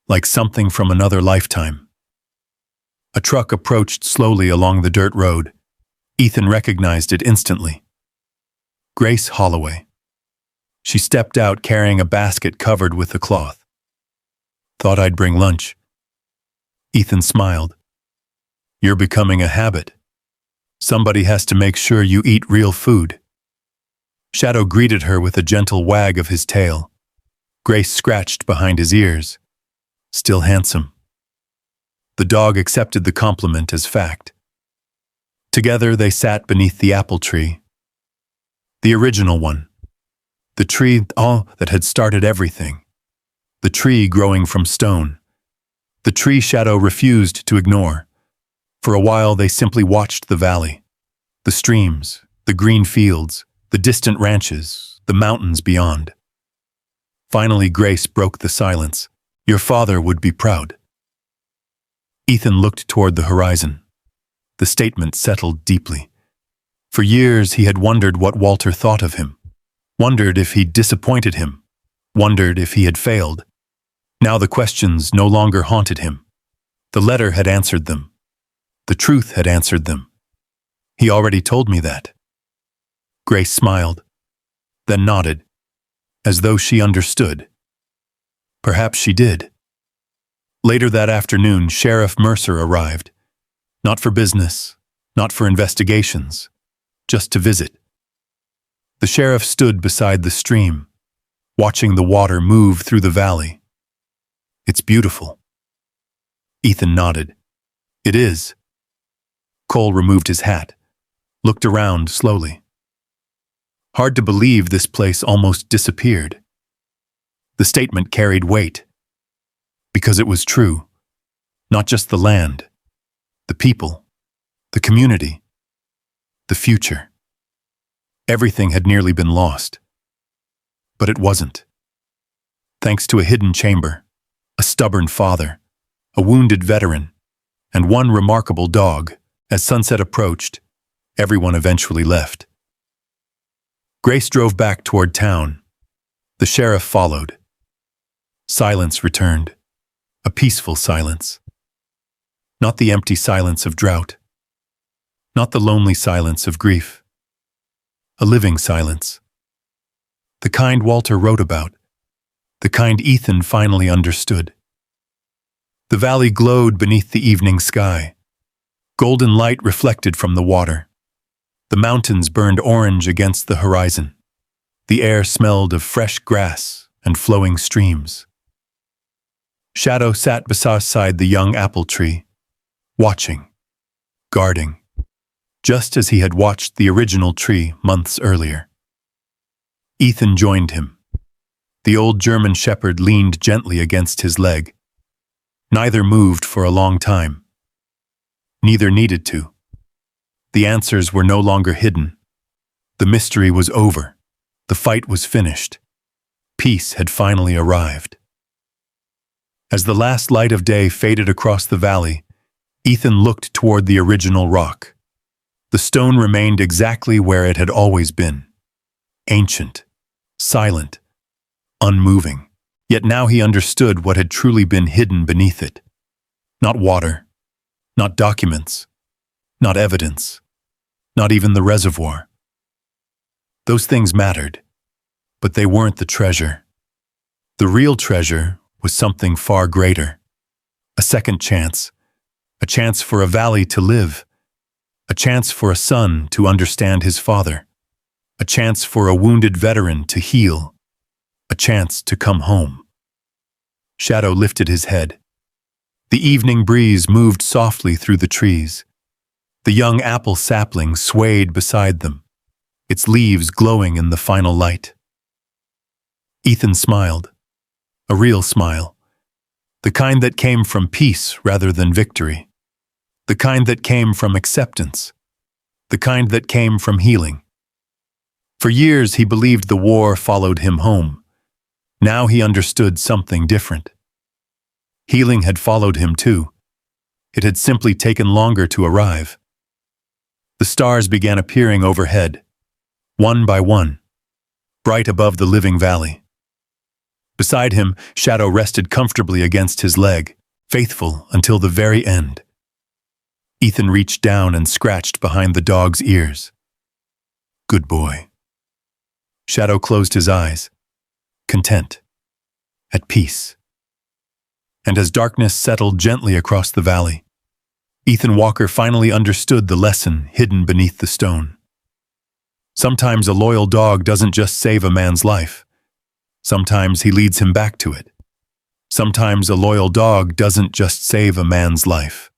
like something from another lifetime. A truck approached slowly along the dirt road. Ethan recognized it instantly. Grace Holloway. She stepped out carrying a basket covered with a cloth. Thought I'd bring lunch. Ethan smiled. You're becoming a habit. Somebody has to make sure you eat real food. Shadow greeted her with a gentle wag of his tail. Grace scratched behind his ears. Still handsome. The dog accepted the compliment as fact. Together they sat beneath the apple tree. The original one. The tree that had started everything. The tree growing from stone. The tree Shadow refused to ignore. For a while they simply watched the valley. The streams, the green fields, the distant ranches, the mountains beyond. Finally, Grace broke the silence. Your father would be proud. Ethan looked toward the horizon. The statement settled deeply. For years he had wondered what Walter thought of him, wondered if he'd disappointed him, wondered if he had failed. Now the questions no longer haunted him. The letter had answered them. The truth had answered them. He already told me that. Grace smiled, then nodded, as though she understood. Perhaps she did. Later that afternoon, Sheriff Mercer arrived. Not for business, not for investigations, just to visit. The sheriff stood beside the stream, watching the water move through the valley. It's beautiful. Ethan nodded. It is. Cole removed his hat, looked around slowly. Hard to believe this place almost disappeared. The statement carried weight, because it was true. Not just the land, the people, the community, the future. Everything had nearly been lost. But it wasn't. Thanks to a hidden chamber, a stubborn father, a wounded veteran, and one remarkable dog, as sunset approached, everyone eventually left. Grace drove back toward town. The sheriff followed. Silence returned, a peaceful silence. Not the empty silence of drought, not the lonely silence of grief. A living silence. The kind Walter wrote about, the kind Ethan finally understood. The valley glowed beneath the evening sky. Golden light reflected from the water. The mountains burned orange against the horizon. The air smelled of fresh grass and flowing streams. Shadow sat beside the young apple tree, watching, guarding, just as he had watched the original tree months earlier. Ethan joined him. The old German shepherd leaned gently against his leg. Neither moved for a long time. Neither needed to. The answers were no longer hidden. The mystery was over. The fight was finished. Peace had finally arrived. As the last light of day faded across the valley, Ethan looked toward the original rock. The stone remained exactly where it had always been. Ancient, silent, unmoving. Yet now he understood what had truly been hidden beneath it. Not water, not documents, not evidence, not even the reservoir. Those things mattered, but they weren't the treasure. The real treasure was something far greater. A second chance, a chance for a valley to live, a chance for a son to understand his father, a chance for a wounded veteran to heal, a chance to come home. Shadow lifted his head. The evening breeze moved softly through the trees. The young apple sapling swayed beside them, its leaves glowing in the final light. Ethan smiled, a real smile, the kind that came from peace rather than victory, the kind that came from acceptance, the kind that came from healing. For years he believed the war followed him home. Now he understood something different. Healing had followed him too. It had simply taken longer to arrive. The stars began appearing overhead, one by one, bright above the living valley. Beside him, Shadow rested comfortably against his leg, faithful until the very end. Ethan reached down and scratched behind the dog's ears. Good boy. Shadow closed his eyes, content, at peace. And as darkness settled gently across the valley, Ethan Walker finally understood the lesson hidden beneath the stone. Sometimes a loyal dog doesn't just save a man's life. Sometimes he leads him back to it. Sometimes a loyal dog doesn't just save a man's life.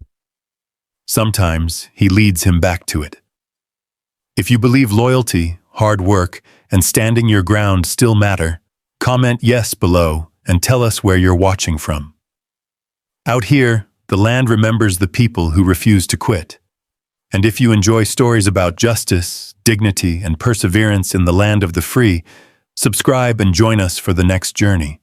Sometimes he leads him back to it. If you believe loyalty, hard work, and standing your ground still matter, comment yes below and tell us where you're watching from. Out here, the land remembers the people who refuse to quit. And if you enjoy stories about justice, dignity, and perseverance in the land of the free, Subscribe and join us for the next journey.